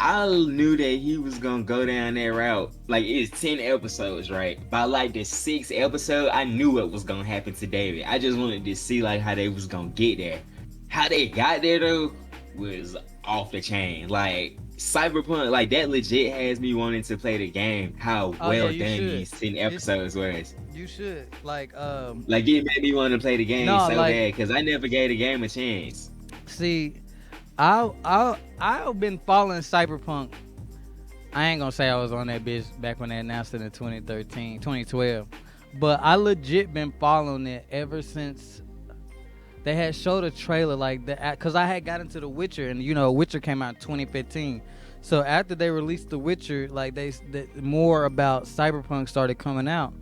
I knew that he was gonna go down that route. Like it's 10 episodes, right? By like the sixth episode, I knew what was gonna happen to David. I just wanted to see like how they was gonna get there. How they got there though was off the chain. Like Cyberpunk, like that legit has me wanting to play the game. How Oh yeah, well you done should. these 10 It's episodes was. you should Like it made me want to play the game no so like bad because I never gave the game a chance. see I've been following Cyberpunk. I ain't gonna say I was on that bitch back when they announced it in 2013, 2012, but I legit been following it ever since they had showed a trailer like that. Cause I had got into The Witcher, and Witcher came out in 2015. So after they released The Witcher, like the more about Cyberpunk started coming out,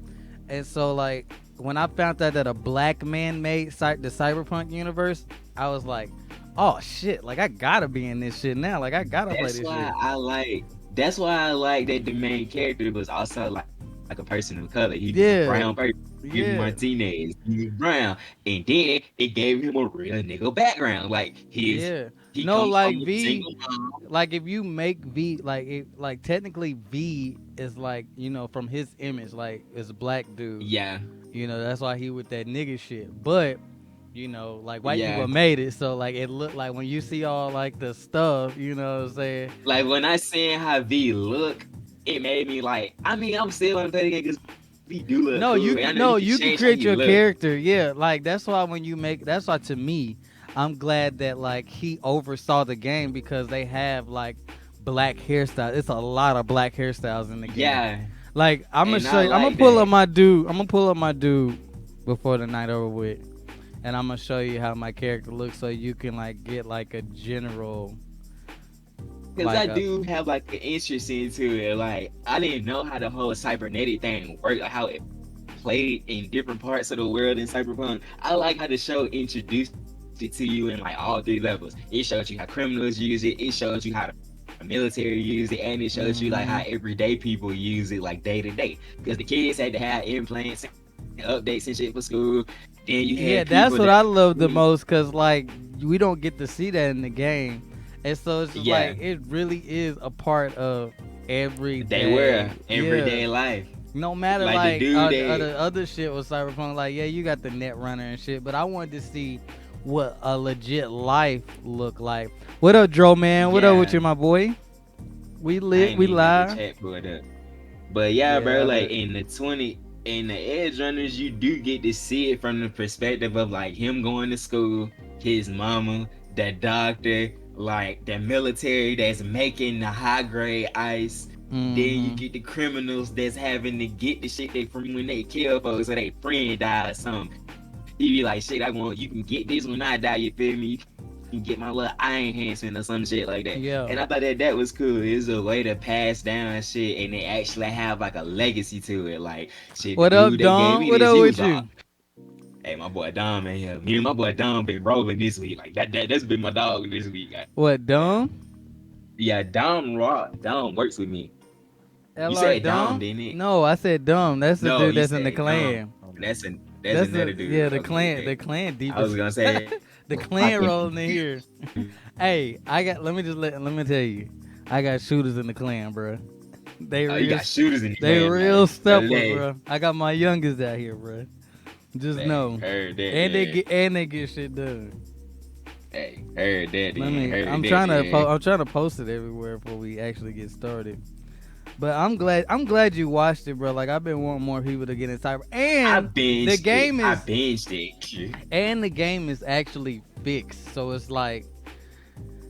and so like when I found out that a black man made the Cyberpunk universe, I was like, oh shit, like I gotta be in this shit now, like I gotta play That's this why shit. I like. That's why I like that the main character was also like a person of color. He was a brown Yeah, person. He was yeah. Martinez. He was brown, and then it gave him a real nigga background. Like Yeah. he No, comes like from a V, single mom. like if you make V, like technically V is like, from his image, like it's a black dude. Yeah, That's why he with that nigga shit. But, like white people yeah. made it, so like it looked like when you see all like the stuff, you know what I'm saying? Like when I seen how V look, it made me like. I mean, I'm still gonna play the game because V do look No, cool. And I know you can you can change how create he your look. character. Yeah, like that's why to me, I'm glad that like he oversaw the game because they have like black hairstyles. It's a lot of black hairstyles in the game. Yeah, Like I'm gonna and show I you. I'm gonna like pull up that. my dude. I'm gonna pull up my dude before the night over with, and I'm gonna show you how my character looks so you can like get like a general Because I like a do have like an interest into it. Like I didn't know how the whole cybernetic thing worked, like how it played in different parts of the world in Cyberpunk. I like how the show introduced it to you in like all three levels. It showed you how criminals use it. It showed you how the military use it, and it showed you like how hmm everyday people use it like day to day. Because the kids had to have implants and updates and shit for school. Then you had Yeah, people that's that what I love the most because like we don't get to see that in the game, and so it's just yeah, like it really is a part of they were everyday. Yeah, everyday life. no matter Like the like dude that the other shit with Cyberpunk, like yeah, you got the net runner and shit, but I wanted to see what a legit life look like. What up, Dro man? What up with yeah. you, my boy? We I lit, ain't we even got the live. chat pulled up. But yeah, bro, Yeah, I like bet. in the Edge Runners, you do get to see it from the perspective of like him going to school, his mama, the doctor, like the military that's making the high grade ice. Then you Mm-hmm. get the criminals that's having to get the shit they from when they kill folks or they friend die or something. You be like, shit, you can get this when I die, you feel me? You can get my little eye enhancement or some shit like that. And I Yeah. thought that was cool. It's a way to pass down shit and they actually have like a legacy to it. Like shit, the What up, dude that gave Dom? me What this, up he with was all, you? hey, my boy Dom in here. Me and my boy Dom been rolling this week. Like that's been my dog this week. What, Yeah. Dom? Yeah, Dom works with me. You LR said Dom, Dumb? didn't it? No, I said dumb. That's the No, dude you that's in the said Dom. clan. That's That's another the dude. yeah, the Okay, clan. okay. The clan I deep was as gonna say the I clan think rolling in here. Hey, I got. Let me tell you, I got shooters in the clan, bro. They you real, got shooters in the they clan, real man. steppers, Hey, bro. I got my youngest out here, bro. Just hey, know, heard that and then. they get shit done. Hey, heard that Let then. me. Heard that then. I'm trying to post it everywhere before we actually get started. But I'm glad you watched it, bro. Like I've been wanting more people to get in cyber, I and the binged it. game I is binged it. actually fixed. So it's like,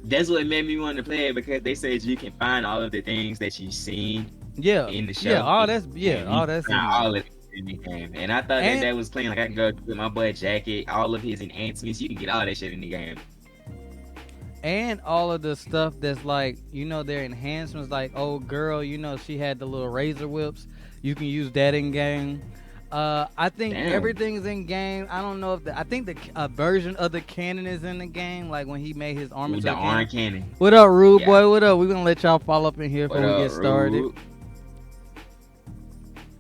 That's what made me want to play it because they said you can find all of the things that you've seen yeah, in the yeah, show, and you all can that's find in there. all of it in the game. And I thought that And was playing like I can go with my boy Jacket, all of his enhancements. You can get all that shit in the game. all of the stuff that's like, their enhancements, like old girl, she had the little razor whips. You can use that in game. I think Damn. everything's in game. I don't know if I think the a version of the cannon is in the game, like when he made his With the armature cannon. Iron Cannon. What up, rude Yeah. boy? What up? We're gonna let y'all follow up in here What before we up, get started. Rude?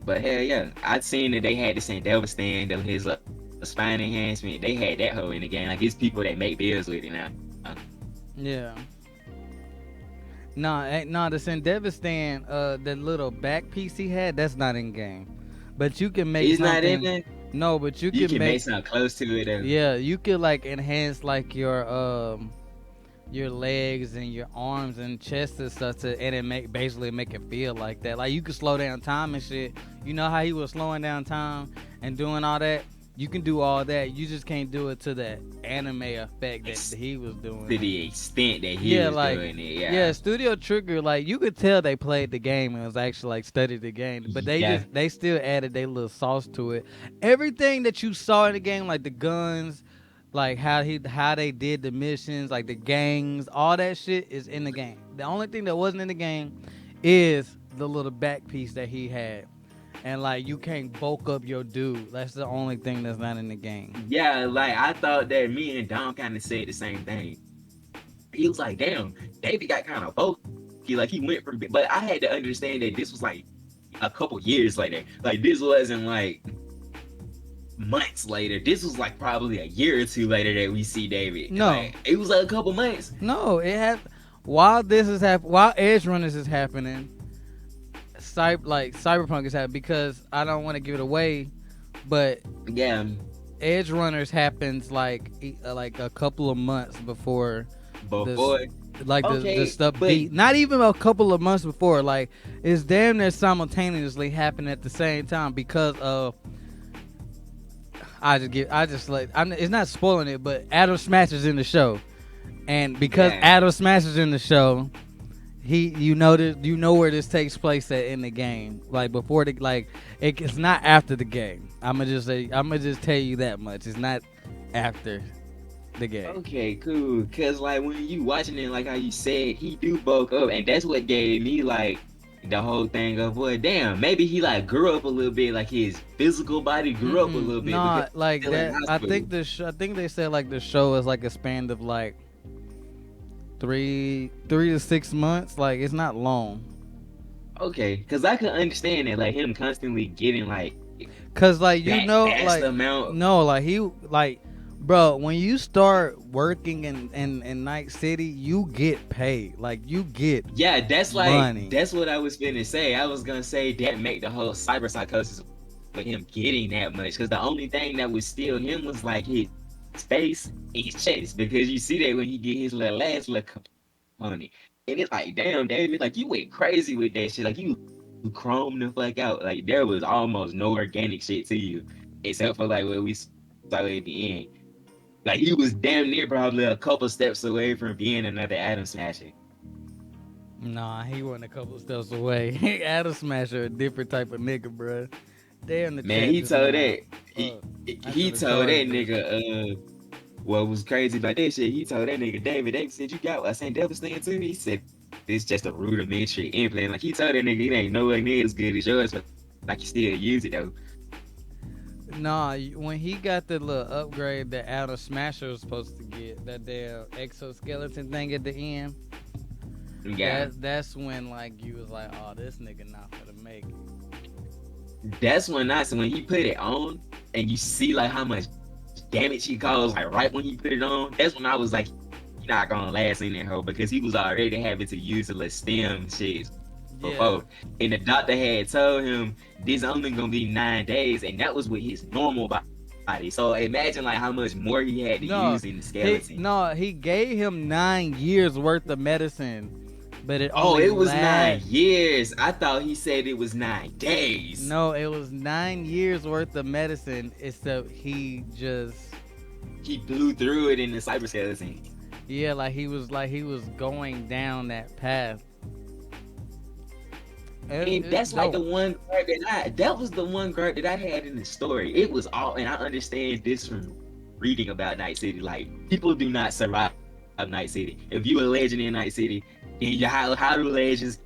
But hell yeah, I'd seen that they had the Saint Delvestan, his spine enhancement. They had that hoe in the game. Like it's people that make bills with it now. Yeah. No, the Sendevistan, that little back piece he had, that's not in game. But you can make It's not in something. there. No, but you You can can make make. something close to it though. Yeah, you could like enhance like your legs and your arms and chest and stuff to, and it basically make it feel like that. Like you could slow down time and shit. You know how he was slowing down time and doing all that. You can do all that. You just can't do it to that anime effect that It's he was to doing. the extent that he Yeah, was like doing it. yeah, Yeah. Studio Trigger, like you could tell they played the game and was actually like studied the game, but Yeah. they still added their little sauce to it. Everything that you saw in the game, like the guns, like how they did the missions, like the gangs, all that shit is in the game. The only thing that wasn't in the game is the little back piece that he had. And like you can't bulk up your dude. That's the only thing that's not in the game. Yeah, like I thought that me and Dom kind of said the same thing. He was like, damn, David got kind of bulky. Like he went from, but I had to understand that this was like a couple years later. Like this wasn't like months later. This was like probably a year or two later that we see David. No, Like it was like a couple months. no, it had while this is happening, while Edge Runners is happening, Cyberpunk is happening because I don't want to give it away, but Yeah, Edge Runners happens like a couple of months before this, before. like the Okay, stuff but beat. Not even a couple of months before. Like it's damn near simultaneously happening at the same time because of. It's not spoiling it, but Adam Smash is in the show, and because yeah. Adam Smash is in the show, you know where this takes place at in the game. Like before it's not after the game. I'm gonna just tell you that much. It's not after the game. Okay, cool. Cause like when you watching it, like how you said, he do bulk up, and that's what gave me like the whole thing of well, damn, maybe he like grew up a little bit, like his physical body grew up a little bit because Not like he's still in that. high school. I think they said like the show is like a span of like 3 to 6 months. Like it's not long. Okay, cause I could understand it, like him constantly getting like Cause like that vast amount. no, like he like bro, when you start working in Night City, you get paid. Like you get Yeah, that's like money. that's what I was finna say. I was gonna say that make the whole cyber psychosis with him getting that much, because the only thing that would steal him was like his face and his chest, because you see that when he get his little last little component, and it's like, damn, David, like you went crazy with that shit, like you chrome the fuck out, like there was almost no organic shit to you, except for like what we saw at the end. Like he was damn near probably a couple steps away from being another Adam Smasher. Nah, he wasn't a couple steps away. Adam Smasher, a different type of nigga, bro. Damn, the Man, chat he just told went out. that he Fuck. I he should have told that charged it. nigga what was crazy about that shit. He told that nigga David said you got what St. Devastation too. He said it's just a rudimentary implant. Like he told that nigga it ain't nowhere near as good as yours, but like you still use it though. Nah, when he got the little upgrade that Adam Smasher was supposed to get, that damn exoskeleton thing at the end, Yeah, that's when like you was like, oh, this nigga not gonna make it. that's when he put it on and you see like how much damage he caused like right when he put it on. That's when I was like, he not gonna last in that hole, because he was already having to use the stem shit Yeah. before. And the doctor had told him this only gonna be 9 days, and that was with his normal body. So imagine like how much more he had to No, use in the skeleton. he gave him 9 years worth of medicine, but it Oh, only it was nine lasts. years. I thought he said it was 9 days. No, it was 9 years worth of medicine. Except He blew through it in the cyber skeleton. yeah, like he was going down that path. And It's that's like the dope. one part that was the one part that I had in the story. It was all, and I understand this from reading about Night City. Like people do not survive Night City. If you a legend in Night City, then how do legends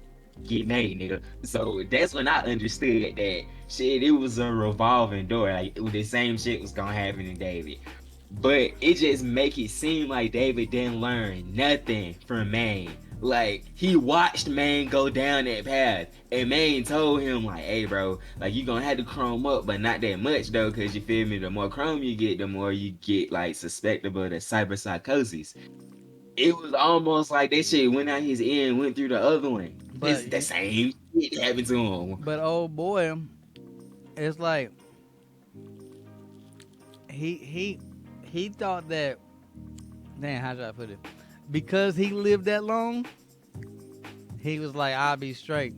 get made, nigga? So that's when I understood that shit. It was a revolving door. Like the same shit was gonna happen in David. But it just make it seem like David didn't learn nothing from Maine. Like he watched Maine go down that path, and Maine told him like, "Hey, bro, like you gonna have to chrome up, but not that much though, cause you feel me. The more chrome you get, the more you get like susceptible to cyber psychosis." it was almost like that shit went out his ear and went through the other one. It's But the same shit happened to him. but old boy, it's like he he thought that. Damn, how should I put it? Because he lived that long, he was like, I'll be straight.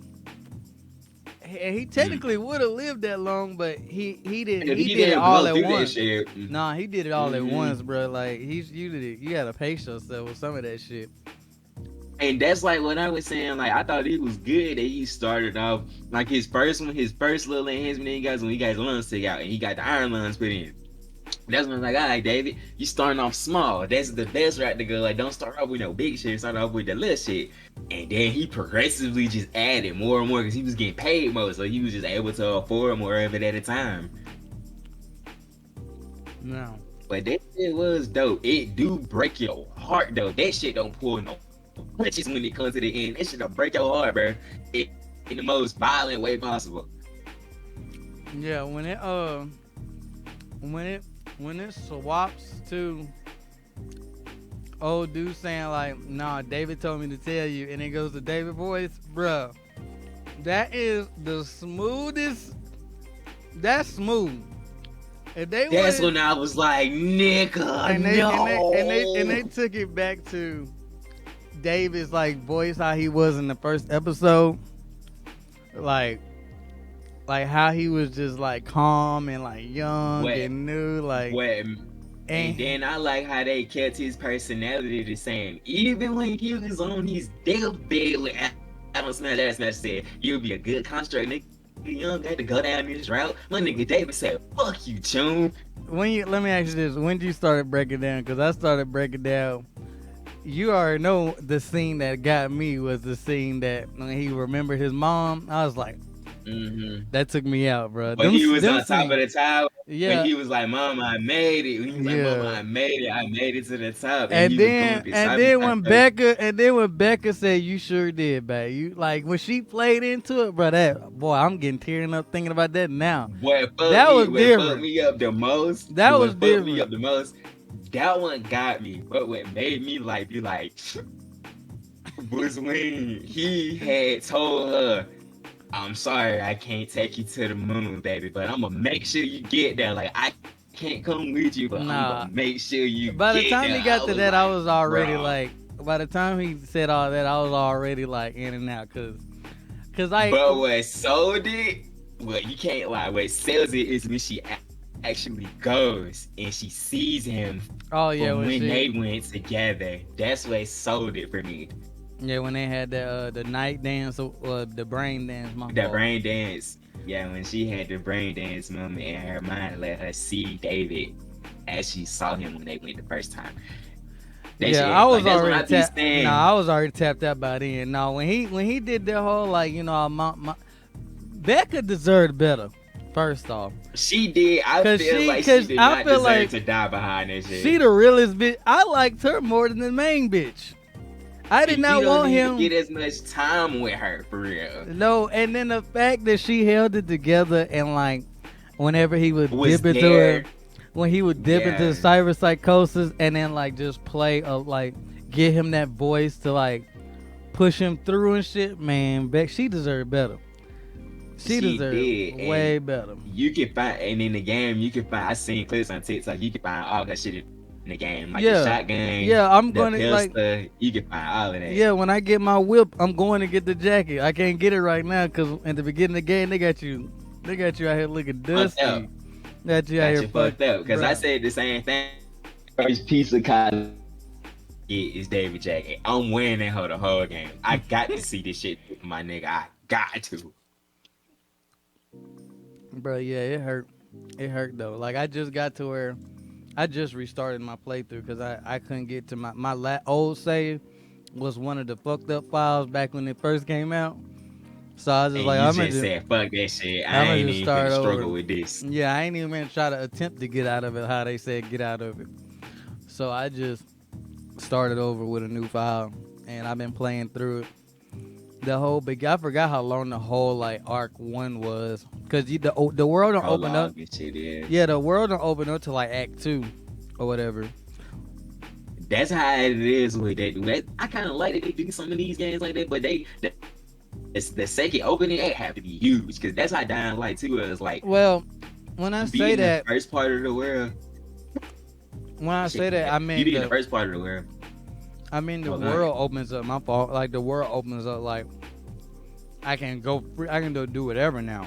He technically would have lived that long, but he didn't. If He he did it didn't all blow at through that once. shit. Nah, he did it all at Mhm. once, bro. Like you did it. You gotta pace yourself with some of that shit. And that's like what I was saying. Like I thought it was good that he started off like his first one, his first little enhancement that he got when he got his lungs took out and he got the iron lungs put in. That's when I was like, all right, David, you starting off small. That's the best route to go. Like, don't start off with no big shit. Start off with the little shit. And then he progressively just added more and more because he was getting paid more. So he was just able to afford more of it at a time. No. But that shit was dope. It do break your heart, though. That shit don't pull no punches when it comes to the end. That shit don't break your heart, bro. In the most violent way possible. Yeah, when it swaps to old dude saying like, nah, David told me to tell you, and it goes to David voice, bruh. That is the smoothest. That's smooth. If they That's would've- when I was like, nigga, and they, no. and they took it back to David's like voice how he was in the first episode, like how he was just like calm and like young and new, like And then I like how they kept his personality the same. Even when he was on his deathbed with Adam Smash said, you'll be a good construct, nigga. You don't got to go down this route. My nigga David said, fuck you, Chum. Let me ask you this: when did you started breaking down? Because I started breaking down. You already know the scene that got me was the scene that when he remembered his mom. I was like, that took me out, bro. When he was on top of the tower, yeah. when he was like, Mama, I made it. When he was like, Mama, I made it to the top. And then when Becca said, you sure did, babe. You like when she played into it, bro. That boy, I'm getting tearing up thinking about that now. Boy, that was different. Fucked me up the most. That was different. Me up the most. That one got me. But what made me like be like was when he had told her, I'm sorry, I can't take you to the moon, baby, but I'm gonna make sure you get there. Like I can't come with you, but I'm gonna make sure you. By the time there. he got to that, I was already bro. like. By the time he said all that, I was already like in and out, cause I. But what sold it, what you can't lie. What sells it is when she actually goes and she sees him. Oh yeah, when they went together, that's what sold it for me. Yeah, when they had the night dance or the brain dance moment. The brain dance. Yeah, when she had the brain dance moment in her mind, let her see David as she saw him when they went the first time. I was already tapped. I was already tapped out by then. No, when he did that whole like Becca deserved better. First off, she did. I feel like she did not deserve to die behind that shit. She the realest bitch. I liked her more than the main bitch. I did not want him to get as much time with her for real. No, and then the fact that she held it together and like whenever he would dip into her, when he would dip into the cyber psychosis and then like just play like get him that voice to like push him through and shit, man, Beck, she deserved better. She deserved way better. You can find, and in the game, you can find. I seen clips on TikTok. You can find all that shit in the game, like the shotgun. Yeah, I'm going to like. You can find all of that. Yeah, when I get my whip, I'm going to get the jacket. I can't get it right now because at the beginning of the game, they got you out here looking dusty. Got you out here fucked up. Because I said the same thing. First piece of cotton is David jacket. I'm wearing that the whole game. I got to see this shit, my nigga. I got to. Bro, yeah, it hurt. It hurt though. Like I just got to where I just restarted my playthrough because I couldn't get to my old save was one of the fucked up files back when it first came out. So I was just like, I'm just said, fuck that shit. I ain't even gonna struggle with this. Yeah, I ain't even gonna try to attempt to get out of it how they said get out of it. So I just started over with a new file and I've been playing through it. The whole I forgot how long the whole like arc 1 was, cause the world don't open up. Yeah, the world don't open up to like Act 2 or whatever. That's how it is with that. I kind of like that they do some of these games like that, but the second opening it have to be huge because that's how Dying Light 2 is. Like Well, when I say being the that, first part of the world, when I say shit, that, man. You being the first part of the world. I mean the Oh god. world opens up. My fault. Like the world opens up. Like I can go. I can do whatever now.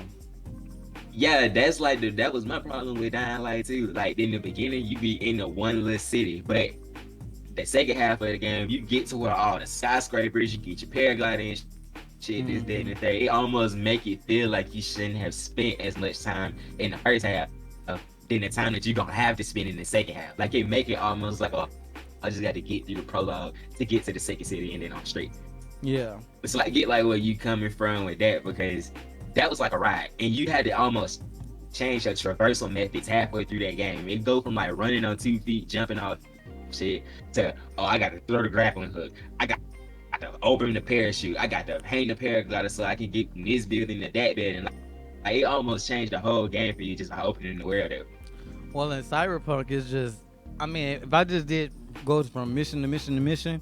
Yeah, that's like that was my problem with Dying Light 2. Like in the beginning, you be in the one little city, but the second half of the game, you get to where all the skyscrapers, you get your paragliding and shit, this, that, and the third. It almost make it feel like you shouldn't have spent as much time in the first half than the time that you're gonna have to spend in the second half. Like it make it almost like, oh, I just got to get through the prologue to get to the second city and then I'm straight. Yeah. So I get like where you coming from with that because that was like a ride, and you had to almost change your traversal methods halfway through that game. It go from like running on 2 feet, jumping off shit to I got to throw the grappling hook. I got to open the parachute. I got to hang the paraglider so I can get from this building to that building. Like it almost changed the whole game for you just by opening the world up. Well, in Cyberpunk, it's just. I mean, if I just did goes from mission to mission to mission,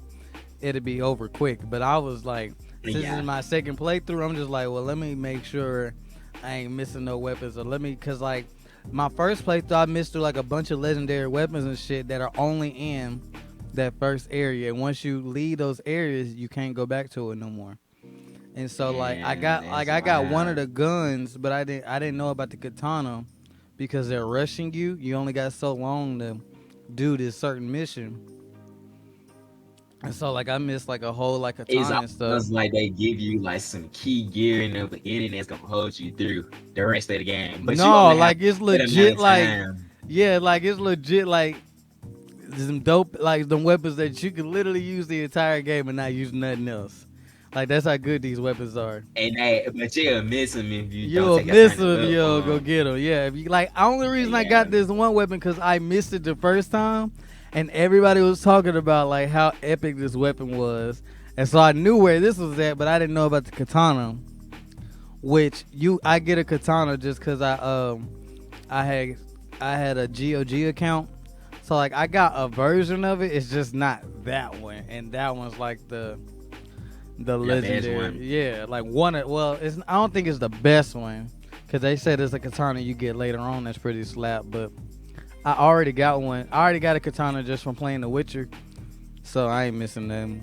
it'd be over quick. But I was like, since Yeah. it's my second playthrough, I'm just like, well, let me make sure I ain't missing no weapons, or cause like my first playthrough, I missed through like a bunch of legendary weapons and shit that are only in that first area. And once you leave those areas, you can't go back to it no more. And so like I got one of the guns, but I didn't know about the katana because they're rushing you. You only got so long to do this certain mission. And so like I missed like a whole like It's katana and stuff. almost like they give you like some key gear in the beginning that's gonna hold you through the rest of the game. But you No, only have like it's a set amount legit of like time. yeah, like it's legit like some dope like them weapons that you can literally use the entire game and not use nothing else. Like that's how good these weapons are. And but you'll miss them if you don't You'll take your time miss to them if you look don't for go 'em. get them. Yeah, if you like, only reason I Yeah, got this one weapon because I missed it the first time, and everybody was talking about like how epic this weapon was, and so I knew where this was at, but I didn't know about the katana. Which I get a katana just because I had a GOG account, so like I got a version of it. It's just not that one, and that one's like the best legendary, one. yeah, like one. Well, it's I don't think it's the best one because they said it's a katana you get later on that's pretty slap. But I already got one. I already got a katana just from playing The Witcher, so I ain't missing them.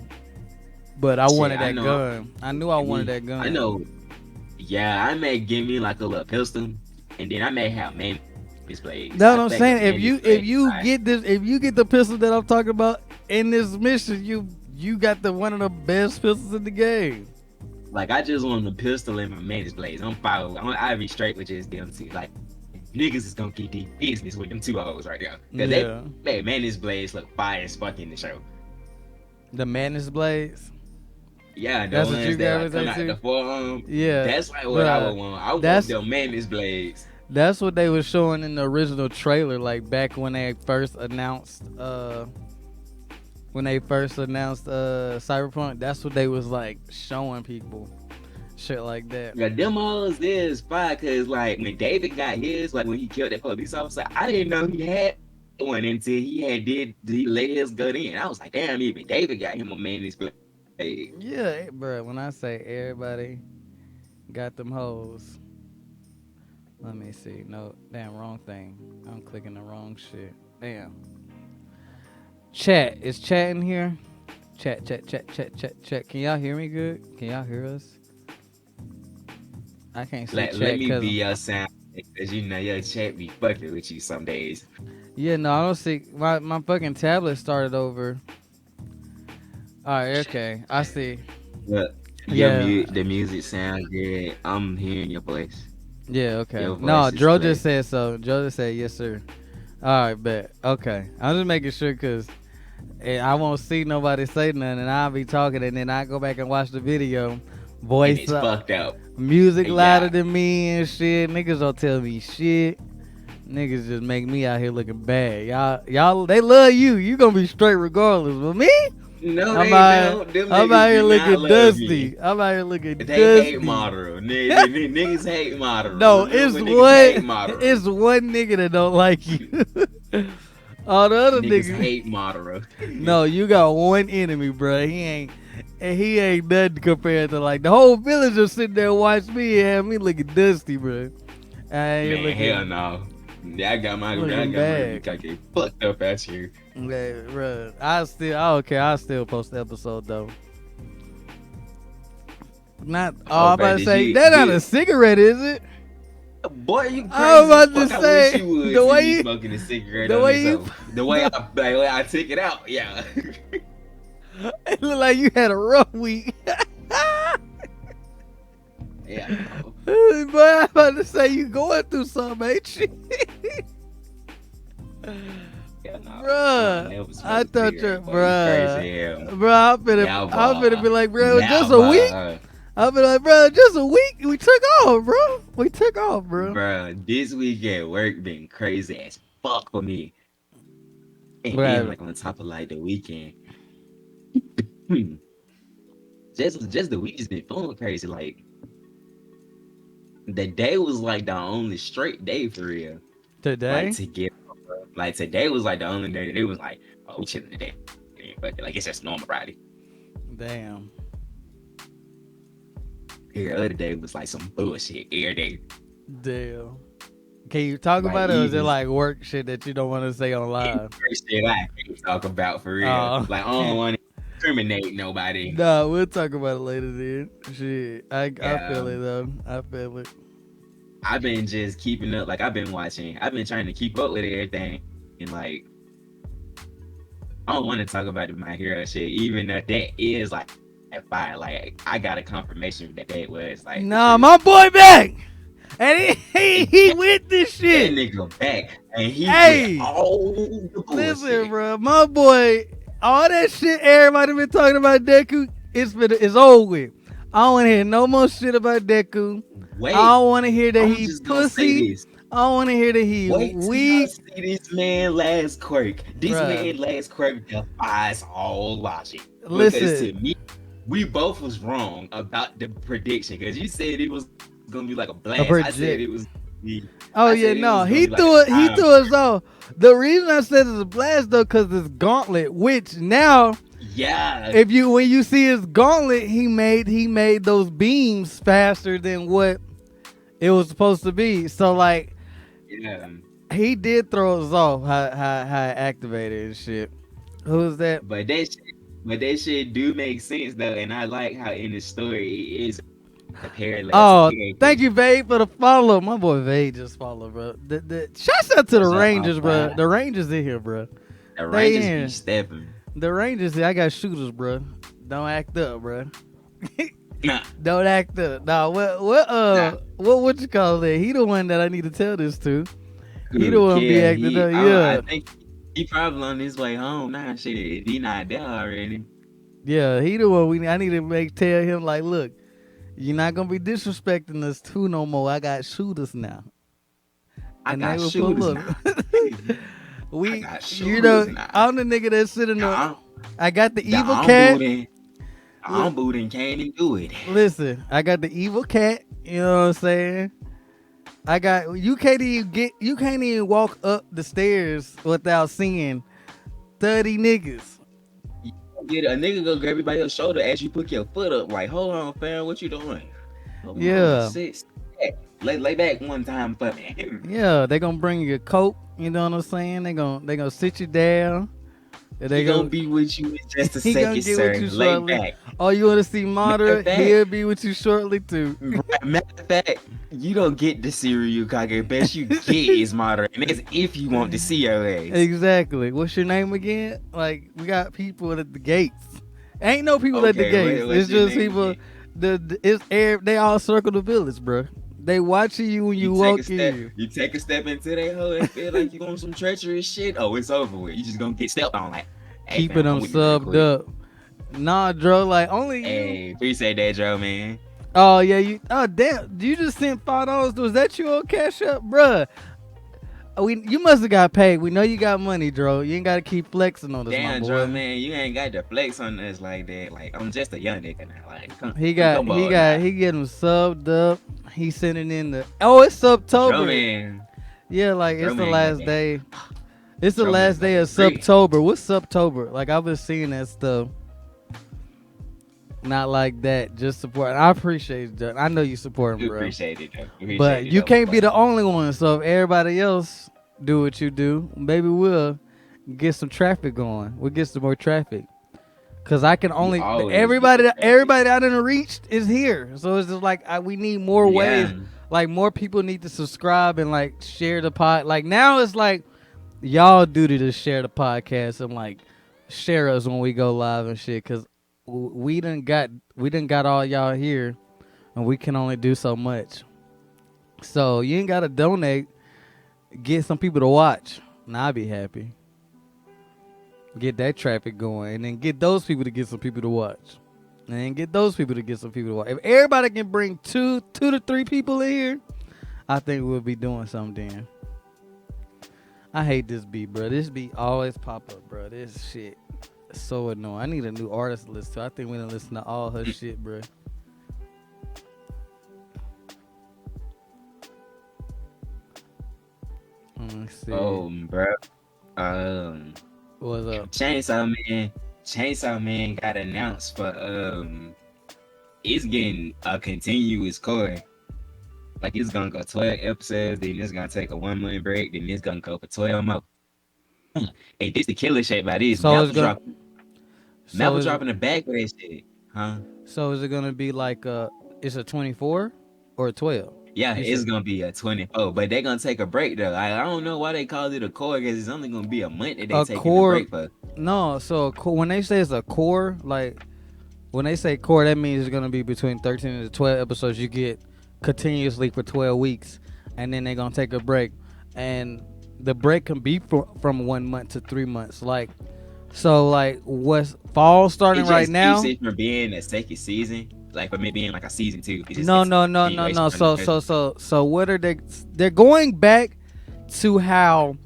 But I Shit, wanted I that know. gun. I knew I wanted that gun. I know. Yeah, I may give me like a little pistol, and then I may have man displays. That's I what I'm think saying. a man If display. you get this, if you get the pistol that I'm talking about in this mission, you got the one of the best pistols in the game. Like I just want the pistol and my mantis blades. I'm fine. I be straight with just them two. Like niggas is gonna get the business with them two hoes right now. Cause Yeah. they mantis blades look fire as fuck in the show. The Madness Blades. Yeah, the That's what ones you that got like with come that out too? the forearm. Yeah. That's like what I would Bruh, want. I want that's- the mantis blades. That's what they were showing in the original trailer, like back when they first announced Cyberpunk. That's what they was like showing people, shit like that. Yeah, them hoes is fire. Cause like when David got his, like when he killed that police officer, I didn't know he had one until he let his gun in. I was like, damn, even David got him a mantis blade. Yeah, bro. When I say everybody got them hoes, let me see. No, damn, wrong thing. I'm clicking the wrong shit. Damn. Chat is chat in here. Chat. Can y'all hear me good? Can y'all hear us? I can't see Let chat me because be your sound, cause you know your chat be fucking with you some days. yeah, no, I don't see my fucking tablet started over. All right, okay, I see. But Yeah. the music sounds good. I'm hearing your voice. Yeah, okay. Your No, voice is Dro clear. just said so. Joe just said yes, sir. All right, bet. Okay, I'm just making sure because I won't see nobody say nothing, and I'll be talking, and then I go back and watch the video. And Voice it's up, fucked up. music Yeah. louder than me and shit. Niggas don't tell me shit. Niggas just make me out here looking bad. Y'all, they love you. You gonna be straight regardless. But me, No, I'm they out, don't. Them I'm niggas out here do not looking love dusty. me. I'm out here looking They dusty. hate moderate. Niggas hate moderate. No, Remember it's niggas hate one. moderate. It's one nigga that don't like you. All the other Niggas niggas. hate Madara. No, you got one enemy, bro. He ain't nothing compared to like the whole village just sitting there watch me and have me looking dusty, bro. I ain't Man, hell looking no. Yeah, I looking got my bad. get fucked up ass here. Yeah, bro. I don't care. I still post the episode though. Not. Oh, Oh, I'm bro, about to say that not a cigarette, is it? boy, you I was crazy as about to fuck. I wish say you would the see way me you, smoking a cigarette the on way this you, hoe. The way I take it out, yeah. it looked like you had a rough week. Yeah, no. Boy, I'm about to say you going through something, ain't you? Yeah, no. I Bruh, never I smoked a thought you're, cigarette, boy. You crazy bruh, hell. I'm finna Never. be like, bro, just a week. Never. I'll be like, bro, just a week. We took off, bro. We took off, bro. Bruh, this week at work been crazy as fuck for me. And then Right. like on top of like the weekend. Hmm. Just the week has been feeling crazy. Like the day was like the only straight day for real. Like Today? to get like today was like the only day that it was like, oh we chilling today. But like it's just normal Friday. Damn. Every other day was like some bullshit every day. Damn. Can you talk Like about it, or is it even like work shit that you don't want to say on live? shit I can't talk about for real. Oh. Like I don't want to incriminate nobody. Nah, we'll talk about it later then. Shit. I feel it Um, though. I feel it. I've been just keeping up. Like I've been watching. I've been trying to keep up with everything. And like I don't want to talk about the My Hero shit, even if that is like at fire. Like I got a confirmation that that was like the Nah, truth. my boy back. And he, And he with this that shit. nigga back, and he Hey, with all the listen, bullshit. bro. My boy, all that shit everybody been talking about Deku, it's over with. I don't want to hear no more shit about Deku. Wait, I don't want to hear that I'm he just gonna say pussy. this. I don't want to hear that he Wait till y'all weak. see this man last quirk. This Bruh, man last quirk defies all logic. Because to listen, me, we both was wrong about the prediction. Because you said it was gonna be like a a blast. I said project. it was. Oh I yeah, said it no, was gonna he be like threw a it. He time. threw us off. The reason I said it's a blast though, cause it's gauntlet. Which now, Yeah. when you see his gauntlet, he made those beams faster than what it was supposed to be. So like, Yeah. he did throw us off how it activated and shit. Who's that? But that shit do make sense though, and I like how in the story it is a parallel Oh, thank characters. you, Vade, for the follow. My boy Vade just followed, bro. Shouts out to the What's up, Rangers, bro. Alpha? The Rangers in here, bro. The They Rangers be in. stepping. The Rangers, I got shooters, bro. Don't act up, bro. Nah. Don't act up. Nah, Nah. what you call it? He the one that I need to tell this to. He the one be Yeah, acting up. I Yeah, think he probably on his way home now. Shit, he not there already. yeah. He the one I need to tell him like, look, you're not gonna be disrespecting us too no more. I got shooters now, I and they got will pull shooters up. now. I We, got you shooters know, now. I'm the nigga that sit in The, the. on- I got the the evil cat. ombudsman can't even do it. Listen, I got the evil cat. You know what I'm saying? You can't even walk up the stairs without seeing 30 niggas. Get a nigga go grab everybody else's shoulder as you put your foot up. Like, hold on, fam, what you doing? Hold on, Yeah. sit back. Lay back one time for me. Yeah, they gonna bring you a coat, you know what I'm saying? They gonna sit you down. And He gonna be with you in just a he gonna second, get sir. with you Lay shortly. back. Oh, you wanna see Matter Madara? of fact- He'll be with you shortly too. Matter of fact, you don't get the cereal Kage. Best you get is moderate. And that's if you want to see your ass. Exactly. What's your name again? Like, we got people at the gates. Ain't no people at the gates. what's It's your just name people. again? They all circle the village, bro. They watching you when you walk in. You take a step into that hole and feel like you on some treacherous shit. Oh, it's over with. You just gonna get stepped on like. Hey, Keeping fam, them come with me real subbed quick. up. Nah, Dro, like only you. Hey, appreciate that, Joe, man. Oh yeah, you. Oh damn, you just sent $5. Was that you on Cash App, bruh? You must have got paid. We know you got money, Dro. You ain't gotta keep flexing on us, my Damn, boy. Joe, man, you ain't got to flex on us like that. Like, I'm just a young nigga now. Like, come He on now. getting subbed up. He sending in the. Oh, it's Subtober. Joe, man. Yeah, like Dro it's the man last got day. It's the Trouble last is like day a of great. Subtober. What's Subtober? Like I was seeing that stuff. Not like that. Just support. I appreciate that. I know you support him, We bro. appreciate it though. We appreciate But it you though. can't be But the only one. So if everybody else do what you do, maybe we'll get some traffic going. We'll get some more traffic. Cause I can we only always get everybody the that traffic. everybody that I done reached is here. So it's just like we need more ways. Yeah. Like more people need to subscribe and like share the pod. Like now it's like y'all duty to share the podcast and like share us when we go live and shit. Cause we done got all y'all here and we can only do so much. So you ain't gotta donate. Get some people to watch. And I'll be happy. Get that traffic going, and then get those people to get some people to watch, and then get those people to get some people to watch. If everybody can bring two to three people in here, I think we'll be doing something. Then. I hate this beat, bro. This beat always pop up, bro. This shit is so annoying. I need a new artist to listen to. I think we done listen to all her shit, bro. Let's see. Bro. Um, What's up? Chainsaw Man got announced for it's getting a continuous core. Like it's gonna go 12 episodes, then it's gonna take a 1 month break, then it's gonna go for 12 more. Hey, this the killer shit by this. So it's gonna. So Maple is it, dropping the back for that shit. Huh? so is it gonna be like it's a 24 or a 12? Yeah, You it's said gonna be a 24, but they're gonna take a break though. I don't know why they call it a core because it's only gonna be a month that they a taking the core. break for. No, so when they say it's a core, like when they say core, that means it's gonna be between 13 and 12 episodes you get continuously for 12 weeks, and then they're gonna take a break, and the break can be from 1 month to 3 months. Like so, like what's fall starting It right just keeps now? it from being a second season, like from it being like a season 2. It just No, gets no, no, no, continuation no. from the So what are they? They're going back to how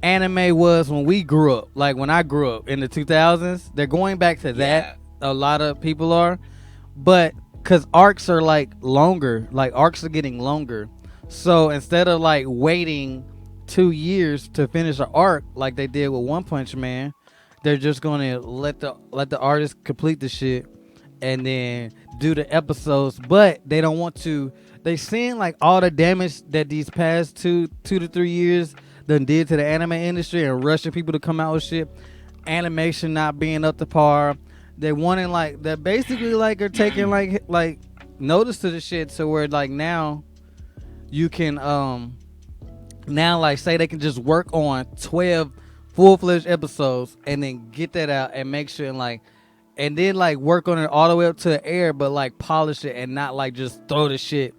anime was when we grew up, like when I grew up in the 2000s. They're going back to that. Yeah. A lot of people are, but because arcs are like longer, like arcs are getting longer. So instead of like waiting 2 years to finish an arc like they did with One Punch Man, they're just gonna let the artist complete the shit and then do the episodes. But they don't want to. They seeing like all the damage that these past two to 3 years done did to the anime industry and rushing people to come out with shit. Animation not being up to par. They wanting like they're basically like are taking like notice to the shit, so where like now you can now like say they can just work on 12 full-fledged episodes and then get that out and make sure and then like work on it all the way up to the air, but like polish it and not like just throw the shit.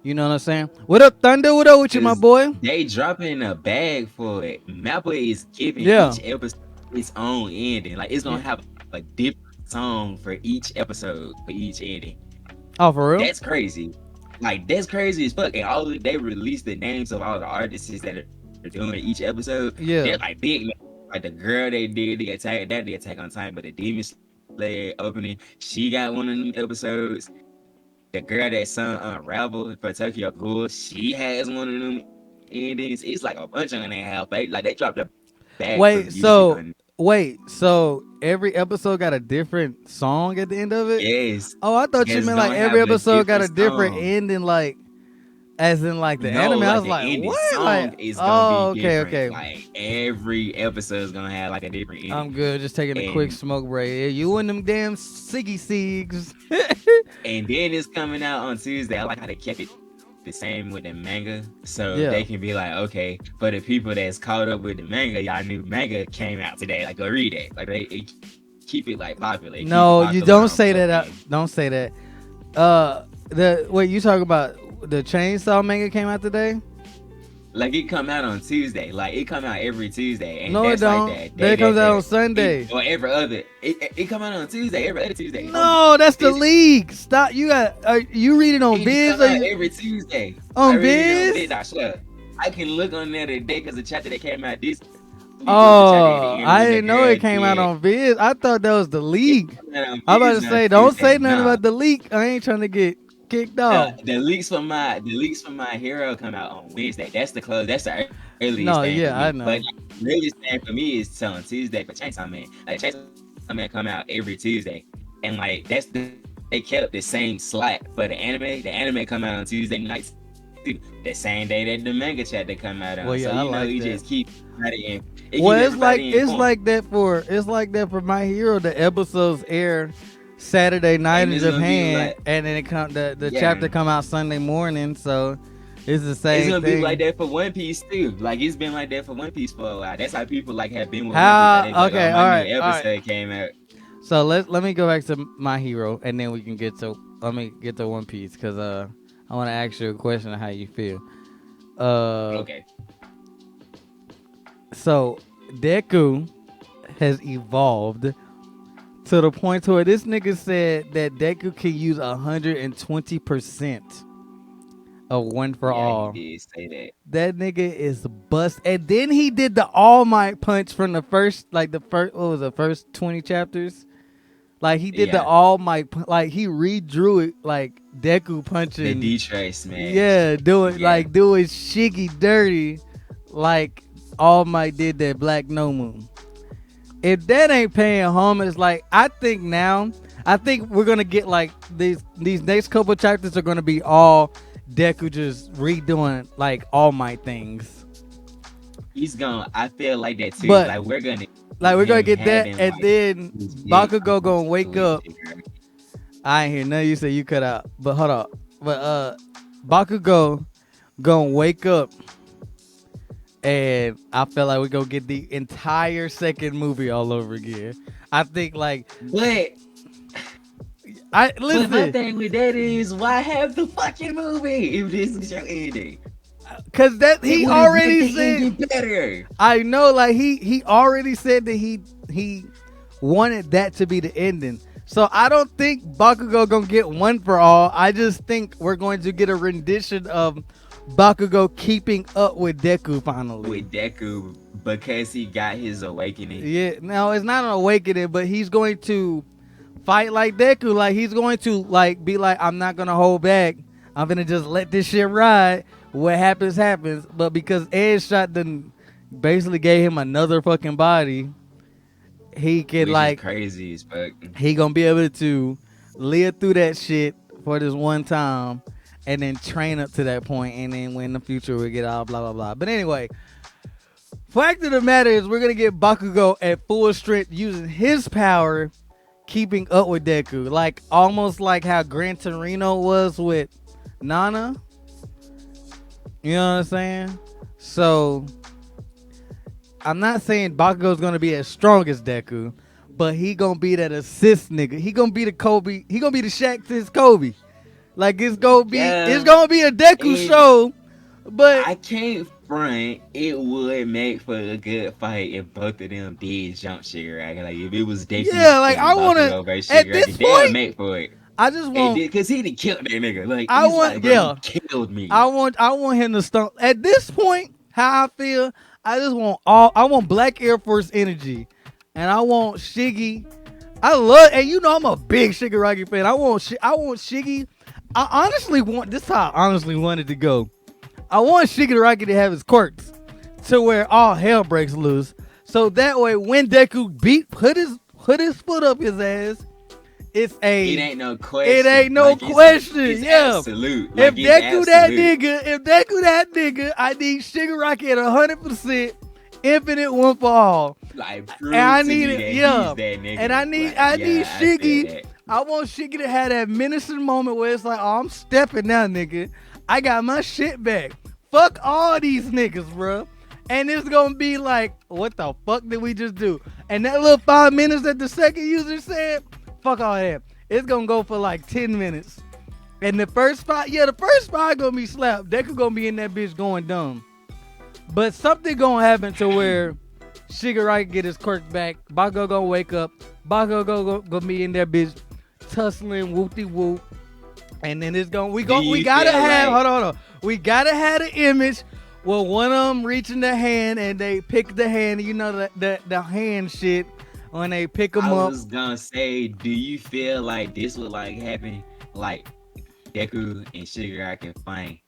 You know what I'm saying? What up, Thunder? What up with you, my boy? They dropping a bag for it. Mappa is giving Yeah. each episode its own ending. Like it's gonna have a different song for each episode for each ending. Oh, for real? That's crazy. Like that's crazy as fuck. And they released the names of all the artists that are doing each episode. Yeah. They're like big. Like the girl they did the Attack on Titan, but the Demon Slayer opening, she got one of them episodes. The girl that sung Unravel for Tokyo Ghoul, she has one of them endings. It's like a bunch of them they have. Like they dropped a bag for music on. So every episode got a different song at the end of it? Yes. Oh, I thought you It's meant like gonna every have a episode got a different different song. ending, like as in like the No, anime. I like was the like, ending what? song Like, is gonna oh, be okay, different. okay. Like every episode is gonna have like a different ending. I'm good. Just taking a quick And- smoke break. Yeah, you and them damn Siggy Sigs. And then it's coming out on Tuesday. I like how they kept it the same with the manga, so Yeah. they can be like, okay, for the people that's caught up with the manga, y'all knew manga came out today. Like, go read it. Like they keep it like popular. Keep No, it you popular don't on say both that. ends. Don't say that. Wait, you talking about the Chainsaw manga came out today? Like it come out on Tuesday. Like it come out every Tuesday. And No, it that's don't. Like That comes out on Sunday. Or every other. It come out on Tuesday. Every other Tuesday. No, that's the It's- league. Stop. You got. You read it on It Viz? come Or out you, every Tuesday. on I read it Viz? Viz. Nah, shut up. I can look on there today because the chapter that came out this. Oh, I didn't know it came out on Viz. I thought that was the league. I'm about to say, don't say nothing about the leak. I ain't trying to get kicked off. The leaks for my hero come out on Wednesday. That's the close. That's the earliest. No, thing yeah, for me. I know. But biggest thing for me is telling Tuesday for Chainsaw Man. Like Chainsaw Man come out every Tuesday, and like they kept the same slot for the anime. The anime come out on Tuesday nights too, the same day that the manga chapter come out on. So Well, yeah, I you like just that. it keep Well, everybody it's informed. like that for My Hero. The episodes air Saturday night And in it's gonna be Japan, like, and then the yeah, chapter come out Sunday morning. So it's the it's same gonna be like thing. that for One Piece too. Like it's been like that for One Piece for a while. That's how people like have been with One Piece. Like How? they be like, oh, Okay, my all new right, all right. episode came out. So let me go back to My Hero, and then we can get to let me get to One Piece because I want to ask you a question of how you feel. Uh, Okay, so Deku has evolved to the point where this nigga said that Deku can use 120% of One for yeah, he All. did say that. That nigga is bust. And then he did the All Might punch from the first, like the first, what was the first 20 chapters? Like he did the Yeah, All Might, like he redrew it, like Deku the punching. D-Tray smash. Yeah, Yeah, doing Shiggy dirty, like All Might did that Black Nomu. If that ain't paying homage, like I think we're gonna get like these next couple chapters are gonna be all Deku just redoing like all my things. he's gonna. I feel like that too. But Like we're gonna like get we're gonna him get that, having and like then his big Bakugo gonna wake with up. I ain't hear none of you say you cut out, but hold up. But Bakugo gonna wake up, and I feel like we're gonna get the entire second movie all over again. I think like But I my listen. thing with that is, why have the fucking movie if this is your ending? Cause that It he would have made already the said. ending better. I know, like he already said that he wanted that to be the ending. So I don't think Bakugo gonna get One for All. I just think we're going to get a rendition of Bakugo keeping up with Deku finally. With Deku because he got his awakening. Yeah, no, it's not an awakening, but he's going to fight like Deku. Like he's going to like be like, I'm not gonna hold back. I'm gonna just let this shit ride. What happens happens. But because Edge shot then basically gave him another fucking body, he can Which is like crazy as fuck. he gonna be able to live through that shit for this one time and then train up to that point, and then when in the future we get all blah blah blah. But anyway, fact of the matter is we're gonna get Bakugo at full strength using his power, keeping up with Deku, like almost like how Gran Torino was with Nana. You know what I'm saying? So I'm not saying Bakugo's gonna be as strong as Deku, but he gonna be that assist nigga. He gonna be the Kobe. He gonna be the Shaq to his Kobe. Like it's Yeah, gonna be a Deku and show, but I can't front. It would make for a good fight if both of them did jump Shigaraki. Like if it was Deku yeah, like I and wanna Bakugo versus at this Shigaraki, they'll point, make for it. I just And want because he done killed that nigga. Like I he's want like, bro, you yeah. killed me. I want him to stump. At this point, how I feel, I want Black Air Force energy, and I want Shiggy. I love, and you know I'm a big Shigaraki fan. I want Shiggy. I honestly want this. Is how I honestly wanted to go. I want Shigaraki to have his quirks, to where all hell breaks loose. So that way, when Deku put his foot up his ass, it's It a ain't no it ain't question. no Like question. it's Yeah. absolute. If Like it's Deku that absolute. nigga, I need Shigaraki at 100%, infinite One for All. Like And I prove to need me it, that yeah. he's that And nigga. Like I need yeah, I feel Shiggy. that. I want Shiggy to have that menacing moment where it's like, oh, I'm stepping now, nigga. I got my shit back. Fuck all these niggas, bro. And it's gonna be like, what the fuck did we just do? And that little 5 minutes that the second user said, fuck all that. It's gonna go for like 10 minutes. And the first five gonna be slapped. Deku gonna be in that bitch going dumb. But something gonna happen to where Shigaraki get his quirk back. Bakugo gonna wake up. Bakugo gonna be in that bitch tussling, whoopty whoop. And then Do we you gotta feel have like hold on. We gotta have an image where one of them reaching the hand and they pick the hand. You know the hand shit when they pick them I up. was gonna say, do you feel like this would like happen like Deku and Shigaraki fight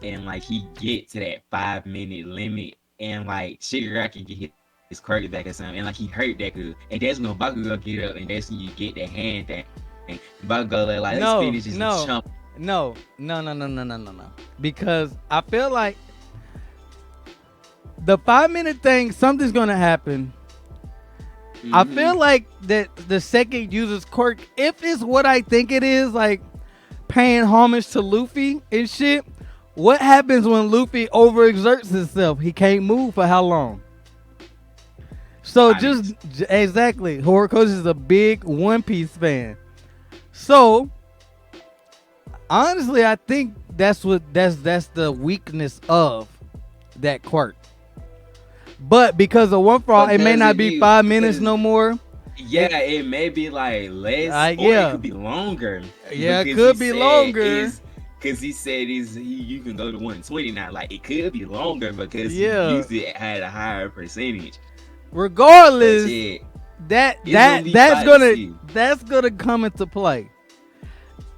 and like he get to that 5 minute limit and like Shigaraki can get his quirk back or something, and like he hurt Deku, and that's when Bakugo get up, and that's when you get the hand thing. Bakugo like, let's No, finish this and no, chump. no. Because I feel like the 5 minute thing, something's gonna happen. I feel like that the second uses quirk, if it's what I think it is, like paying homage to Luffy and shit. What happens when Luffy overexerts himself? He can't move for how long? So exactly, Horikoshi is a big One Piece fan. So honestly, I think that's the weakness of that quirk. But because of One For All, it may not be 5 minutes no more. Yeah, it may be like less, or yeah, it could be longer. Yeah, it Because could be longer. Because he said you can go to 120 now. Like it could be longer because he Yeah. usually had a higher percentage. Regardless, But yeah, that's gonna come into play.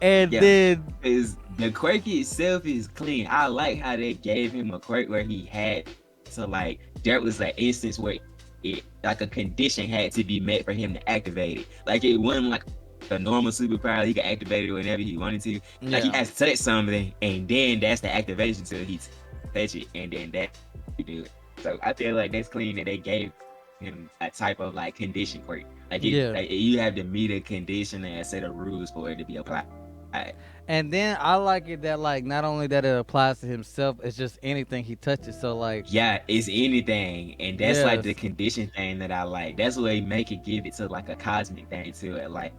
And then because the quirk itself is clean. I like how they gave him a quirk where he had to like there was an instance where it like a condition had to be met for him to activate it. Like it wasn't like a normal superpower. He could activate it whenever he wanted to. Like he has to touch something, and then that's the activation till he touch it, and then that you do it. So I feel like that's clean that they gave him a type of like condition quirk. Like you have to meet a condition and a set of rules for it to be applied. And then I like it that like not only that it applies to himself, it's just anything he touches. So like it's anything, and that's like the condition thing that I like. That's what they make it give it to like a cosmic thing to it. Like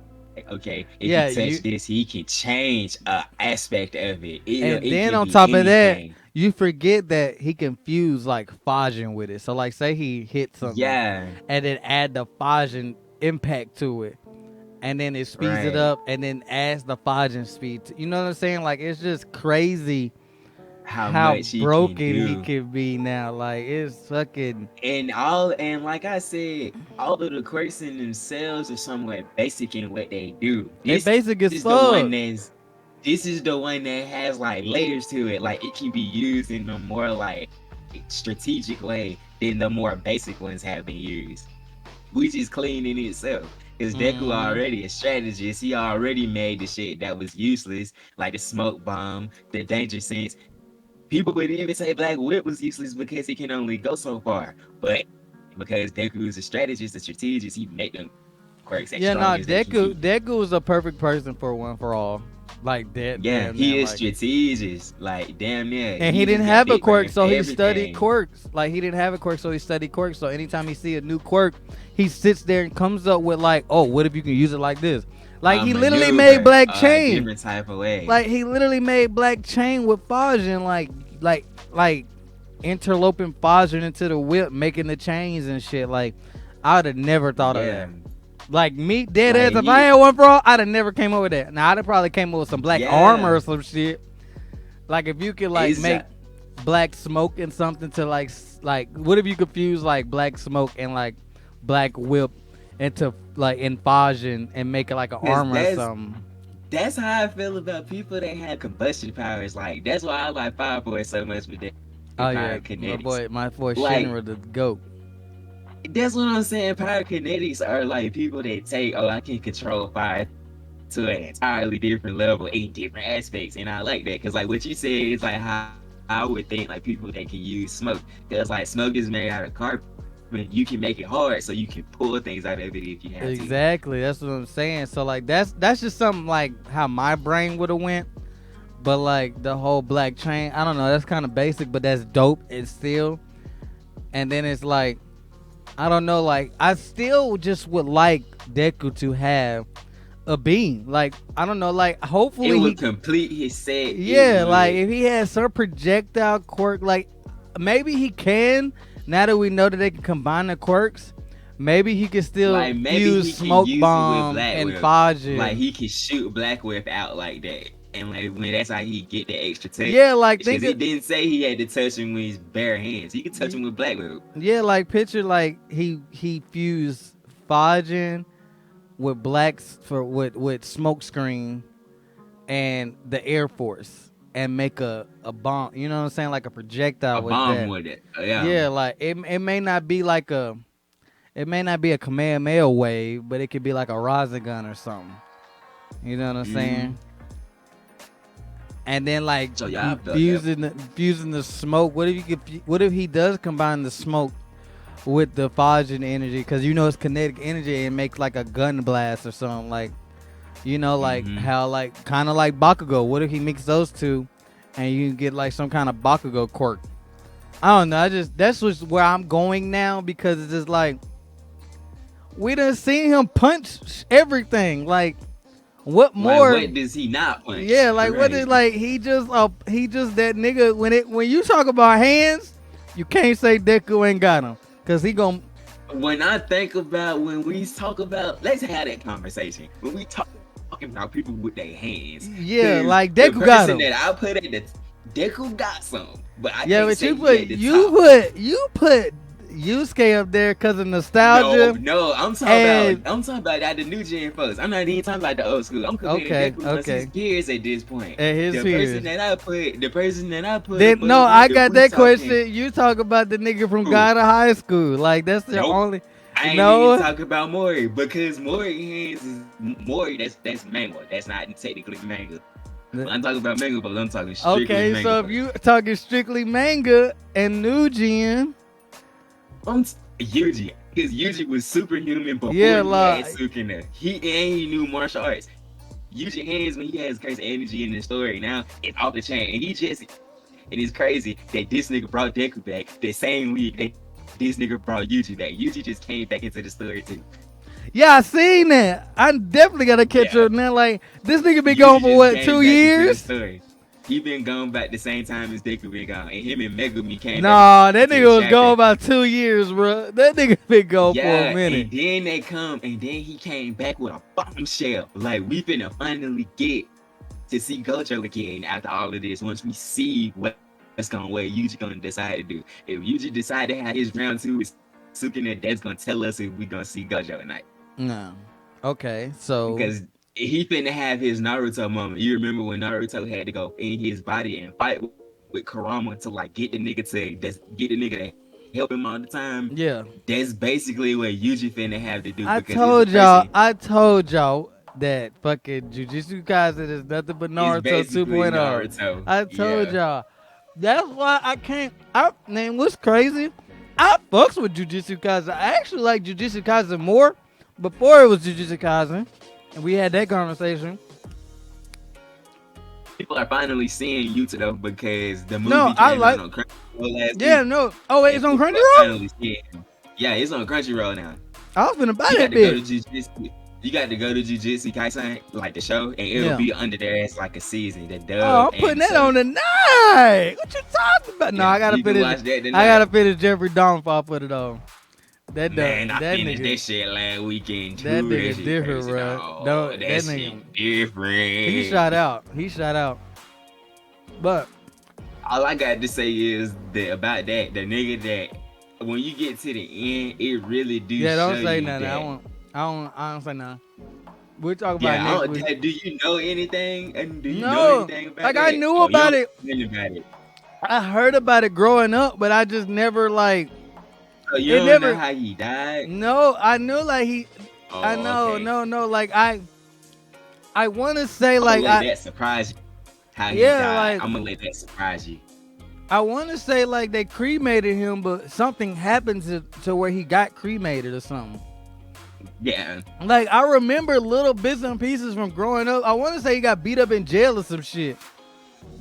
okay, if you touch this, he can change an aspect of it. And then on top of that, you forget that he can fuse like Fajin with it. So like say he hits something, and then add the Fajin impact to it. And then it speeds it up, and then adds the Fajin speed. You know what I'm saying? Like it's just crazy how broken he can be now. Like it's fucking and like I said, all of the quirks in themselves are somewhat basic in what they do. This basic as fuck. This is the one that has like layers to it. Like it can be used in a more like strategic way than the more basic ones have been used, which is clean in itself. Because Deku already a strategist. He already made the shit that was useless, like the smoke bomb, the danger sense. People would even say Black Whip was useless because he can only go so far. But because Deku is a strategist, a strategist, he made them quirks as strong as Deku is a perfect person for One For All. Like that. Yeah, he is strategist. Like damn near. And he didn't have a quirk, so he studied quirks. Like he didn't have a quirk, so he studied quirks. So anytime he see a new quirk, he sits there and comes up with like, oh, what if you can use it like this? Like he literally made Black Chain. Different type of way. Like he literally made Black Chain with Fajin, like interloping Fajin into the whip, making the chains and shit. Like I would have never thought of that. Like me, dead ass. If I had One For All, I'd have never came up with that. Now I'd have probably came up with some black armor or some shit. Like if you could like make black smoke and something to like what if you could fuse like black smoke and like black whip into like in Fajin and make it like an armor or something. That's how I feel about people that have combustion powers. Like that's why I like Fire Boy so much with that. Kinetics. my boy Shinra the GOAT. That's what I'm saying. Pyrokinetics are like people that take, I can control fire to an entirely different level in different aspects, and I like that because like what you said is like how I would think like people that can use smoke, because like smoke is made out of carbon. You can make it hard so you can pull things out of it if you have to. Exactly, that's what I'm saying. So like that's just something like how my brain would have went. But like the whole Black Chain, I don't know, that's kind of basic, but that's dope. It's still, and then it's like, I don't know, like I still just would like Deku to have a beam. Like I don't know, like hopefully it would complete his set. Yeah, like if he has some projectile quirk, like maybe he can. Now that we know that they can combine the quirks, maybe he can still like, use Smoke Bomb and Fajin. Like he can shoot Black Whip out like that. And like when that's how he get the extra touch. Yeah, like he didn't say he had to touch him with his bare hands. He could touch him with Black Whip. Yeah, like picture like he fused Fajin with with Smoke Screen and the Air Force. and make a bomb. You know what I'm saying? Like a projectile A with bomb that. with it. Yeah. Yeah, like it may not be like it may not be a Kamehameha wave, but it could be like a Rasengan or something. You know what I'm Mm-hmm. saying? And then like So yeah, I he felt that. fusing the smoke. What if he does combine the smoke with the Fajin energy? Because you know it's kinetic energy and makes like a gun blast or something. Like like Mm-hmm. how like kind of like Bakugo. What if he mix those two, and you get like some kind of Bakugo quirk? I don't know. That's just where I'm going now because it's just like we done seen him punch everything. Like what Like, more? what does he not punch? Yeah, like what Right. is like he just that nigga when you talk about hands, you can't say Deku ain't got him because he gon' When I think about when we talk about, let's have that conversation. When we talking about people with their hands, yeah, because like the Deku got person him. that I put at the Deku got some, but I Yeah, can't but say he at the top. you put Yusuke up there because of No, nostalgia. no, And I'm talking about that the new gen folks. I'm not even talking about the old school. I'm comparing Deku amongst his okay, peers at this point. and his peers. The person that I put Then no, above I him, if got we that talking, question. You talk about the nigga from who? Ghana High School. Like that's the Nope. only. I ain't even No, talking about Mori because Mori hands is Mori. That's manga. That's not technically manga. When I'm talking about manga, but I'm talking strictly okay. manga. So if you talking strictly manga and new gen, I'm Yuji, because Yuji was superhuman before yeah, he had like Sukuna. He knew martial arts. Yuji hands when he has crazy energy in the story. Now it's off the chain, and it's crazy that this nigga brought Deku back the same week that this nigga brought Yuji back. Yuji just came back into the story too. yeah, I seen that. I definitely gotta catch Yeah. up now. Like this nigga been Yuji gone for just what came 2 back into the years? story. He been gone back the same time as Deku been gone, and him and Megumi came back Nah, that into the nigga was gone chapter. about 2 years, bro. That nigga been gone for a Yeah, minute. and then he came back with a bombshell. Like we finna finally get to see Gojo again after all of this. Once we see what Yuji gonna decide to do. If Yuji decide to have his round two with Sukuna, that's gonna tell us if we gonna see Gojo tonight. No. Okay, so Because he finna have his Naruto moment. You remember when Naruto had to go in his body and fight with Kurama to like get the nigga to help him all the time. yeah. That's basically what Yuji finna have to do I because it's a person. told y'all that fucking Jujutsu Kaisen is nothing but It's Naruto basically 2.0. Naruto. I told Yeah. y'all. That's why I can't. Man, what's crazy? I fucks with Jujutsu Kaisen. I actually like Jujutsu Kaisen more before it was Jujutsu Kaisen, and we had that conversation. People are finally seeing Yuta though because the No, movie I came out like. on Crunchyroll last Yeah, week. no. Oh wait, And it's on people are Crunchyroll. finally seeing him. Yeah, it's on Crunchyroll now. I was finna buy You got that to go to bitch. Jujutsu. You got to go to Jujutsu Kaisen, like the show, and it'll Yeah. be under there as like a season, the Oh, dub I'm putting and that sub. on tonight. What you talking about? No, Yeah, I gotta you can finish. watch that I tonight. gotta finish Jeffrey Dahmer before I put it on. That Man, I that finished nigga, that shit last weekend that too. nigga That shit different, crazy, bro. dog. Don't That that shit nigga. different. He shot out. He shot out. But All I got to say is that about that, the nigga that when you get to the end, it really do yeah, show don't say you nothing. that. I don't say nothing. We'll talk about it Yeah, next week. do you know anything? And do you know No, anything about like I that? knew Oh, you about don't it. know anything about it. I heard about it growing up, but I just never like So you it. don't know Never. how he died? No, I knew like he. I Oh, know, okay. no. Like I want to say I'm gonna like let that surprise you. How he yeah, died. like I'm gonna let that surprise you. I want to say like they cremated him, but something happened to where he got cremated or something. Yeah. Like I remember little bits and pieces from growing up. I want to say he got beat up in jail or some shit,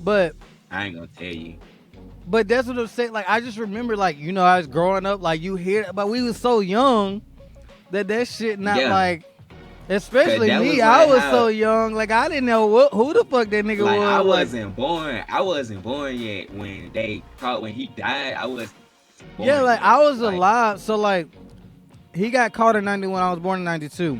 but I ain't gonna tell you. that's what I'm saying. Like I just remember like I was growing up like you hear, but we was so young that shit not Yeah. like. Especially that me, was I like was how- so young, like I didn't know who the fuck that nigga Like was. I Like, wasn't born. I wasn't born yet when they caught when he died. I was born yeah, like yet. I was Like, alive. So like, he got caught in '91. I was born in '92.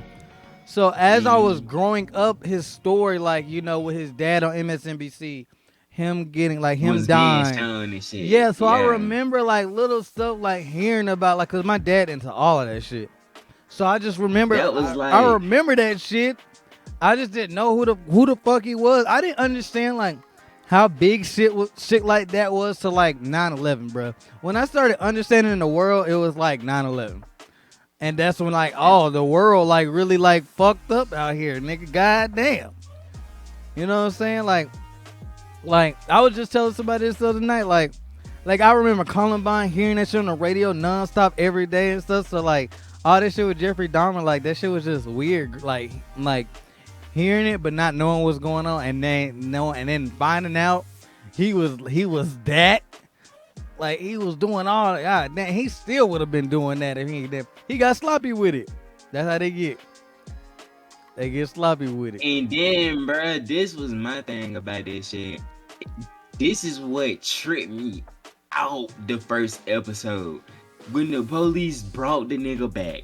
So as I was growing up, his story, like with his dad on MSNBC, him getting like him was dying. being shown and shit. Yeah, so I remember like little stuff like hearing about like, cause my dad into all of that shit. So I just remember That was like I remember that shit. I just didn't know who the fuck he was. I didn't understand like how big shit like that was to like 9/11, bro. When I started understanding the world, it was like 9/11. And that's when like, oh, the world like really like fucked up out here, nigga. Goddamn. You know what I'm saying? Like I was just telling somebody this the other night, like I remember Columbine hearing that shit on the radio nonstop every day and stuff. So like all this shit with Jeffrey Dahmer, like that shit was just weird. Like hearing it but not knowing what's going on, and then finding out he was that. Like he was doing all. God damn, he still would have been doing that if he ain't that. He got sloppy with it. That's how they get. They get sloppy with it. And then, bro, this was my thing about this shit. This is what tripped me out the first episode. When the police brought the nigga back.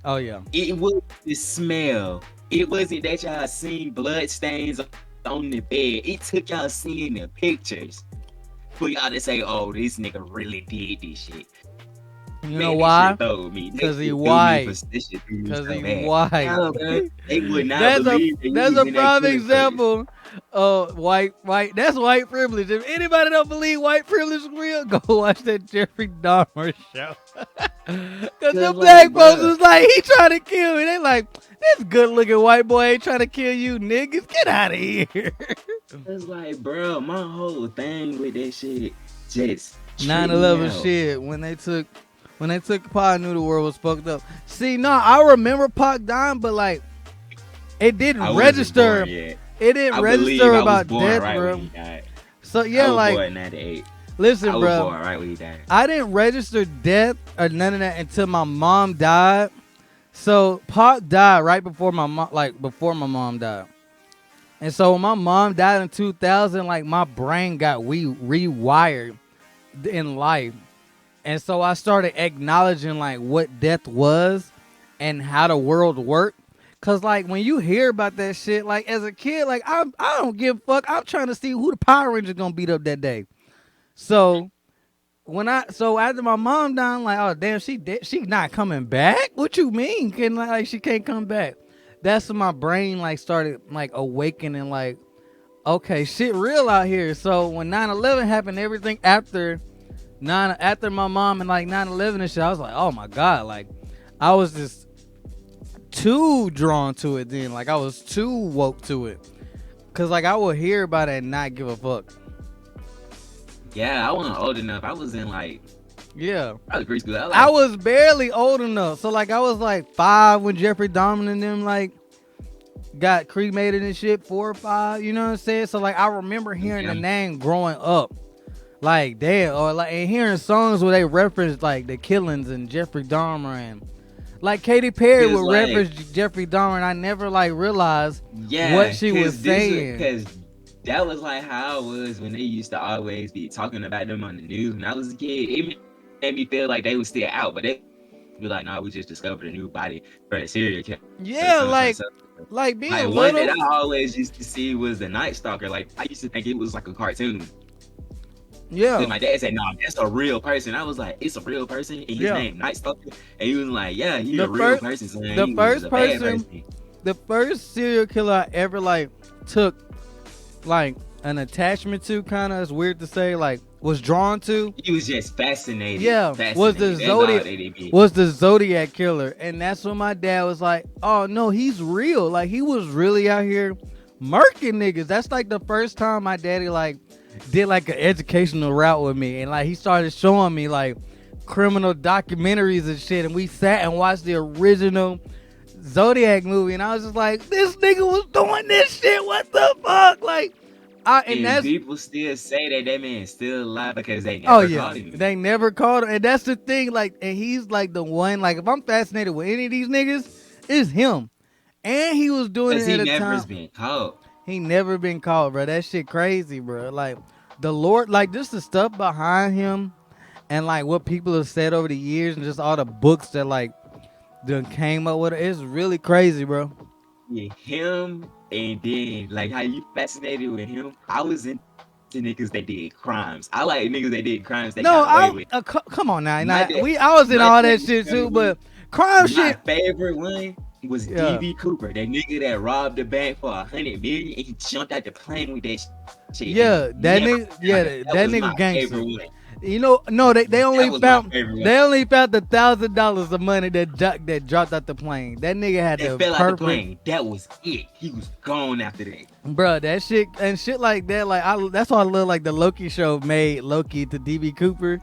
Oh yeah. It was the smell. It wasn't that y'all seen blood stains on the bed. It took y'all seeing the pictures for y'all to say, "Oh, this nigga really did this shit." You know why? Because he white. Because he white. No, bro, they would not That's believe that's a prime example of white. That's white privilege. If anybody don't believe white privilege is real, go watch that Jeffrey Dahmer show. Because the black folks was like, he trying to kill me. They like, this good looking white boy ain't trying to kill you, niggas. Get out of here. It's like, bro, my whole thing with that shit just 9/11 shit. When they took Pac, I knew the world was fucked up. See, no, I remember Pac dying, but like, it didn't register. It didn't register about death, bro. So yeah, like, born in 98. Listen, I was bro. born right when he died. I didn't register death or none of that until my mom died. So Pac died right before my mom, before my mom died. And so when my mom died in 2000, like my brain got rewired in life. And so I started acknowledging like what death was and how the world worked. Cause like when you hear about that shit, like as a kid, like I don't give a fuck. I'm trying to see who the Power Rangers gonna beat up that day. So after my mom died, I'm like, oh damn, she not coming back? What you mean? She can't come back? That's when my brain like started like awakening, like, okay, shit real out here. So when 9/11 happened, everything after my mom and like 9/11 and shit, I was like, oh my god, like I was just too drawn to it then. Like I was too woke to it. Cause like I would hear about it and not give a fuck. Yeah, I wasn't old enough. I was in like, yeah, I was preschool. I was barely old enough. So like I was like 5 when Jeffrey Dahmer and them like got cremated and shit, 4 or 5. You know what I'm saying? So like I remember hearing the name growing up. Like damn, or like and hearing songs where they reference like the killings and Jeffrey Dahmer, and like Katy Perry would reference Jeffrey Dahmer, and I never like realized what she was saying. Because that was like how I was when they used to always be talking about them on the news when I was a kid. It made me feel like they were still out, but they be like, "No, we just discovered a new body for a serial killer." Yeah, like being like little. One that I always used to see was the Night Stalker. Like I used to think it was like a cartoon. Yeah. And my dad said, "No, that's a real person." I was like, "It's a real person." And his name Night Stalker, and he was like, "Yeah, he's a real person." So the first serial killer I ever like took like an attachment to, kind of, is weird to say, like was drawn to. He was just fascinated. Yeah, was the Zodiac killer, and that's when my dad was like, "Oh no, he's real. Like he was really out here murking niggas." That's like the first time my daddy like did like an educational route with me, and like he started showing me like criminal documentaries and shit, and we sat and watched the original Zodiac movie, and I was just like, this nigga was doing this shit. What the fuck? Like, and people still say that man's still alive because they never caught him. They never caught him, and that's the thing. Like, and he's like the one. Like, if I'm fascinated with any of these niggas, it's him. And he was doing it at a time. He never been caught. He never been caught, bro. That shit crazy, bro. Like the Lord, like just the stuff behind him, and like what people have said over the years, and just all the books that like done came up with it. It's really crazy, bro. Yeah, him, and then like how you fascinated with him. I was into niggas that did crimes. I like niggas that did crimes. Come on now. I was in all that shit too, but crime shit. My favorite one was Yeah. DB Cooper, that nigga that robbed the bank for 100 million, and he jumped out the plane with that shit, and Yeah, he that never nigga. found Yeah, it. That that was my nigga gangster. favorite one. You know, no, they That only was my found favorite one. they only found $1,000 of money that dropped out the plane. That nigga had That the fell out the perfect, plane. That was it. He was gone after that. bruh. That shit and shit like that. Like that's why I love like the Loki show made Loki to DB Cooper,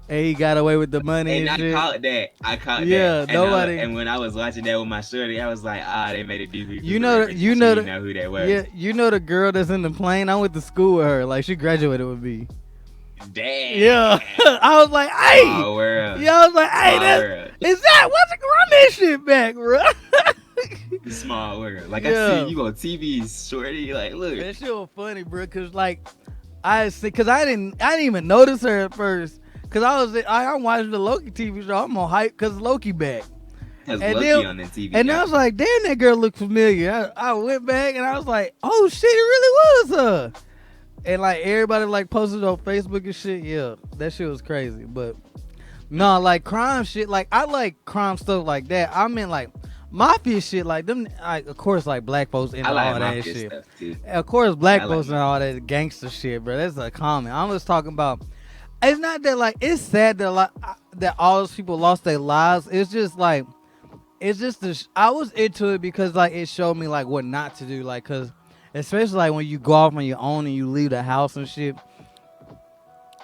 and he got away with the money And and I shit. caught that. I caught that. Yeah, And nobody. and when I was watching that with my shorty, I was like, they made a DB You Cooper know, reference, you and she know didn't the know who that yeah, was. you know the girl that's in the plane. I went to school with her. Like she graduated with me. Yeah, Damn. I was like, hey, Small world. yeah, I was like, hey, Small that world. is that. What's run this shit back, bro? Small world. Like I see Yeah. you on TV, shorty. Like, look. That shit was funny, bro. Cause like I see, cause I didn't even notice her at first. Cause I'm watching the Loki TV show. I'm on hype cause Loki back. Has And Loki then on the TV. and I was like, damn, that girl looked familiar. I went back and I was like, oh shit, it really was her. And like everybody like posted on Facebook and shit. Yeah, that shit was crazy. But no, like crime shit. Like I like crime stuff like that. I mean like mafia shit. Like them. Like of course like black folks and I like all that mafia shit. stuff too. Of course black I like folks and all that gangster shit, bro. That's a comment. I'm just talking about. It's not that like it's sad that that all those people lost their lives. It's just like it's just I was into it because like it showed me like what not to do. Like cause especially like when you go off on your own and you leave the house and shit.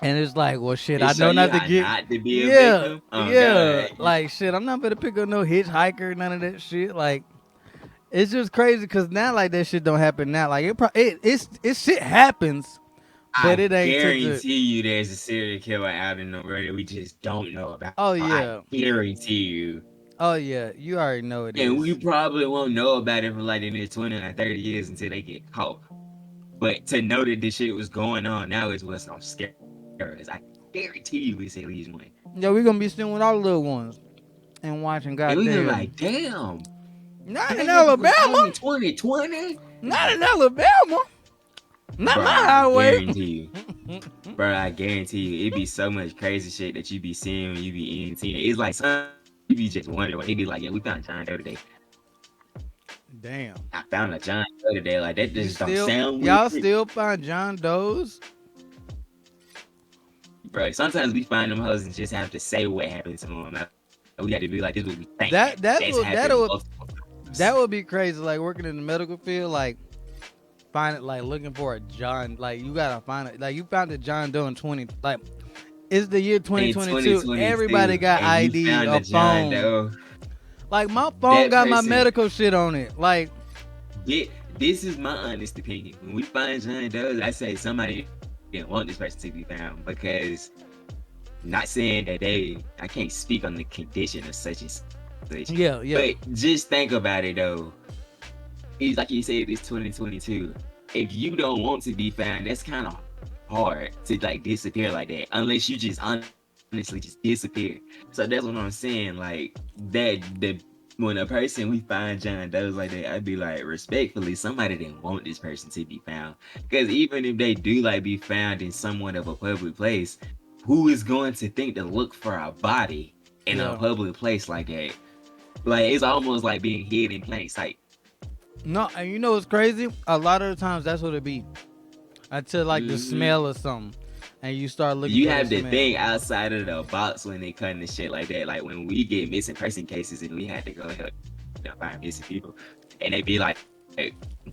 And it's like, well, shit, I know not to get. Not to be a Yeah, victim. Oh, yeah. God. Like shit, I'm not gonna pick up no hitchhiker, none of that shit. Like, it's just crazy because now like that shit don't happen now. Like it shit happens, but it ain't. Guarantee you, there's a serial killer out in the world that we just don't know about. Oh yeah. I guarantee you. Oh yeah, you already know it And is. we probably won't know about it for like the next 20 or 30 years until they get caught. But to know that this shit was going on now is what's gonna scare us. I guarantee you it's at least one. Yeah, we gonna be sitting with our little ones and watching. And we Goddamn. gonna like, damn. Not in Alabama. 2020. Not in Alabama. Not Bruh, my highway. I guarantee you. Bro, I guarantee you, it be so much crazy shit that you be seeing when you be eating tea. It's like some you be just wondering. They be like, yeah, we found John Doe today. Damn. I found a John Doe today. Like that just don't sound y'all weird. still find John Doe's? Bro, sometimes we find them hoes and just have to say what happened to them. We got to be like, this is what we think. That would be crazy. Like working in the medical field, like find it like looking for a John. Like you gotta find it. Like you found a John Doe in 20. Like it's the year 2022. Everybody got ID, a phone. Like my phone got my medical shit on it. Like this is my honest opinion. When we find John Doe, I say somebody didn't want this person to be found because. Not saying that I can't speak on the condition of such and such. Yeah. But just think about it though. It's like you said, it's 2022. If you don't want to be found, that's kind of hard to like disappear like that. Unless you just honestly just disappear. So that's what I'm saying. Like when a person we find John Doe's like that, I'd be like, respectfully, somebody didn't want this person to be found. Because even if they do like be found in somewhat of a public place, who is going to think to look for a body in a public place like that? Like, it's almost like being hid in plain sight. No, and you know what's crazy? A lot of the times that's what it be. Until like the smell or something. And you start looking you for have the to smell. think outside of the box when they cut and shit like that. Like when we get missing person cases and we had to go help find missing people. And they be like,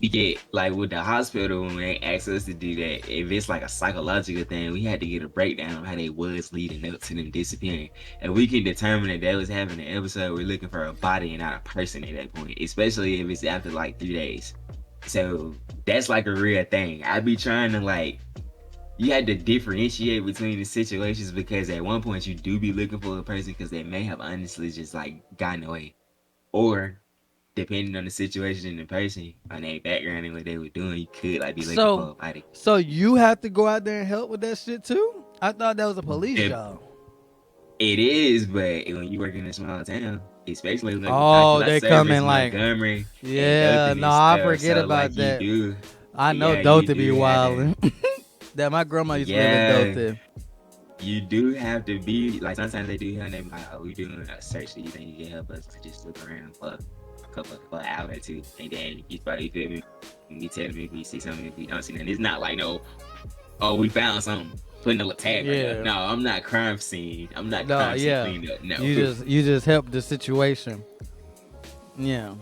we get like with the hospital when they ask us to do that, if it's like a psychological thing, we had to get a breakdown of how they was leading up to them disappearing, and we can determine that they was having an episode we're looking for a body and not a person at that point, especially if it's after like 3 days. So that's like a real thing. I be trying to like, you had to differentiate between the situations because at one point you do be looking for a person because they may have honestly just like gotten away, or depending on the situation and the person, on their background and what they were doing, you could like be looking for a body. So you have to go out there and help with that shit too? I thought that was a police job. It is, but when you work in a small town, especially like they come in like Montgomery. Yeah, no, I forget about like that. You do, I know Dothan be wilding. That my grandma used to live in Dothan. You do have to be like, sometimes they do have them like, we doing a search. Do you think you can help us to just look around for for an hour or two, and then you probably feel me. You tell me if you see something, if you don't see nothing. It's not like no, oh, we found something. Putting a little tag right there. Yeah. No, I'm not crime scene. I'm not No, crime scene yeah. cleanup. No. You just help the situation. Yeah.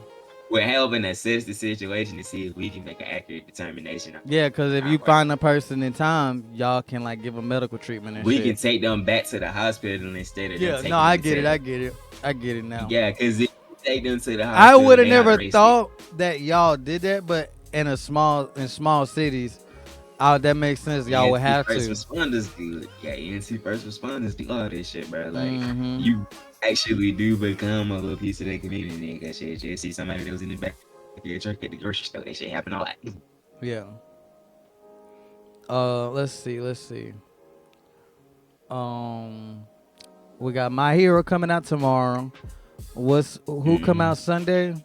We're helping assess the situation to see if we can make an accurate determination. Yeah, because if you find a person in time, y'all can like give them medical treatment and we shit. can take them back to the hospital instead of them Yeah, taking no, I them get to it. I get it. I get it now. Yeah, because if you take them to the I hospital, would have they never arrested. thought that y'all did that, but in small cities, that makes sense. Y'all would have First to. responders do. Yeah, ENT first responders do all this shit, bro. Like Mhm. you actually do become a little piece of the community. Cause shit, you see somebody that was in the back of your truck at the grocery store. That shit happen all that. Yeah. Let's see. We got My Hero coming out tomorrow. Who come out Sunday?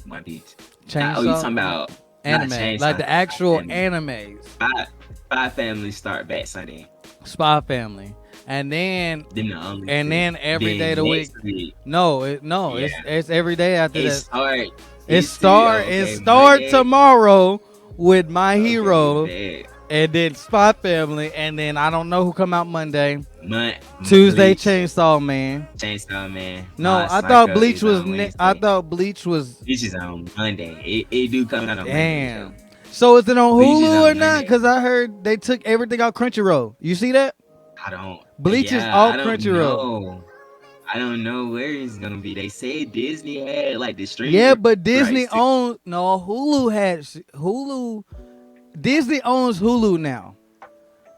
My beats. Chainsaw. Oh, you talking about anime, Chainsaw, like the actual anime. animes. Spy Family start back Sunday. Spy Family, and then every day of the week. No, it's every day after that. It start tomorrow with My Hero, and then Spy Family, and then I don't know who come out Monday. Tuesday, Chainsaw Man. No, I thought Bleach was. Bleach is on Monday. It do come out on Monday. Damn. So is it on Hulu or not? Because I heard they took everything out Crunchyroll. You see that? I don't. Bleach is all Crunchyroll. I don't know where it's gonna be. They said Disney had like the stream. Yeah, but Disney owns Hulu had Hulu. Disney owns Hulu now,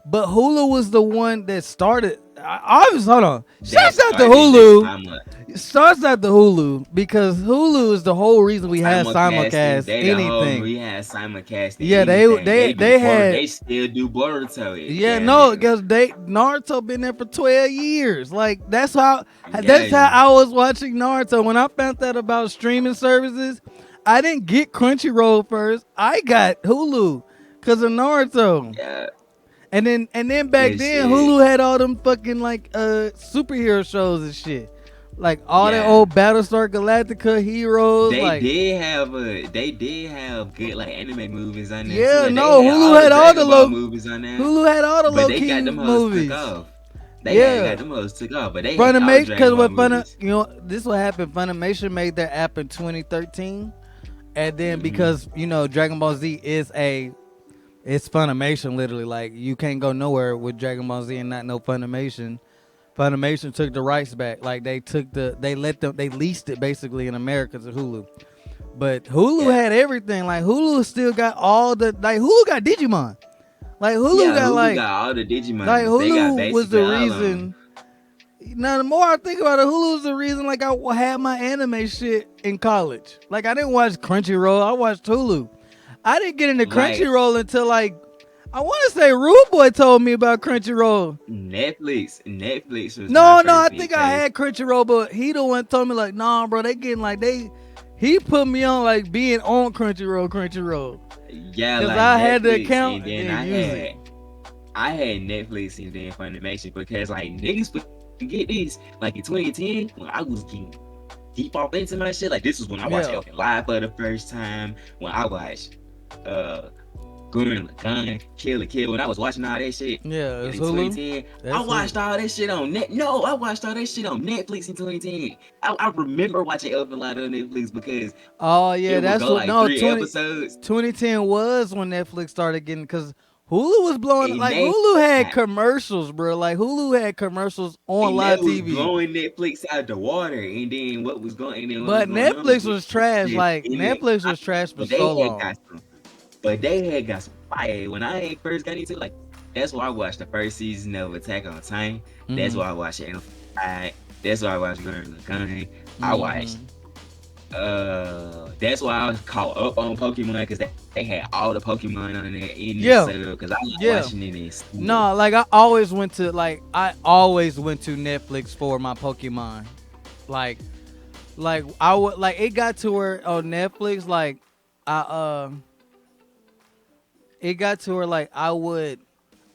but Hulu was the one that started. Hold on. Shouts out to Hulu. Starts at the Hulu because Hulu is the whole reason we had simulcast anything. We had simulcast. Yeah, they still do Boruto. Yeah, no, because Naruto been there for 12 years. Like that's how I was watching Naruto. When I found out about streaming services, I didn't get Crunchyroll first. I got Hulu because of Naruto. Yeah. And then back then Hulu had all them fucking like superhero shows and shit. Like all the old Battlestar Galactica heroes. They did have good like anime movies on there. Yeah, too. No, Hulu had all the low movies on there. Hulu had all the low key movies. They got them hoes took off, but they Funimation, because this is what happened. Funimation made their app in 2013, and then because Dragon Ball Z it's Funimation literally. Like you can't go nowhere with Dragon Ball Z and not know Funimation. Funimation took the rights back. Like they leased it basically in America to Hulu. But Hulu had everything. Like Hulu still got all the Hulu got Digimon. Like Hulu got all the Digimon. Like Hulu was the reason. Now the more I think about it, Hulu was the reason like I had my anime shit in college. Like I didn't watch Crunchyroll, I watched Hulu. I didn't get into Crunchyroll until like I want to say Rude Boy told me about Crunchyroll. Netflix was No, I think I had Crunchyroll, but he the one told me like, nah, bro, they getting like he put me on like being on Crunchyroll. Yeah, because like I Netflix, had the account and then I had Netflix and then Funimation because like niggas forget this. Like in 2010, when I was getting deep off into my shit, like this was when I watched Elfin Live for the first time. When I watched Gurren Lagann, Kill la Kill. When I was watching all that shit, in 2010, I watched all that shit on I watched all that shit on Netflix in 2010. I remember watching Elfin Live on Netflix because that's what 3 episodes. 2010 was when Netflix started getting because Hulu was blowing Hulu had commercials, bro. Like Hulu had commercials on live TV. Blowing Netflix out the water, and then what was going? But Netflix was trash. Like Netflix was trash for so long. But they had got some fire. When I first got into it, that's why I watched the first season of Attack on Titan. That's why I watched it. That's why I watched Gurren Lagann. I watched. That's why I was caught up on Pokemon because they had all the Pokemon on there in this setup because I was watching it in school. No, like I always went to Netflix for my Pokemon. Like I would it got to where on Netflix it got to where I would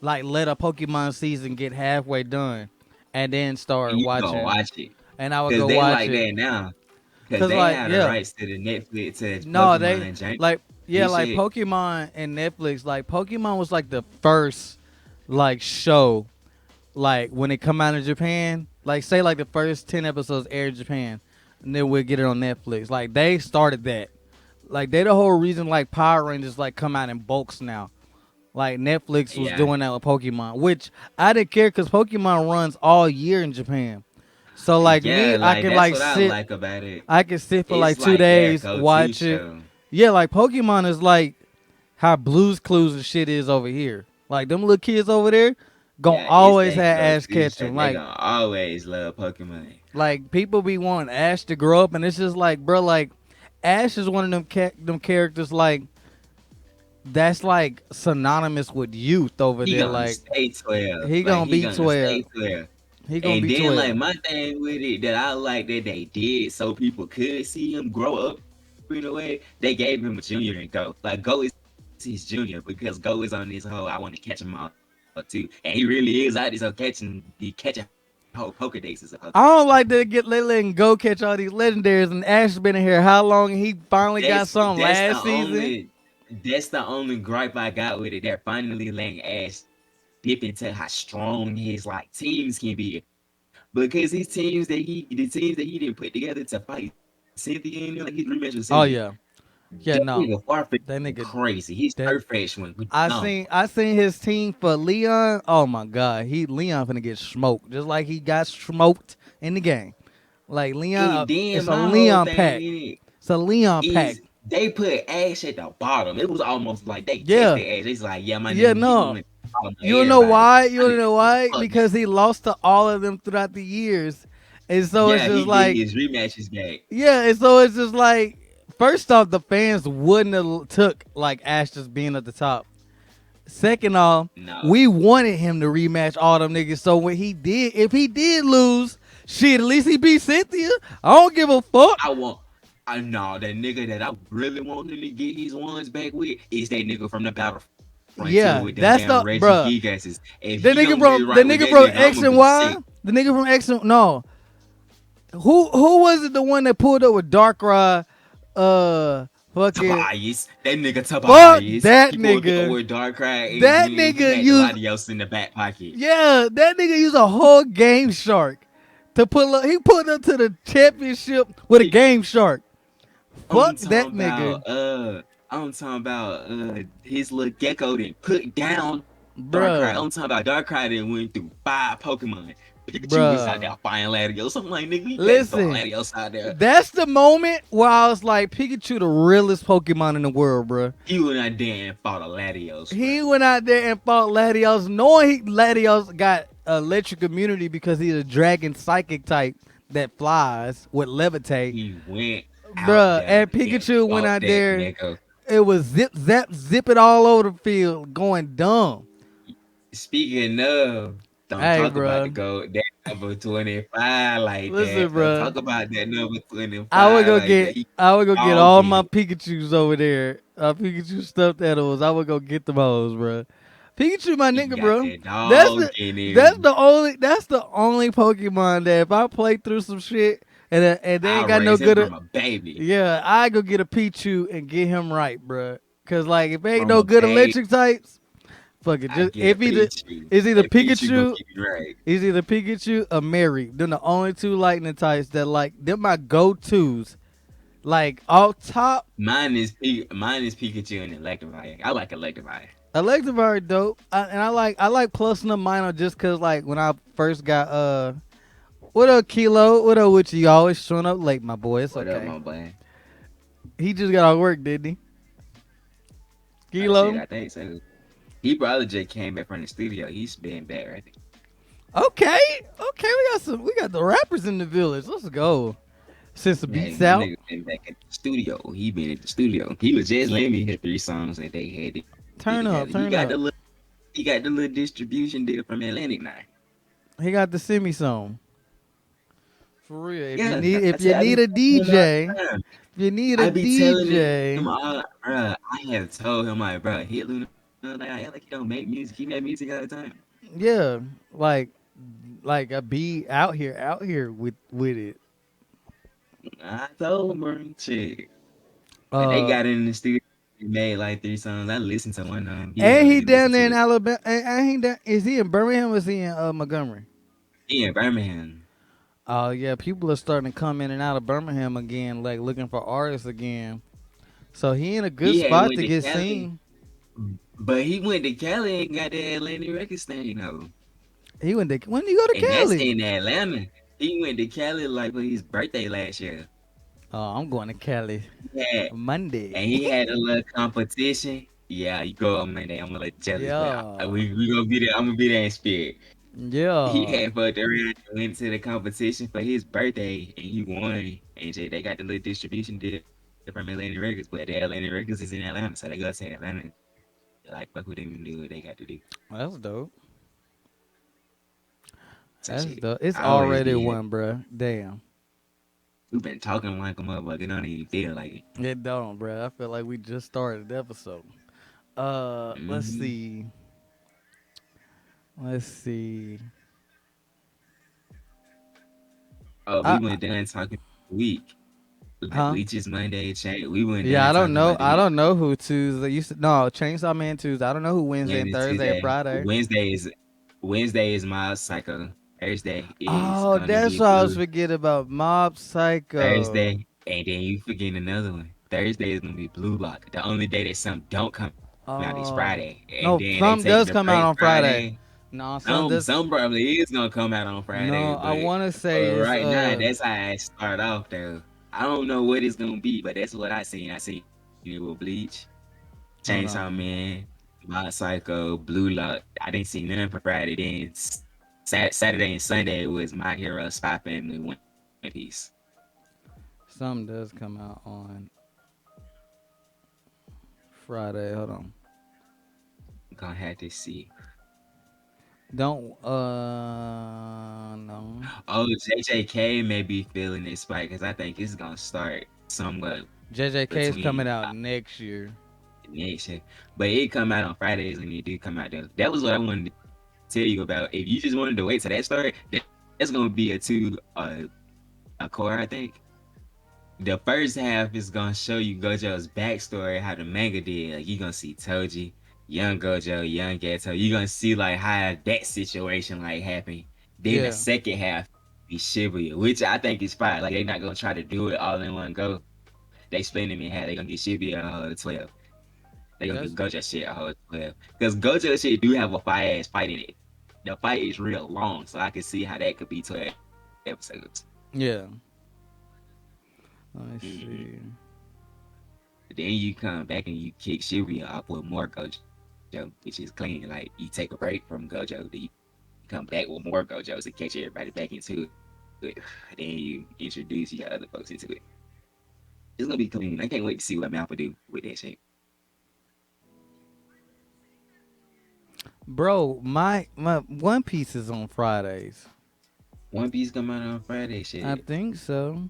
let a Pokemon season get halfway done and then start watching. Watch it. and I would Cause go they watch like it. that now. Cause Cause they like had the yeah, rights to the Netflix to no, they Pokemon Jank like yeah, like shit. Pokemon and Netflix. Like Pokemon was like the first like show like when it come out in Japan. Like say like the first 10 episodes air in Japan, and then we'll get it on Netflix. Like they started that. Like they the whole reason like Power Rangers like come out in bulks now. Like Netflix was Yeah. doing that with Pokemon, which I didn't care because Pokemon runs all year in Japan. So like me, Yeah, like that's what I like about it. I can sit for It's like two like their days, go-to watch it. show. Yeah, like Pokemon is like how Blues Clues and shit is over here. Like them little kids over there, gonna Yeah, it's always that have Ash go-to show. Ketchum. They gonna always love Pokemon. Like people be wanting Ash to grow up, and it's just like, bro, like Ash is one of them characters like that's like synonymous with youth over He there. gonna Like stay 12. he Like gonna he be gonna stay 12. 12. He gonna And be then like 12. my thing with it that I like that they did so people could see him grow up in a way, they gave him a junior and Go. Like Go is his junior because Go is on this whole I want to catch him all too. And he really is out there so catching whole Pokedex of I Pokemon. don't like to get letting go catch all these legendaries. And Ash has been in here how long? And he finally got some That's the last season. only gripe I got with it. They're finally letting Ash dip into how strong his like teams can be. Because the teams that he didn't put together to fight Cynthia and like his rematch with Oh Cynthia, yeah, yeah. that No, nigga Farfetch that nigga. crazy. His That perfect one was dumb. I seen his team for Leon. Oh my god, Leon finna get smoked just like he got smoked in the game. Like Leon, And then it's a my whole Leon thing pack. in it It's a Leon pack. is they put Ash at the bottom. It was almost like they Yeah, tested Ash. It's like, yeah, my yeah. nigga, you No, going bottom of you know everybody. why? You I wanna nigga know said, why? fuck that. Because he lost to all of them throughout the years, and so it's Yeah, just he get like his rematches back. yeah, and so it's just like first off, the fans wouldn't have took like Ash just being at the top. Second off, No. we wanted him to rematch all them niggas. So when he did, if he did lose, shit, at least he beat Cynthia. I don't give a fuck. I want I know that nigga that I really want him to get his ones back with is that nigga from the Battlefront too Yeah, with them that's damn the Reggie bruh. Gigasses. If he don't get it The right with nigga that from nigga, I'm X gonna and be Y. sick. The nigga from X and no. Who was it? The one that pulled up with Darkrai? Fucking Tobias, that nigga fuck Tobias, that he pulled up nigga. with Darkrai and That then he nigga had the used Latios in the back pocket. yeah. That nigga used a whole Game Shark to pull up. He pulled up to the championship with a He, Game Shark. I'm Fuck talking that nigga, about I'm talking about his little gecko that put down Darkrai. bruh, I'm talking about Darkrai that went through 5 Pokemon. Pikachu was out bruh. there fighting Latios. I'm like, nigga, you can't throw Listen, Latios out there. that's the moment where I was like, Pikachu, the realest Pokemon in the world, bruh. He went out there and fought a Latios, bro. He went out there and fought Latios, knowing Latios got electric immunity because he's a dragon psychic type that flies with levitate. He went out Bruh, there and and Pikachu went fought out that there. nigga. It was zip, zap, zip it all over the field, going dumb. Speaking of, don't Hey, talk about the bruh. gold that number 25 like Listen, that. Don't bruh. talk about that number 25 like that. He I would go get all all my get Pikachu's over there. Pikachu stuffed animals. I would go get them hoes, bruh. Pikachu, my he nigga, got bro. that dog in him. That's the only Pokemon that if I play through some shit and they I ain't got no raised him good, from a baby. yeah, I go get a Pichu and get him right, bruh. Cause like if ain't From no a good baby, electric types, fuck it. I Just get a if either Pichu. it's either That Pichu gonna Pikachu, keep you right. it's either Pikachu or Mary. Them the only two lightning types that like they're my go tos. Like off top, Mine is Pikachu and Electivire. I like Electivire. Electivire dope, and I like plus and minor just cause like when I first got what up Kilo, what up with you? You always showing up late, my boy. It's What up, okay. my boy? He just got out of work, didn't he? Oh shit, Kilo. I think so. He probably just came back from the studio. He's been back right there. Okay, okay, we got the rappers in the village. Let's go. Since the Hey, beats my out, nigga been back at the studio. He been at the studio. He was just letting me hear 3 songs that they had to get turn up, together. turn up. He got the little distribution deal from Atlantic now. He got the semi song. For real. Yeah, If I you said I need be a telling him all DJ, the time. if you need a I be telling him DJ, all, bruh. I have told him like, bruh, hit Luna. Like, I like he don't make music. He make music all the time. yeah, like like be out here with it. I told bro, shit. But they Uh, got in the studio and made like 3 songs. I listened to one of them. You and gotta he really listen down there to in it. Alabama. And he down, is he in Birmingham or is he in Montgomery? Yeah, Birmingham. Oh yeah, people are starting to come in and out of Birmingham again, like looking for artists again. So he in a good He had spot went to to get Cali, seen. but he went to Cali and got the Atlantic record stand, He went to when did he go to And that's Cali? in Atlanta. He went to Cali like for his birthday last year. Oh, I'm going to Cali Yeah, Monday. and he had a little competition. Yeah, you go on Monday. I'm a little jealous, but Yeah, we gonna be there. I'm gonna be there in spirit. He yeah. had fucked around and went to the competition for his birthday, and he won. And shit, they got the little distribution deal from Atlantic Records, but the Atlantic Records is in Atlanta, so they go to Atlanta. Like, fuck what they even do what they got to do. That's dope. So That's shit, dope. It's I always already be one, bruh. Damn. we've been talking like a motherfucker. Don't even feel like it. It don't, bruh. I feel like we just started the episode. Let's Hmm. see. Let's see. Oh, we I, went done talking week. Like huh? Bleach's Monday change. We went Yeah, done I don't talking know. about I the don't know who Tuesday used to. No, Chainsaw Man Tuesday. I don't know who Wednesday and Wednesday, Thursday and Tuesday. Friday. Wednesday is my psycho. Thursday is Oh, gonna that's be what I was blue. forgetting about Mob Psycho. Thursday, and then you forgetting another one. Thursday is gonna be blue lock. The only day that something don't come out is Oh, Friday, and no, then they some taking does the come out break on Friday. Friday. No, some Some does. some probably is gonna come out on Friday, No, I but want to say it's right now that's how I start off though. I don't know what it's gonna be, but that's what I seen. I seen it with Bleach, Hold Chainsaw on. Man, My Psycho, Blue Lock. I didn't see none for Friday. Then Saturday and Sunday was My Hero, Spy Family, One Piece. Some does come out on Friday. Hold on. Gonna have to see. Don't no. Oh, JJK may be feeling this spike because I think it's gonna start somewhat JJK is coming between out next year. next year. But it come out on Fridays and it do come out there. That was what I wanted to tell you about. If you just wanted to wait till that start, that's gonna be a core, I think. The first half is gonna show you Gojo's backstory, how the manga did. Like you gonna see Toji, young Gojo, young Gato. You gonna see like how that situation like happened. Then the Yeah, second half is Shibuya, which I think is fine. Like they're not gonna try to do it all in one go. They split them in half. They gonna get Shibuya a whole 12. They gonna that's give Gojo shit a whole 12. Because Gojo shit do have a fire ass fight in it. The fight is real long, so I can see how that could be 12 episodes. yeah. Let me Mm-hmm. see. Then you come back and you kick Shibuya off with more Gojo, which is clean. Like you take a break from Gojo, then you come back with more Gojos to catch everybody back into it. Then you introduce your other folks into it. It's gonna be clean. I can't wait to see what Mappa do with that shit. Bro, my One Piece is on Fridays. One Piece come out on Friday, I shit. think so.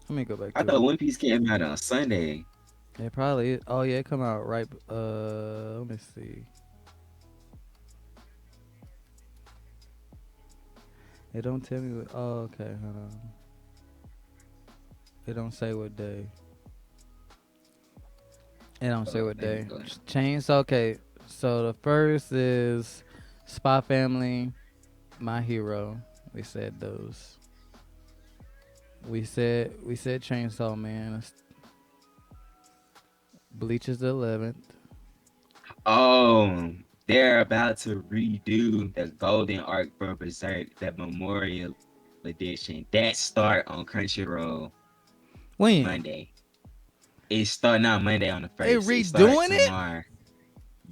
Let me go back I to thought it. One Piece came out on Sunday. It probably is. Oh yeah, it come out right. Let me see. It don't tell me what. Oh, okay. Hold on. It don't say what day. It don't say what Let me day. go. Chains. Okay. So the first is Spy Family, My Hero. We said those. We said Chainsaw Man. Bleach is the 11th. Oh, they're about to redo the Golden Arc for Berserk, the Memorial Edition. That start on Crunchyroll When Monday. It start not Monday on the they first. It start redoing it? tomorrow.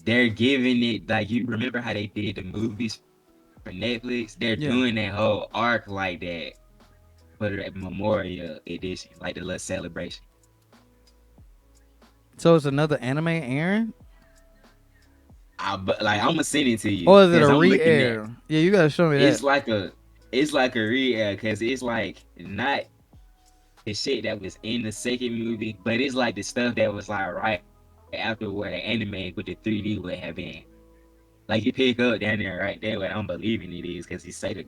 They're giving it like you remember how they did the movies for Netflix. They're Yeah. doing that whole arc like that for the Memorial Edition, like the little celebration. So it's another anime airing, But like I'm gonna send it to you or is it a because I'm looking at re-air? Yeah, you gotta show me it's that. like a it's like a real because it's like not the shit that was in the second movie, but it's like the stuff that was like right after where the anime with the 3D would have been. Like he pick up down there right there what I'm believing it is because he say the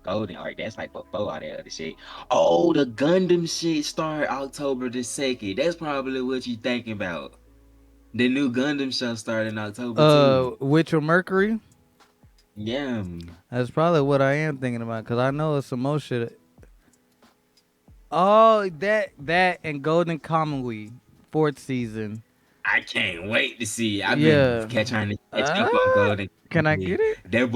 golden arc. That's like before all that other shit. Oh, the Gundam shit start October 2nd. That's probably what you thinking about. The new Gundam show starting October too. Witcher Mercury. Yeah, That's probably what I am thinking about because I know it's some more shit. Oh, that and Golden Kamuy, fourth season. I can't wait to see. I've been Yeah. trying to catch up on Golden. Can I get it? That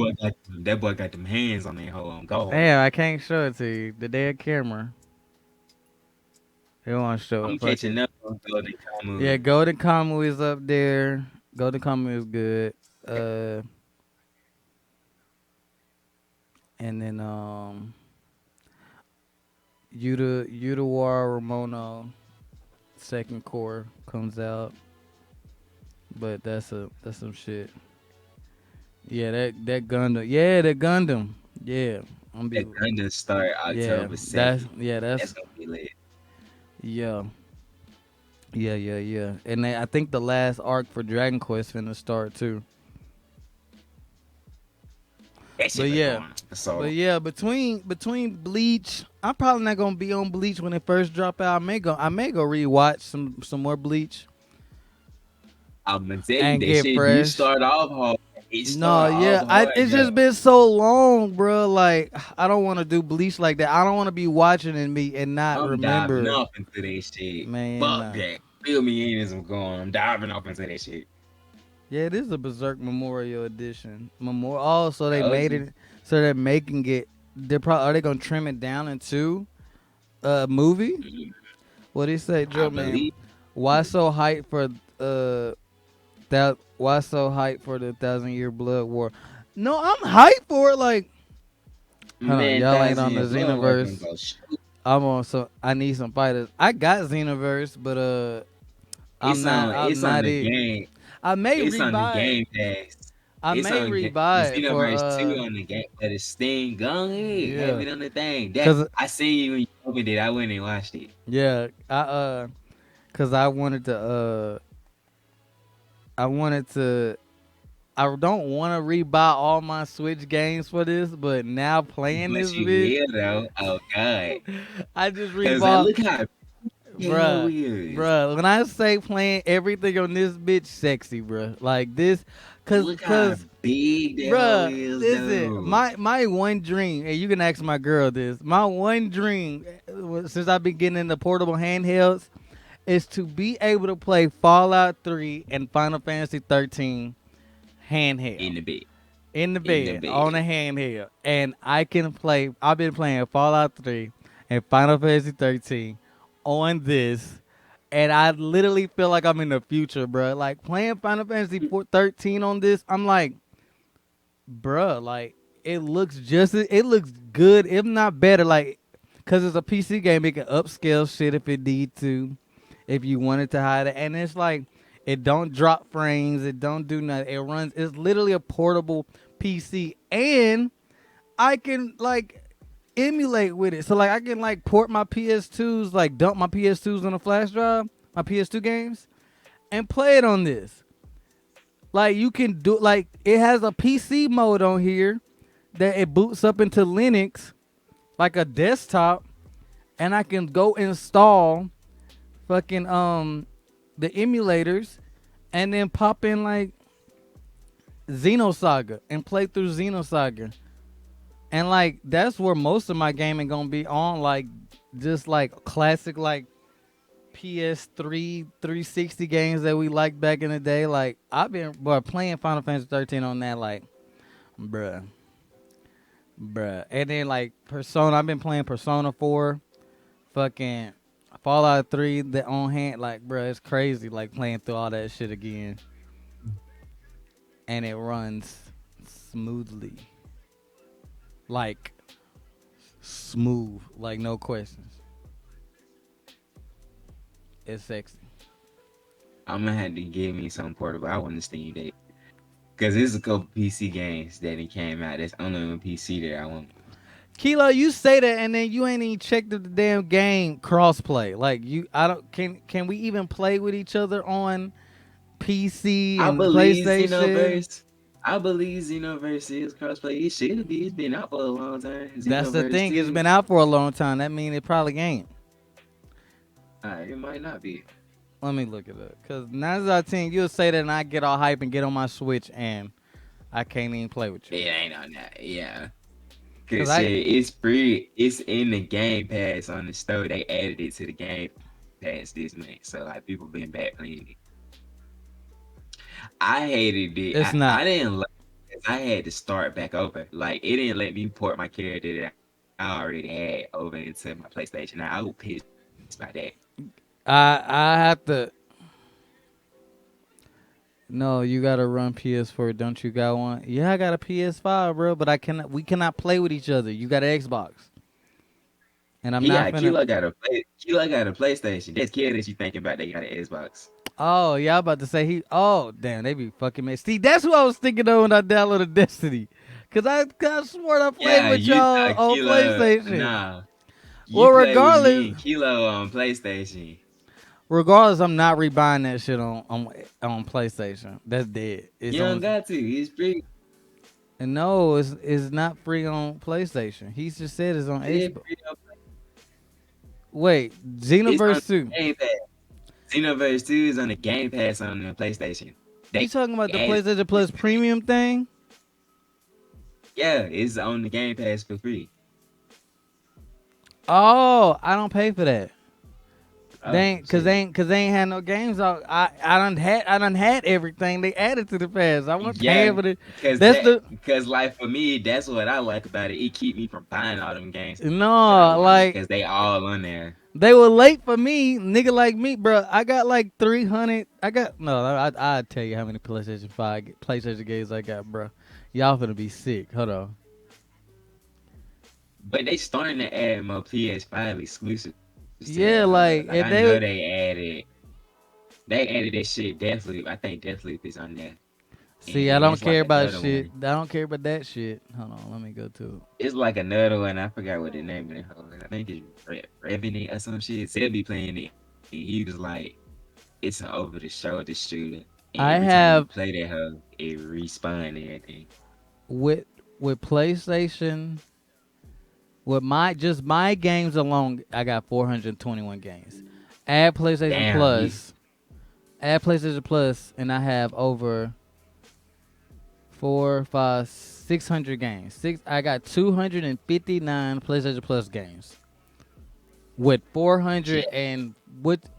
boy got them hands on that whole on gold. Damn, I can't show it to you. The dead camera. They want to show I'm it. Fuck catching it. up on Golden Yeah, Kamuy. Golden Kamuy is up there. Golden Kamuy is good. Uh, and then Utawar Ramono second core comes out, but that's some shit. Yeah, that Gundam. Yeah, that Gundam. Yeah, I'm be. That Gundam start Yeah, October that's 2nd. yeah, That's that's gonna be lit. yeah, yeah. And I think the last arc for Dragon Quest finna start too. That But shit look yeah, going. So between Bleach, I'm probably not gonna be on Bleach when it first drop out. I may go rewatch some more Bleach I'm gonna tell you and that get shit do fresh. start off hard. It No, start yeah, off hard it's though. just been so long, bro. Like I don't want to do Bleach like that. I don't want to be watching and not I'm diving remember. off into that shit. Man, Fuck nah. that. Fill me in as I'm going. I'm diving off into that shit. Yeah, it is a Berserk Memorial Edition. Memorial. Oh, so they Told made you. it. So they're making it. They're probably are they gonna trim it down into a movie? What do you say, I Joe man? believe. Why so hyped for that? Why so hyped for the 1,000 Year Blood War? No, I'm hyped for it. Like, hold on, Man, y'all ain't Thousand on the Year Blood War gonna Xenoverse. go shoot. I'm on some. I need some fighters. I got Xenoverse, but I'm It's not. on I'm it's on not the it. game. I may It's on the rebuy it. Game Pass. I It's may on the rebuy it for Xenoverse 2 on the game. But it's Steam. Go ahead. Have yeah, it on the thing. That cause I seen you when you opened it. I went and watched it. yeah, cause I wanted to. I don't want to rebuy all my Switch games for this, but now playing this But you bitch, will though. Oh god. I just Cause I rebought, look how big hell bruh, is. bruh. When I say playing everything on this bitch, sexy, bruh. Like this, Look how cause, big that hoe bruh. is Listen, though. my one dream, and you can ask my girl this. My one dream, since I've been getting into portable handhelds, is to be able to play Fallout 3 and Final Fantasy 13 handheld In the bed. in the In the bed on a bed. handheld, and I can play. I've been playing Fallout 3 and Final Fantasy 13 on this, and I literally feel like I'm in the future, bro. Like playing Final Fantasy 13 on this, I'm like, bruh, like it looks good, if not better, like, cause it's a PC game, it can upscale shit if it need to, if you wanted to hide it, and it's like it don't drop frames, it don't do nothing, it runs. It's literally a portable PC, and I can like emulate with it. So like I can like port my PS2s, like dump my PS2s on a flash drive, my PS2 games, and play it on this. Like you can do like it has a PC mode on here that it boots up into Linux like a desktop, and I can go install fucking the emulators and then pop in like Xenosaga and play through Xenosaga. And like that's where most of my gaming gonna be on, like just like classic like PS3 360 games that we liked back in the day. Like I've been playing Final Fantasy 13 on that, like bruh. And then like Persona, I've been playing Persona 4, fucking Fallout 3 the on hand, like bruh, it's crazy like playing through all that shit again. And it runs smoothly. Like smooth, like no questions. It's sexy. I'm gonna have to give me some portable. I want to Steam Deck. Cause there's a couple PC games that it came out that's only on PC that I want. Kilo, you say that and then you ain't even checked the damn game crossplay. Like I don't can we even play with each other on PC I and believe PlayStation? Xenoverse. I believe Xenoverse is crossplay. It should be. It's been out for a long time. That's the Xenoverse thing. It's 2. been out for a long time. That means it probably ain't. It might not be. Let me look it up. Cause 9 out of 10, you'll say that, and I get all hype and get on my Switch, and I can't even play with you. It ain't on that. Yeah. Cause Cause I shit, it's free. It's in the Game Pass on the store. They added it to the Game Pass this month, so like people been back playing it. I hated it. it's I not. didn't like it 'cause I had to start back over. Like it didn't let me port my character that I already had over into my PlayStation. I was pissed by that. I have to. No, you gotta run PS4. Don't you got one? Yeah, I got a PS5, bro. But I cannot. We cannot play with each other. You got an Xbox, and I'm not Yeah, finna. Kilo got a PlayStation. That's kid that you thinking about they got an Xbox. Oh, yeah, I'm about to say he. Oh, damn, they be fucking me. See, that's what I was thinking of when I downloaded Destiny, cause I swore I played Yeah, with you y'all on Kilo. PlayStation. Nah, you Well, play with me regardless, and Kilo on PlayStation. regardless, I'm not rebuying that shit on PlayStation. That's dead. It's You don't on. got to. It's free. And no, it's not free on PlayStation. He just said it's on It is Xbox. free. Wait, It's on Xenoverse 2. the Game Pass. Xenoverse 2 is on the Game Pass on the PlayStation. You They talking about the added PlayStation this Plus month. premium thing? Yeah, it's on the Game Pass for free. Oh, I don't pay for that. They Oh ain't cause they shit. ain't cause they ain't had no games out. I done had everything they added to the past. I wasn't paying Yeah, for it. because That's the like for me, that's what I like about it. It keep me from buying all them games that I no want like because they all on there. they were late for me, nigga like me, bro. I got like 300. I got no. I tell you how many PlayStation games I got, bro. Y'all finna be sick. Hold on. But they starting to add more PS5 exclusives to Yeah, that. like Like if I know they they added that shit. Deathloop. I think Deathloop is on there, see, I and don't it's care like about another shit. one. I don't care about that shit. Hold on, let me go to it. It's like another one. I forgot what the name of it was. I think it's Revenant or some shit. Said be playing it, and he was like, "It's an over the shoulder shooter." And I every time you have play that hoe, it respawn and everything. with PlayStation with my games alone. I got 421 games. Add PlayStation Damn, you Plus. Add PlayStation Plus, and I have over 600 games. I got 259 PlayStation Plus games with shit.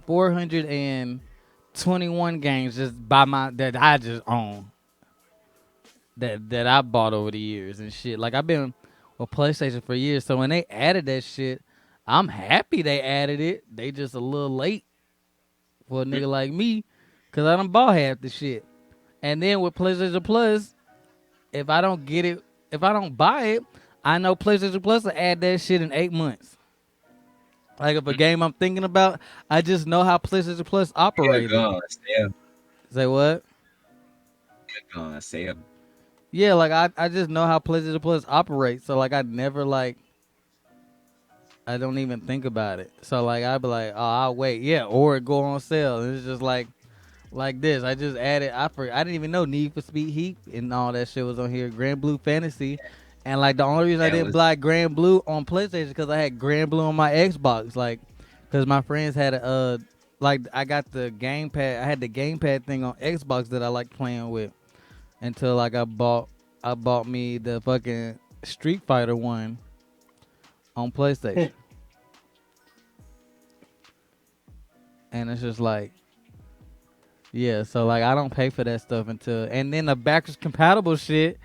421 games just by my that I just own that I bought over the years and shit. Like I've been with PlayStation for years, so when they added that shit, I'm happy they added it. They just a little late for a nigga like me, cause I done bought half the shit. And then with PlayStation Plus, if I don't get it, if I don't buy it, I know PlayStation Plus will add that shit in 8 months. Like if a game I'm thinking about, I just know how PlayStation Plus You're operated. gonna sell. Say what? You're gonna sell. Yeah, like I just know how PlayStation Plus operates. So like I never like I don't even think about it. So like I'd be like, oh, I'll wait, yeah, or it go on sale. And it's just like this. I just added. I didn't even know Need for Speed Heat and all that shit was on here. Grand Blue Fantasy, and like the only reason I That didn't was buy Grand Blue on PlayStation because I had Grand Blue on my Xbox. Like, because my friends had like I got the gamepad. I had the gamepad thing on Xbox that I like playing with until like I bought me the fucking Street Fighter one on PlayStation, and it's just like. Yeah, so like I don't pay for that stuff until and then the backwards compatible shit,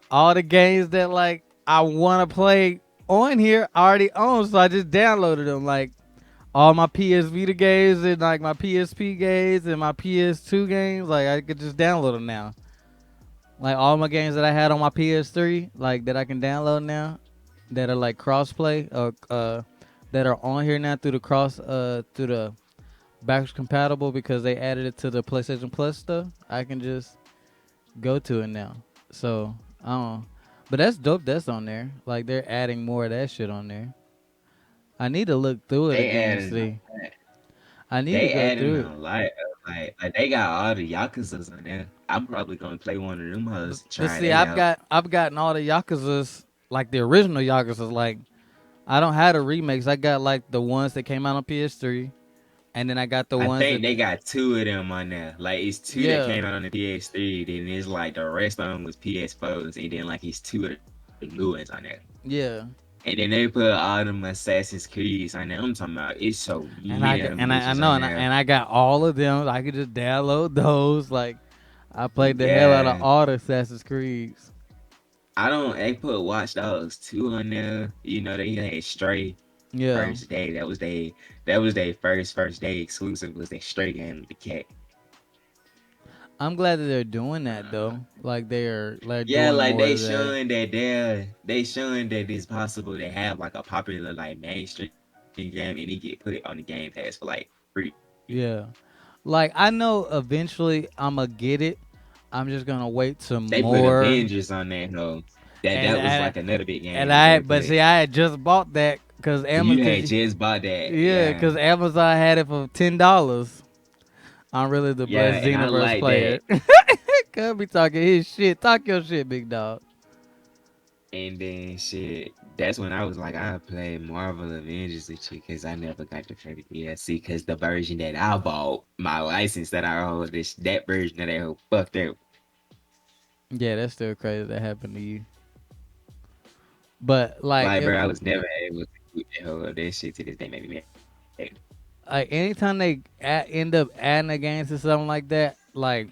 all the games that like I wanna play on here I already own, so I just downloaded them. Like all my PS Vita games and like my PSP games and my PS2 games, like I could just download them now. Like all my games that I had on my PS3, like that I can download now, that are like crossplay or that are on here now through the backwards compatible because they added it to the PlayStation Plus stuff. I can just go to it now. So I don't know. But that's dope. That's on there. Like they're adding more of that shit on there. I need to look through it they again and adding see. I need to they go adding through it. a lot of like they got all the Yakuza's on there. I'm probably gonna play one of them But, hoes to but try see, that out. I've gotten all the Yakuza's, like the original Yakuza's. Like I don't have the remakes. I got like the ones that came out on PS3, and then I got the I ones think that they got two of them on there. Like it's two that yeah, came out on the PS3, then it's like the rest of them was PS4s, and then like it's two of the new ones on there. yeah. And then they put all them Assassin's Creeds on there. I'm talking about it's so And many of them I bitches know, on there. and I got all of them. I could just download those. Like I played the hell out of Yeah. all the Assassin's Creeds. I don't they put Watch Dogs 2 on there. You know, they had Stray Yeah, first day. That was their first day exclusive was that Stray game with the cat. I'm glad that they're doing that Uh, though. Like they're like yeah, doing like more they of that. showing that they showing that it's possible to have like a popular like mainstream game and it get put on the Game Pass for like free. Yeah, like I know eventually I'm gonna get it. I'm just gonna wait some They put more. Avengers on that though. That And that was I like another big and game that I they but put. see I had just bought that because You Amazon, had just bought that, yeah, yeah, because Amazon had it for $10. I'm really the yeah, best and I Xenoverse like that. player. Could be talking his shit. Talk your shit, big dog. And then shit, that's when I was like, I played Marvel Avengers with you because I never got the free DLC because the version that I bought, my license that I hold, that version of that whole fucked up. Yeah, that's still crazy that happened to you. But like Like, if bro, I was never able to do that whole that shit to this day made me mad. like anytime they end up adding a game to something like that, like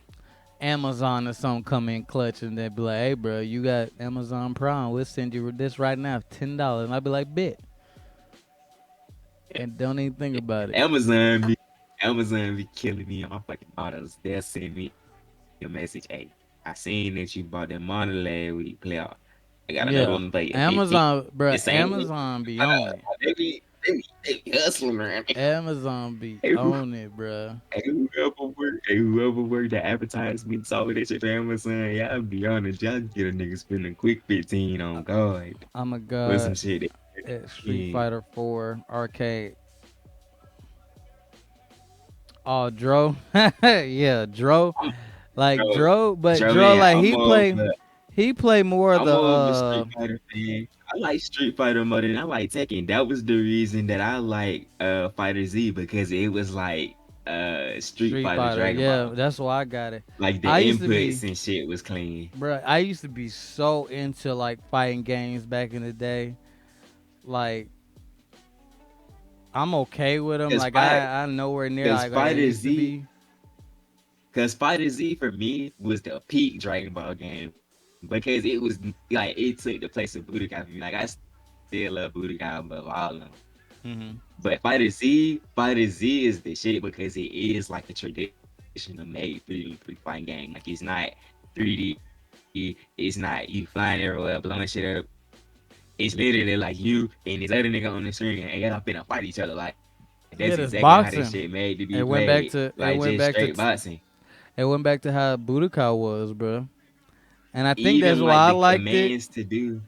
Amazon or something come in clutch and they be like, "Hey, bro, you got Amazon Prime? We'll send you this right now, $10." And I'd be like, "Bet," and don't even think about it. Amazon be Amazon be killing me on my fucking models. They'll send me a message, hey, I seen that you bought that model last week, player. I got another Yeah, one for you. 15. Amazon, bro, The same thing. Amazon be Uh, on it. they be hustling around. Amazon be Hey, on it, bro. whoever work the advertisements all of that shit for Amazon, y'all be on it. Y'all get a nigga spending a quick 15 on God I'm a for some god shit. at Street Yeah. Fighter 4 arcade. Oh, Dro, yeah, Dro, I'm like Joe, Dro, but Joe, Dro, man, like he play more of I'm the more of a Street Fighter fan. I like Street Fighter more than I like Tekken. That was the reason that I like Fighter Z because it was like Street Street Fighter Fighter. Dragon Yeah, Ball. that's why I got it. Like the I used to be, inputs and shit was clean. bro. I used to be so into like fighting games back in the day. Like I'm okay with them. Cause Like fight, I nowhere near cause like I Fighter used to Z, be. cause Fighter Z for me was the peak Dragon Ball game because it was like it took the place of Budokai for me. Like I still love Budokai above all of them. Hmm. But Fighter Z is the shit because it is like a traditional made 3D fighting game. Like it's not 3D, it's not you flying everywhere, blowing shit up. It's literally like you and this other nigga on the screen and y'all finna fight each other. Like Yeah, that's this exactly how this boxing. shit made to It be went back played. to it Like went just back to straight boxing. it went back to how Budokai was, bro. And I think that's Even why like I the liked it. commands to do.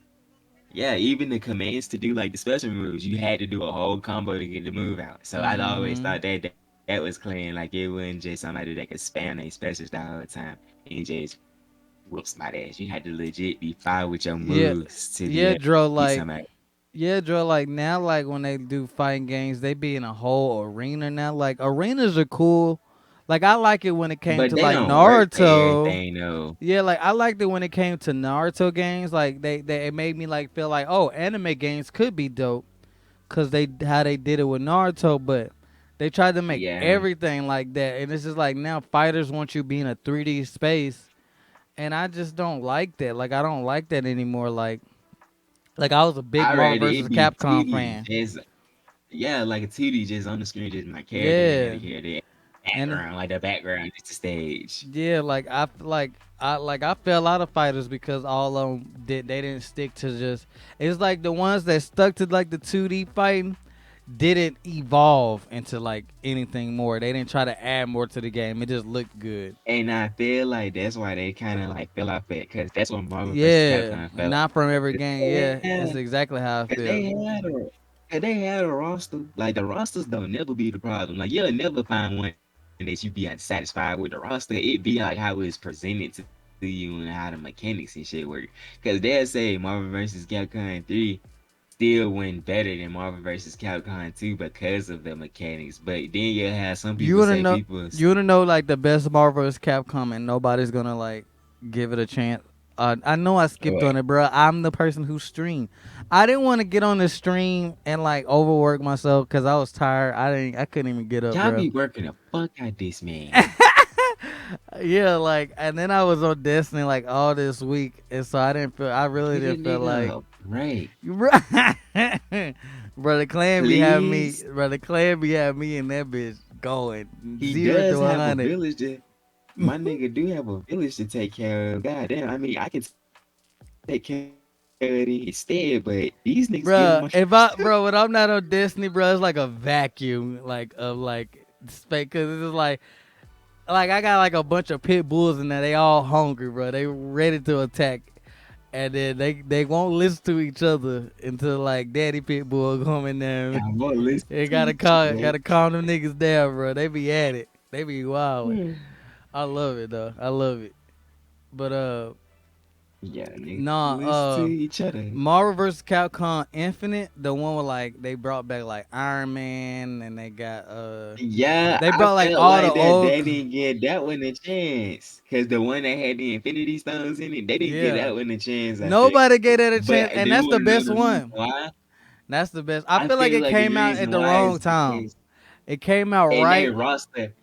Yeah, even the commands to do like the special moves, you had to do a whole combo to get the move out. So I always Hmm. thought that was clean. Like it wasn't just somebody that could spam their specials the whole time and just whoop somebody ass. You had to legit be fine with your Yeah, moves to be yeah, able to Dro. beat Like somebody. yeah, Dro. Like now, like when they do fighting games, they be in a whole arena now. Like arenas are cool. Like I like it when it came But to they like don't work for Naruto. everything though. Yeah, like I liked it when it came to Naruto games. Like they it made me like feel like oh anime games could be dope because they how they did it with Naruto, but they tried to make Yeah. everything like that, and it's just like now fighters want you be in a 3D space, and I just don't like that. Like I don't like that anymore. Like I was a big I Marvel rather versus it be Capcom 2D fan. just yeah, like a 2D just on the screen, just my character and Yeah, the character and background, like the background is the stage. yeah, I fell out of fighters because all of them they didn't stick to just. It's like the ones that stuck to like the 2D fighting didn't evolve into like anything more. They didn't try to add more to the game. It just looked good. And I feel like that's why they kind of like fell off it, because that's what Marvel vs. Yeah, Capcom fell off. not from every 'Cause game. they Yeah, it's had, exactly how I cause feel. they had a, cause they had a roster. Like the rosters don't never be the problem. Like you'll never find one that you be unsatisfied with the roster, it be like how it's presented to you and how the mechanics and shit work. Because they'll say Marvel vs. Capcom 3 still went better than Marvel vs. Capcom 2 because of the mechanics. But then you'll have some You people wanna say know? people. You wanna know like the best Marvel vs. Capcom, and nobody's gonna like give it a chance. I know I skipped What? on it, bro. I'm the person who streamed. I didn't want to get on the stream and like overwork myself because I was tired. I couldn't even get up, Y'all bro. be working the fuck out this man. Yeah, like, and then I was on Destiny like all this week, and so I didn't feel. I really Get a didn't feel like. nigga a break. Brother Clan be having me. Please. Brother Clan be having me and that bitch going He 0 to does one have a hundred. village to my nigga do have a village to take care of. God damn, I mean I can take care of it instead, but these niggas getting my Bruh, if I bro, when I'm not on Destiny, bro, it's like a vacuum, like of like space, cause it's just like I got like a bunch of pit bulls and they all hungry, bro. They ready to attack, and then they won't listen to each other until like Daddy Pit Bull come in there. I'm gonna listen They to each other. gotta calm them niggas down, bro. They be at it. They be wild. Hmm. I love it though. I love it. But Yeah, nigga, nah, listen to each other. Marvel vs. Capcom Infinite, the one with like they brought back like Iron Man and they got Yeah, they I brought like felt all the like that old they didn't get that one a chance. Cause the one that had the Infinity Stones in it, they didn't get yeah. that one a chance, I feel. Nobody gave that a chance, But and do you that's the wanna know best the reason one. why? That's the best. I I feel like feel it like the came out at reason the why wrong is time. because It came out and they right. roster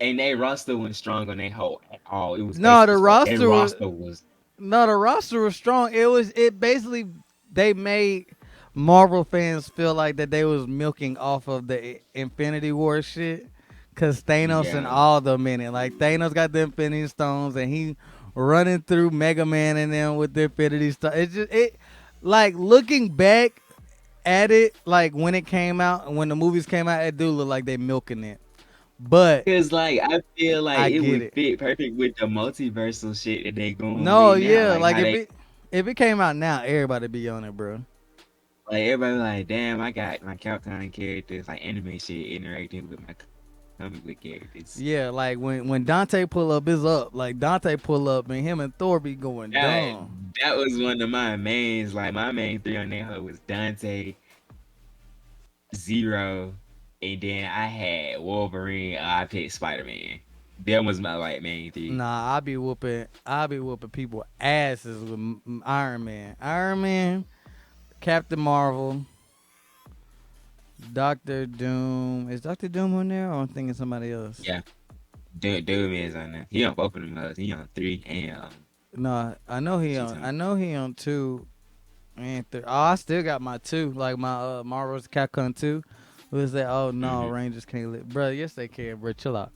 and they roster wasn't strong on their whole at all. It was No, basic the as fuck. Their roster was roster was no, the roster was strong. It basically they made Marvel fans feel like that they was milking off of the Infinity War shit, cause Thanos and yeah. all them in it. Like Thanos got the Infinity Stones and he running through Mega Man and them with the Infinity Stones. It's just it like looking back at it, like when it came out, when the movies came out, it do look like they milking it. But Cause like I feel like I it get would it. fit perfect with the multiversal shit that they going No, with now. yeah, Like like how they if it came out now, everybody be on it, bro. like everybody like, damn, I got my Capcom characters like anime shit interacting with my comic book characters. Yeah, like when Dante pull up, is up. Like Dante pull up and him and Thor be going That dumb. that was one of my mains. Like my main three on that hoe was Dante, Zero, and then I had Wolverine. I picked Spider Man. That was my like main three. Nah, I be whooping people asses with Iron Man. Iron Man, Captain Marvel, Doctor Doom. Is Doctor Doom on there? Or I'm thinking somebody else. Yeah, Doom is on there. He on both of them hoes. He on three and No, she's on. I know he on two and three. Oh, I still got my two, like my Marvel's Capcom 2. Who is that? Oh no, Mm-hmm. Rangers can't live. Bro, yes they can, bro. Chill out.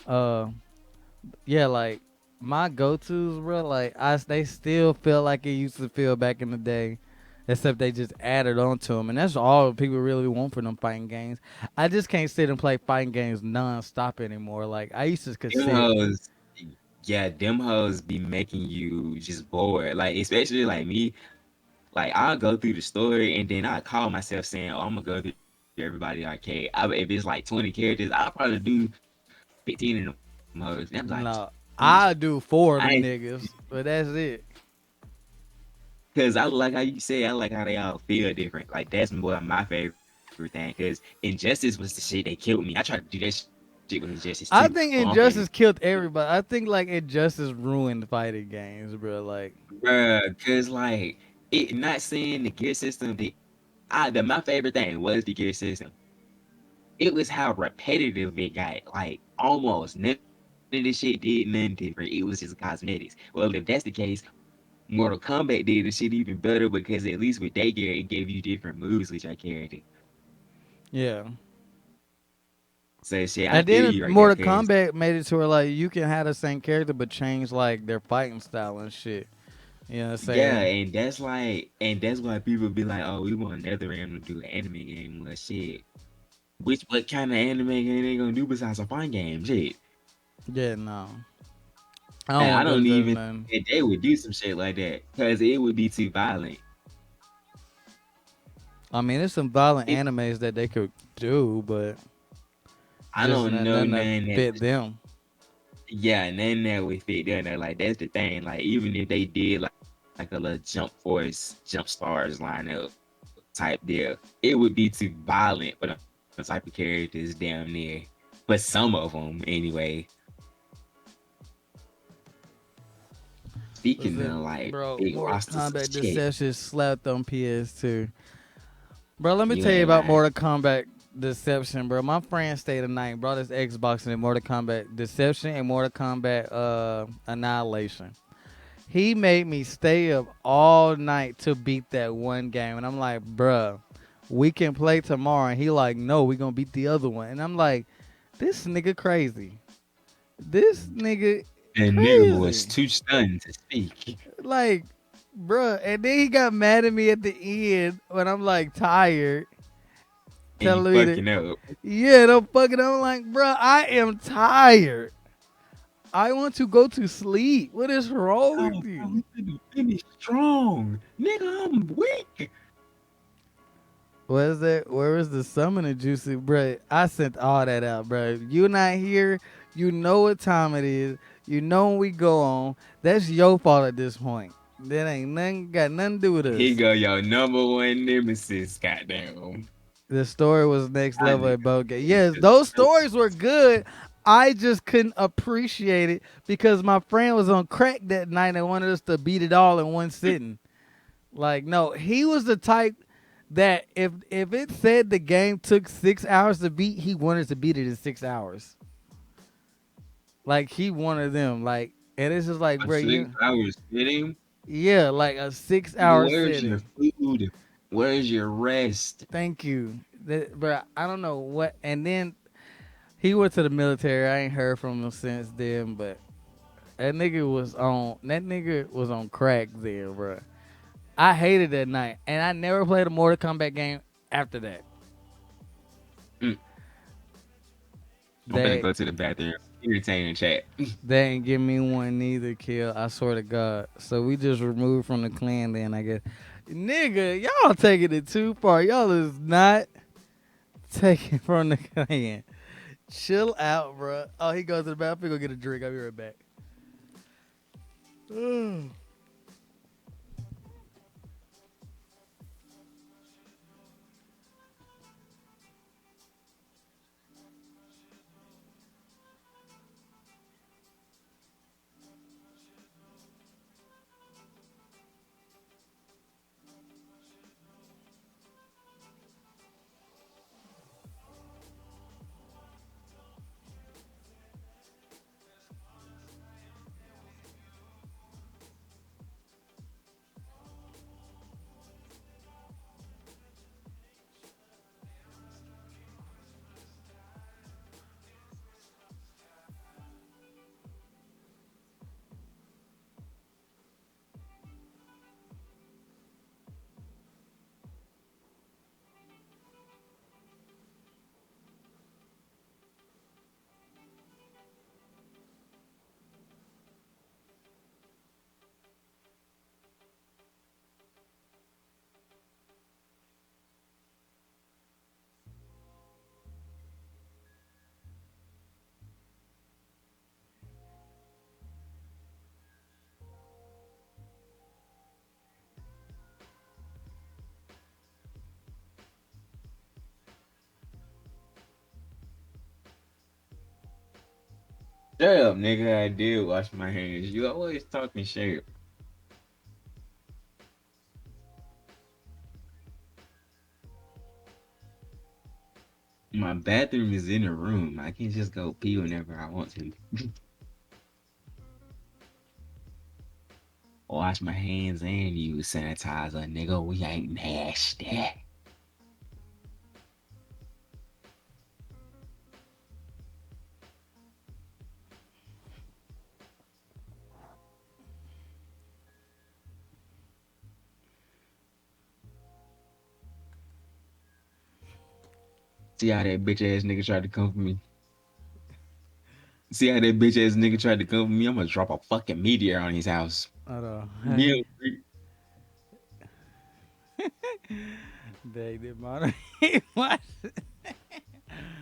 Uh yeah, like my go tos, bro, like they still feel like it used to feel back in the day. Except they just added on to them. And that's all people really want for them fighting games. I just can't sit and play fighting games non-stop anymore. Like, I used to could Them sit. hoes, yeah, them hoes be making you just bored. Like especially like me. Like I'll go through the story and then I call myself saying, "Oh, I'm gonna go through everybody arcade." If it's like 20 characters, I'll probably do 15 of them hoes. And I'm like, No, bitch, I do four of I them ain't niggas. But that's it. because I like how you say I like how they all feel different. Like that's what my favorite thing. Because Injustice was the shit that killed me. I tried to do that shit with Injustice too. I On think family. Injustice killed everybody. I think, like, Injustice ruined fighting games, bro. Like, Bruh, cause like it not saying the gear system my favorite thing was the gear system. It was how repetitive it got. Like almost none of this shit did nothing different. It was just cosmetics. Well, if that's the case, Mortal Kombat did the shit even better because at least with that gear, it gave you different moves with your character. yeah. So shit, I And feel then you right there, Mortal cause Kombat made it to where, like, you can have the same character but change, like, their fighting style and shit. You know what I'm yeah, saying? and that's why people be like, oh, we want NetherRealm to do an anime game. Well, shit, what kind of anime game they gonna do besides a fun game? Shit, Yeah, no. I don't and I want them don't to do even nothing. think they would do some shit like that because it would be too violent. I mean, there's some violent It, animes that they could do, but I Just don't know nothing that none that fit was, them. yeah, none that would fit there. Though. Like that's the thing. Like even if they did like a little jump force, jump stars lineup type deal, it would be too violent for them type of characters damn near. But some of them anyway. Speaking Was of it, like bro? big Mortal rosters of Kombat shit, Deception slapped on PS2. Bro, let me you tell you ain't about lying. Mortal Kombat Deception, bro. My friend stayed the night, brought his Xbox and Mortal Kombat Deception and Mortal Kombat Annihilation. He made me stay up all night to beat that one game, and I'm like, bruh, we can play tomorrow. And he like, no, we gonna beat the other one, and I'm like, this nigga crazy. This nigga The nigga was crazy. too stunned to speak. Like, bruh. And then he got mad at me at the end when I'm like tired, And he telling me to, fucking up. yeah, don't fucking. I'm like, bruh, I am tired. I want to go to sleep. What is wrong Oh, with bro, you? we finna finish strong. Nigga, I'm weak. What is that? Where is the summoner juicy, bro? I sent all that out, bro. You not here. You know what time it is. You know when we go on. That's your fault at this point. That ain't nothing got nothing to do with Here us. go your number one nemesis, goddamn. The story was next I level nigga at both games. is Yes, just those so stories were good. I just couldn't appreciate it because my friend was on crack that night and wanted us to beat it all in one sitting. Like, no, he was the type that if it said the game took 6 hours to beat, he wanted to beat it in 6 hours. Like he wanted them. Like, and it's just like, for bro, 6 hours sitting. yeah, like a six Nigga, hour where's your sitting. food? Where's your rest? Thank you, bro. I don't know what. And then he went to the military. I ain't heard from him since then, but that nigga was on crack then, bro. I hated that night, and I never played a Mortal Kombat game after that. Mm, I'm finna They go to the bathroom. Entertaining chat. They ain't give me one neither, kill. I swear to God. So we just removed from the clan then, I guess. Nigga, y'all taking it too far. Y'all is not taking from the clan. Chill out, bro. Oh, he goes to the bathroom. Go get a drink. I'll be right back. Shut up, nigga. I did wash my hands. You always talking shit. My bathroom is in the room. I can just go pee whenever I want to. Wash my hands and use sanitizer, nigga. We ain't nasty. See how that bitch ass nigga tried to come for me? See how that bitch ass nigga tried to come for me? I'm gonna drop a fucking meteor on his house. Hold on. Yeah. Dang, did monitor. What?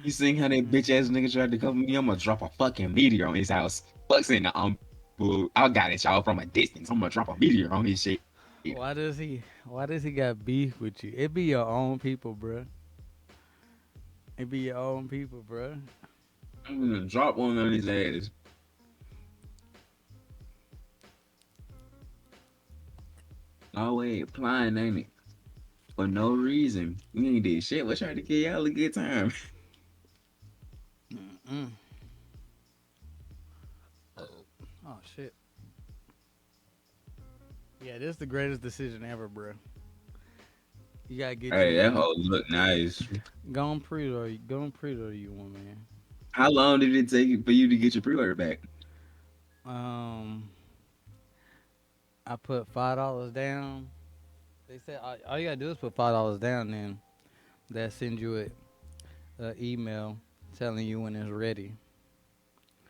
You seen how that bitch ass nigga tried to cover me? I'm gonna drop a fucking meteor on his house. Fuck's in the boo. I got it, y'all, from a distance. I'm gonna drop a meteor on his shit. Why does he got beef with you? It be your own people, bruh. It be your own people, bruh. I'm gonna drop one on his ass. Always applying, ain't it? For no reason. You ain't did shit. We're trying to get y'all a good time. Mm-mm. Oh shit. Yeah, this is the greatest decision ever, bruh. You gotta get Hey, you that one. hoe look nice. Go and pre-order you one, man. How long did it take for you to get your pre-order back? Um, I put $5 down. They said all you gotta do is put $5 down, then they send you a email telling you when it's ready,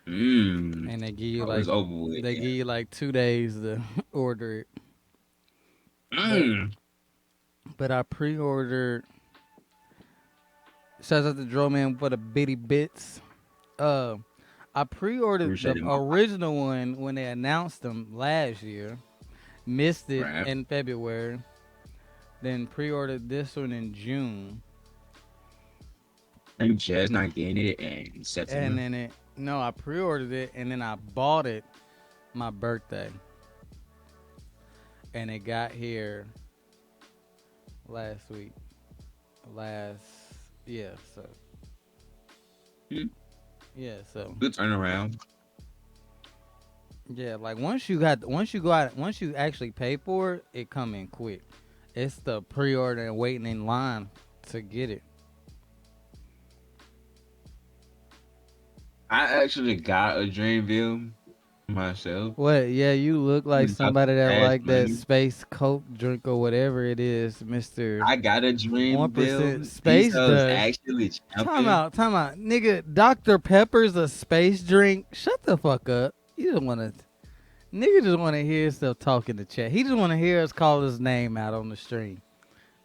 Mmm. and they give you Oh, it's like over with. they give you like 2 days to order it. But Mmm. but I pre-ordered. Shouts out to Dro Man for the bitty bits. Uh, I pre-ordered the Appreciate it, my original one when they announced them last year. Missed it right. in February. Then pre-ordered this one in June, I'm just not getting it in and September. then it no, I pre-ordered it and then I bought it my birthday, and it got here last week. Last yeah, so Hmm. yeah, so Good turnaround. yeah, like once you actually pay for it, it come in quick. It's the pre-order and waiting in line to get it. I actually got a Dreamville myself. What? Yeah, you look like Enough somebody that cash like that money. space Coke drink or whatever it is, Mister I got a 1% Dreamville. These Space hoes Dust. actually Time jumping. out, time out, nigga. Dr Pepper's a space drink. Shut the fuck up. You don't want to. Nigga just want to hear himself talk in the chat. He just want to hear us call his name out on the stream.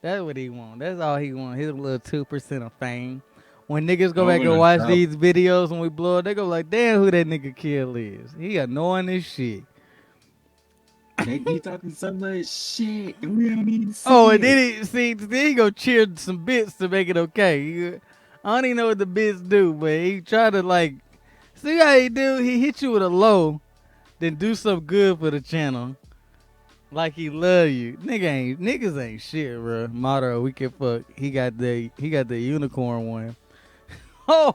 That's what he want. That's all he want. His little 2% of fame. When niggas go I'm back and gonna watch drop. these videos when we blow up, they go like, damn, who that nigga Kill is. He annoying as shit. They be talking so much shit, and we don't even Oh, and see then it. he go cheer some bits to make it okay. I don't even know what the bits do, but he try to like, see how he do? He hit you with a low, then do something good for the channel. Like he love you. Niggas ain't shit, bro. Motto, we can fuck. He got the unicorn one. Oh,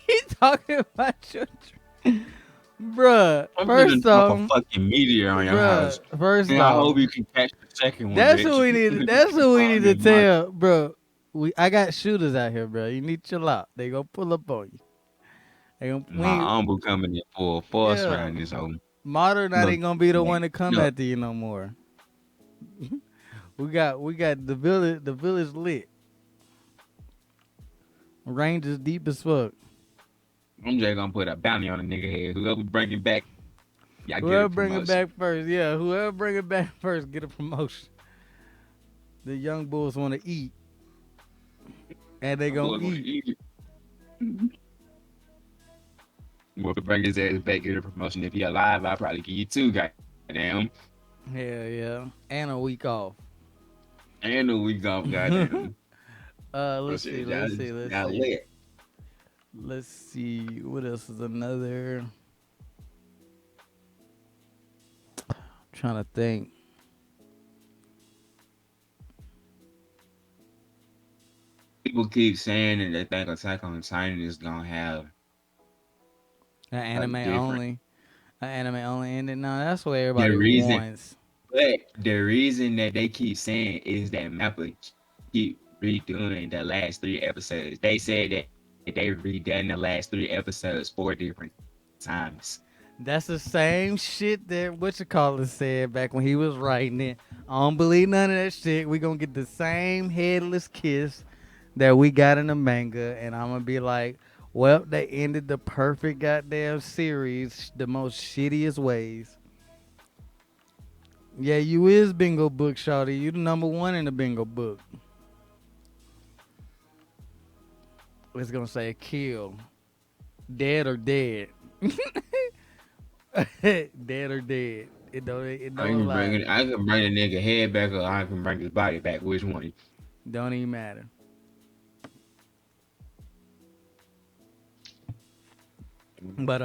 he talking about your bruh. I'm gonna First drop a off, fucking meteor on your house, bruh. First and I hope off, you can catch the second one, that's what bitch. we need. That's what we Oh, need to never mind. tell, bro. I got shooters out here, bro. You need to chill out. They gonna pull up on you. They gonna My uncle coming in full force yeah. around this home. Modern not Look, ain't gonna be the man, one to come look, after you no more. We got the village lit. Range is deep as fuck. I'm just gonna put a bounty on a nigga head. Whoever bring it back, y'all get a Whoever bring it promotion. back first, yeah. Whoever bring it back first get a promotion. The young bulls want to eat, and they I'm gonna gonna eat. eat it. Well, if it bring his ass back, get a promotion. If he alive, I'll probably give you two, goddamn. Hell yeah, and a week off. And a week off, goddamn. Oh Let's see, shit, let's see, let's y'all see, lit. let's see. What else is another? Trying to think. People keep saying that they think Attack on Titan is gonna have An a anime different. only, an anime only ending. No, that's what The everybody reason, wants. but the reason that they keep saying is that Mappa keep redoing the last three episodes. They said that they redone the last three episodes four different times. That's the same shit that what you call it said back when he was writing it. I don't believe none of that shit. We gonna get the same headless kiss that we got in the manga, and I'm gonna be like, well, they ended the perfect goddamn series the most shittiest ways. Yeah, you is bingo book, shawty. You the number one in the bingo book. it's gonna say kill, dead or dead, dead or dead. It don't lie. I can bring the nigga head back, or I can bring his body back. Which one? Don't even matter. But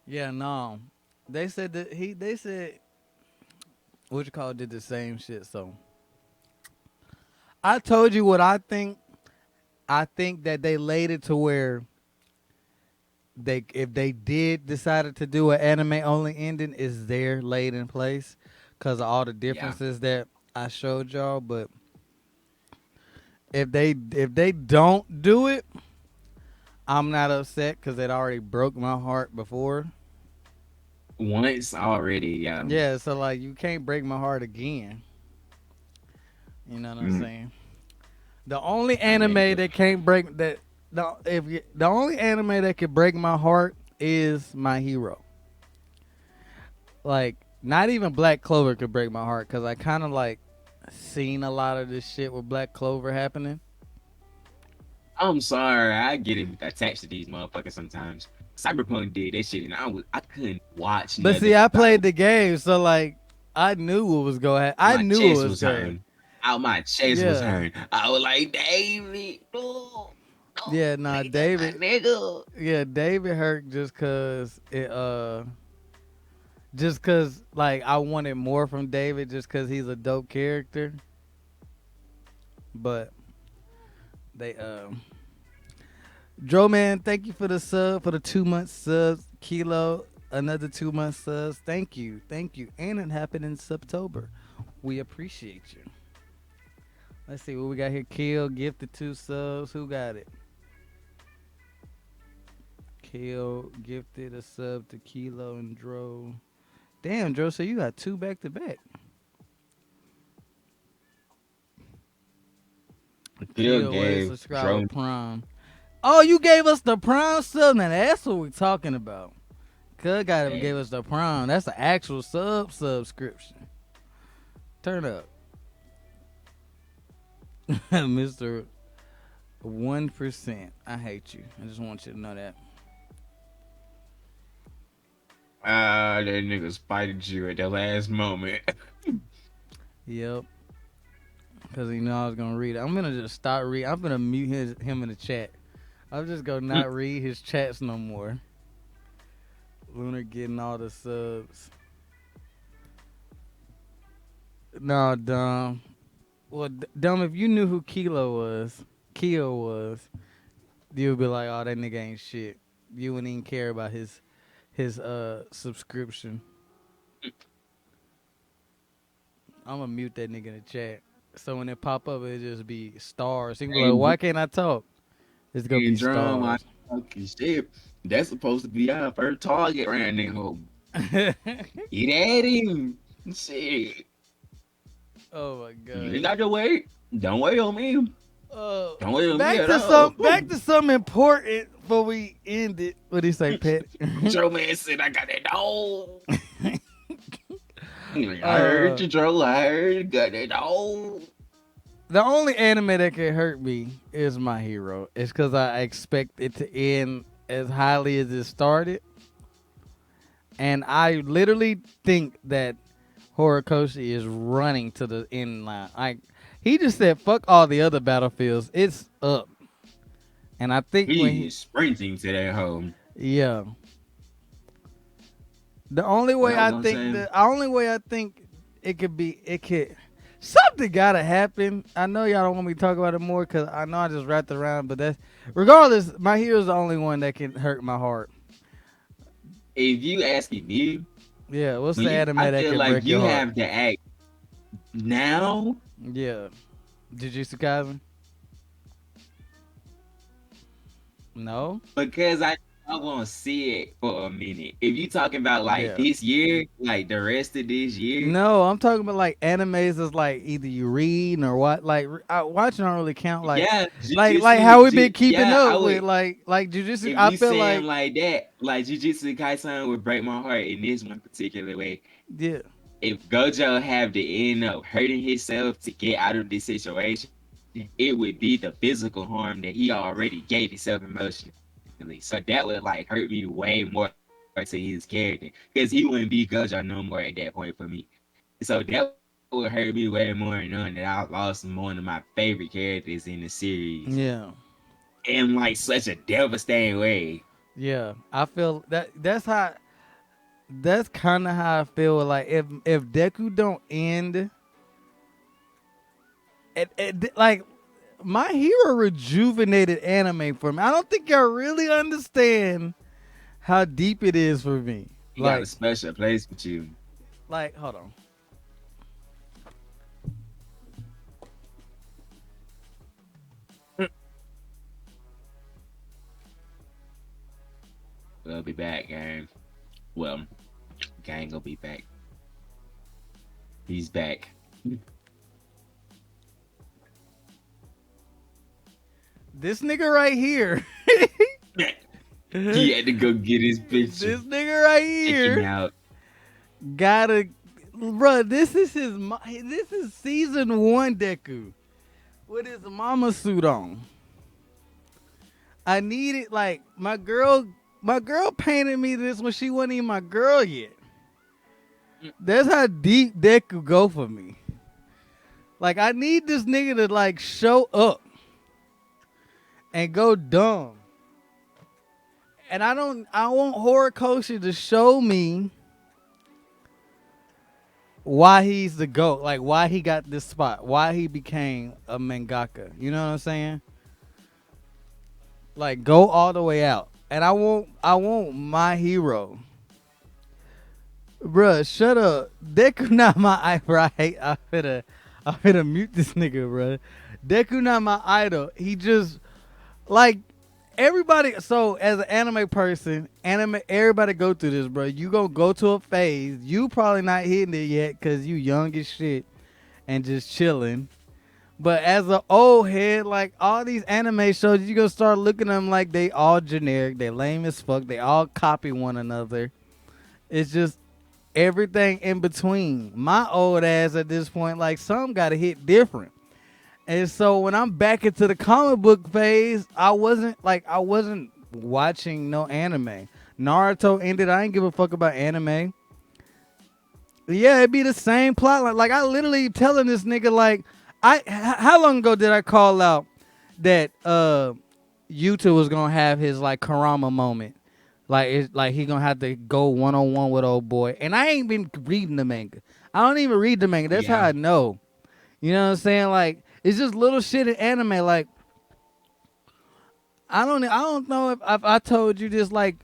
yeah, no. They said that they said what you call it, did the same shit. So I told you what I think. I think that they laid it to where they if they did decided to do an anime only ending is there laid in place because of all the Yeah. differences that I showed y'all. But if they don't do it, I'm not upset because it already broke my heart before. Once already, yeah. Yeah, so like you can't break my heart again. You know what I'm Mm, saying? The only I anime mean, that can't break that the only anime that could break my heart is My Hero. Like not even Black Clover could break my heart because I kind of like seen a lot of this shit with Black Clover happening. I'm sorry, I get attached to these motherfuckers sometimes. Cyberpunk did that shit, and I couldn't watch But nothing see, I about played the game, so like I knew what was going. I my knew it chest was was great. hurting. Out my chest was Yeah, hurting. I was like, David, no, yeah. no, Nah, like that's my David. nigga. Yeah, David hurt just cause just cause like I wanted more from David, just cause he's a dope character. But they Dro man, thank you for the sub for the 2 month subs. Kilo, another 2 month subs. Thank you, and it happened in September. We appreciate you. Let's see what we got here. Kill gifted 2 subs. Who got it? Kill gifted a sub to Kilo and Dro. Damn, Dro, so you got two back to back. Bill Kill way gave subscribe drone with Prime. Oh, you gave us the Prime sub. Now that's what we talking about. Cuz gave us the Prime. That's the actual subscription. Turn up. Mr. 1%. I hate you. I just want you to know that. that nigga spited you at the last moment. Yep. Because he knew I was going to read it. I'm going to just stop reading. I'm going to mute him in the chat. I'm just going to not read his chats no more. Lunar getting all the subs. No, dumb. Well, dumb, if you knew who Keo was, you would be like, oh, that nigga ain't shit. You wouldn't even care about his subscription. I'm gonna mute that nigga in the chat. So when it pop up, it just be stars. He can be like, and why can't I talk? It's gonna be and drum like stars. fucking shit. That's supposed to be our first target around there. Get at him. Shit. Oh my You god. ain't got to wait. Don't wait on me. Uh, Don't wait on me back at to all. something important before we end it. What do you say, Pet? Joe man said I got that dog. I heard uh, you, Joe. I heard you got that dog. the only anime that can hurt me is My Hero. It's because I expect it to end as highly as it started, and I literally think that Horikoshi is running to the end line. He just said, "Fuck all the other battlefields. It's up." And I think He is sprinting to that home. yeah, the only What way I was I gonna think say? the only way I think it could something gotta happen. I know y'all don't want me to talk about it more because I know I just wrapped around, but that's regardless. My hero's the only one that can hurt my heart. If you asking me, Yeah, what's the anime I that feel can like break your you heart? have to act now Yeah, Jujutsu Kaisen. No. because I want to see it for a minute. If you talking about like Yeah. this year, like the rest of this year, No, I'm talking about like animes that's like either you read or what. Like watching don't really count. yeah, Like how we jujitsu, been keeping yeah, I up with would. like jujitsu. If I you feel say him like like that, like Jujutsu Kaisen would break my heart in this one particular way. yeah, If Gojo have to end up hurting himself to get out of this situation, it would be the physical harm that he already gave himself emotionally. So that would like hurt me way more to his character because he wouldn't be Gojo no more at that point for me. So that would hurt me way more knowing that I lost one of my favorite characters in the series Yeah. in like such a devastating way. Yeah. I feel that's kind of how I feel. Like if Deku don't end, like my hero rejuvenated anime for me. I don't think y'all really understand how deep it is for me. He got a special place with you. Hold on. We'll be back, gang. Well, gang will be back. He's back. This nigga right here. He had to go get his picture. This nigga right Check him here out. gotta, bruh. This is season 1 Deku with his mama suit on. I needed like my girl. My girl painted me this when she wasn't even my girl yet. That's how deep Deku go for me. Like I need this nigga to like show up and go dumb. And I want Horikoshi to show me why he's the GOAT. Like why he got this spot. Why he became a mangaka. You know what I'm saying? Like go all the way out. And I want my hero. Bruh, shut up. Deku not my idol. I'm finna mute this nigga, bruh. Deku not my idol. He just like everybody. So as an anime person, everybody go through this, bro. You gonna go to a phase. You probably not hitting it yet because you young as shit and just chilling. But as an old head, like all these anime shows, you gonna start looking at them like they all generic. They lame as fuck. They all copy one another. It's just everything in between. My old ass at this point, like some gotta hit different. And so when I'm back into the comic book phase, I wasn't watching no anime. Naruto ended. I didn't give a fuck about anime. Yeah, it'd be the same plot line. Like I literally telling this nigga like how long ago did I call out that Yuta was gonna have his like Karama moment? Like it's like he gonna have to go 1-on-1 with old boy. And I ain't been reading the manga. I don't even read the manga. That's how I know. You know what I'm saying? Like it's just little shit in anime. Like I don't know if I told you this. Like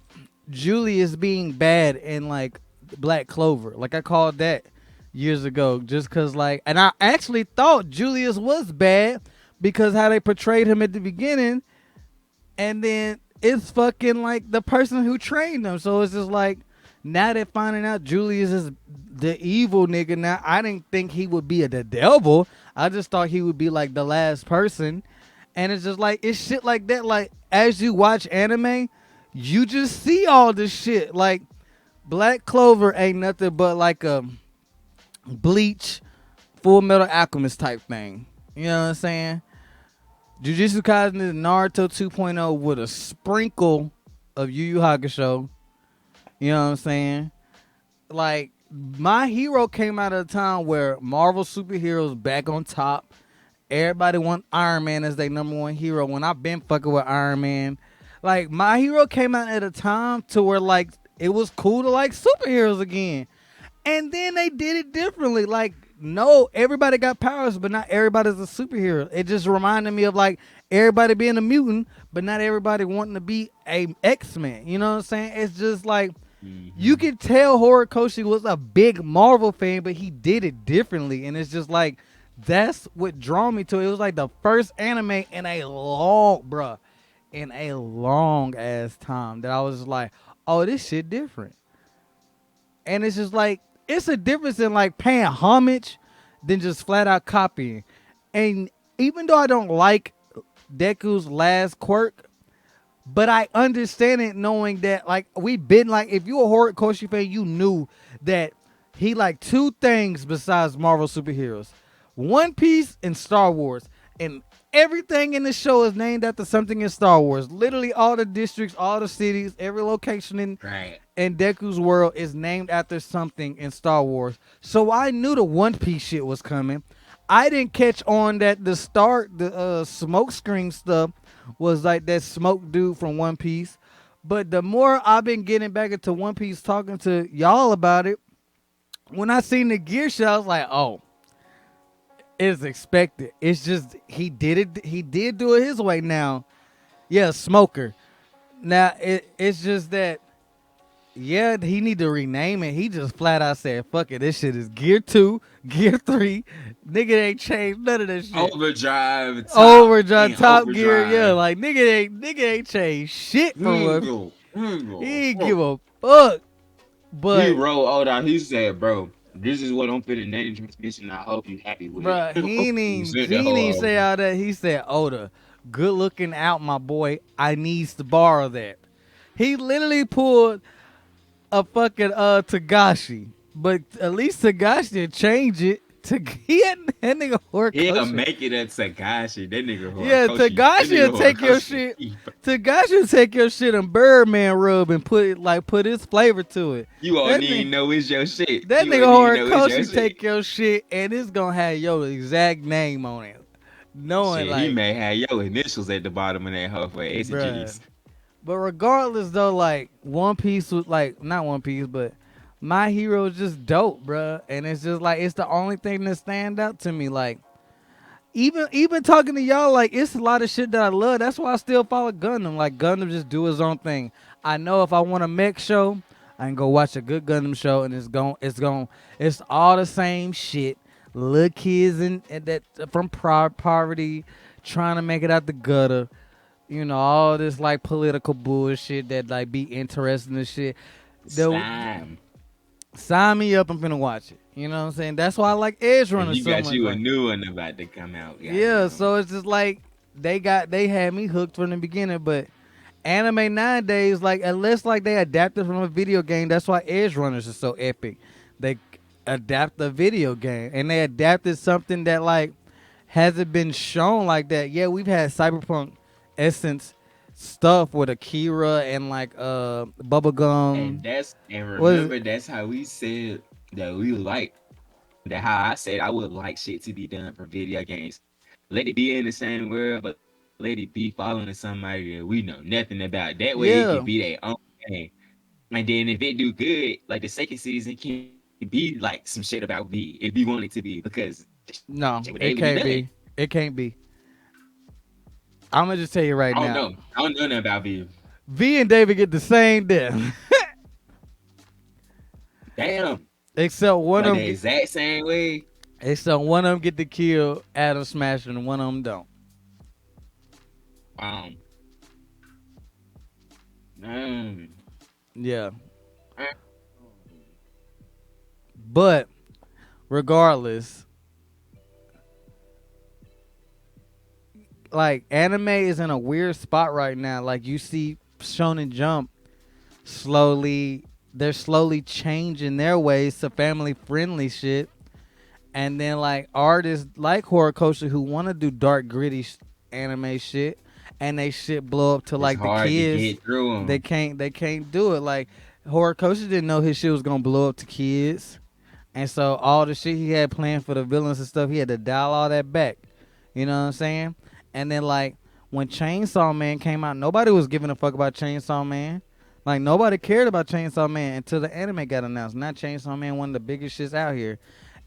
Julius being bad in like Black Clover. Like I called that years ago, just cause like, and I actually thought Julius was bad because how they portrayed him at the beginning, and then it's fucking like the person who trained him. So it's just like now they're finding out Julius is the evil nigga. Now I didn't think he would be the devil. I just thought he would be like the last person. And it's just like it's shit like that. Like as you watch anime, you just see all this shit. Like Black Clover ain't nothing but like a Bleach, Full Metal Alchemist type thing. You know what I'm saying? Jujutsu Kaisen is Naruto 2.0 with a sprinkle of Yu Yu Hakusho. You know what I'm saying? Like, my hero came out of a time where Marvel superheroes back on top. Everybody want Iron Man as their number one hero. When I've been fucking with Iron Man. Like, my hero came out at a time to where, like, it was cool to like superheroes again. And then they did it differently. Like, no, everybody got powers, but not everybody's a superhero. It just reminded me of like everybody being a mutant, but not everybody wanting to be a X-Men. You know what I'm saying? It's just like you could tell Horikoshi was a big Marvel fan, but he did it differently. And it's just like that's what drew me to it. It was like the first anime in a long ass time that I was just like, oh, this shit different. And it's just like it's a difference in like paying homage than just flat out copying. And even though I don't like Deku's last quirk, but I understand it knowing that like we've been like if you a Horikoshi fan, you knew that he like two things besides Marvel superheroes. One Piece and Star Wars. And Everything in the show is named after something in Star Wars. Literally all the districts, all the cities, every location Right. in Deku's world is named after something in Star Wars. So I knew the One Piece shit was coming. I didn't catch on that the smoke screen stuff was like that smoke dude from One Piece. But the more I've been getting back into One Piece, talking to y'all about it, when I seen the gear shit, I was like, oh, it's expected. It's just he did it. He did do it his way. Now, yeah, smoker. Now it's just that yeah, he need to rename it. He just flat out said, "Fuck it, this shit is Gear 2, Gear 3. Nigga ain't changed none of that shit. Overdrive, top, Overdrive, and Top Gear, yeah, overdrive. like nigga ain't changed shit from what he ain't give Bro. a fuck." He But wrote all that. He said, "Bro, this is what I'm finna name the transmission. I hope you happy with it." bruh, He sent he that ain't whole even say over. all that. He said, "Oda, good looking out, my boy. I needs to borrow that." He literally pulled a fucking Tagashi, but at least Tagashi change it. To he had that nigga He'll Horikoshi. make it a Sagashi. That nigga Yeah, Horikoshi. That Tagashi will nigga take your Horikoshi. shit. Tagashi will take your shit and Birdman rub and put it like put his flavor to it. You all That need nigga, to know it's your shit. that You nigga all need to know it's your Horikoshi shit. take your shit and it's gonna have your exact name on it, knowing Shit, he like, may have your initials at the bottom of that hoe for bruh. exegesis. But regardless though, like One Piece was like not One Piece, but My Hero is just dope, bruh. And it's just like it's the only thing that stand out to me. Like even talking to y'all, like it's a lot of shit that I love. That's why I still follow Gundam. Like Gundam just do his own thing. I know if I want a mech show, I can go watch a good Gundam show, and it's all the same shit. Little kids and that from poverty, trying to make it out the gutter. You know, all this like political bullshit that like be interesting and shit. The Slime. sign me up, I'm finna watch it. You know what I'm saying? That's why I like Edge And Runner you so got much. you a Like, new one about to come out, yeah, goddamn. so it's just like they had me hooked from the beginning, but anime nowadays, like unless like they adapted from a video game, that's why Edge Runners is so epic. They adapt a video game and they adapted something that like hasn't been shown like that. Yeah, we've had cyberpunk essence stuff with Akira and like bubblegum. And What is remember that's how we said that we like that how I said I would like shit to be done for video games. Let it be in the same world, but let it be following somebody that we know nothing about. That way it can yeah. be their own game. And then if it do good, like the second season can be like some shit about V if we want it to be because shit would No, able to it done can't it. be. It can't be. I'm gonna just tell you right I don't now. know. I don't know nothing about V. V and David get the same death. Damn. except one Like of the them get, exact same way. except one of them get to kill Adam Smasher and one of them don't. Um, um, Yeah. um, But regardless, like anime is in a weird spot right now. Like you see Shonen Jump slowly they're slowly changing their ways to family friendly shit. And then like artists like Horikoshi who want to do dark gritty anime shit and they shit blow up to it's like the hard to kids. get through them. They can't do it. Like Horikoshi didn't know his shit was gonna blow up to kids. And so all the shit he had planned for the villains and stuff, he had to dial all that back. You know what I'm saying? And then like when Chainsaw Man came out, nobody was giving a fuck about Chainsaw Man. Like nobody cared about Chainsaw Man until the anime got announced. Now Chainsaw Man one of the biggest shits out here.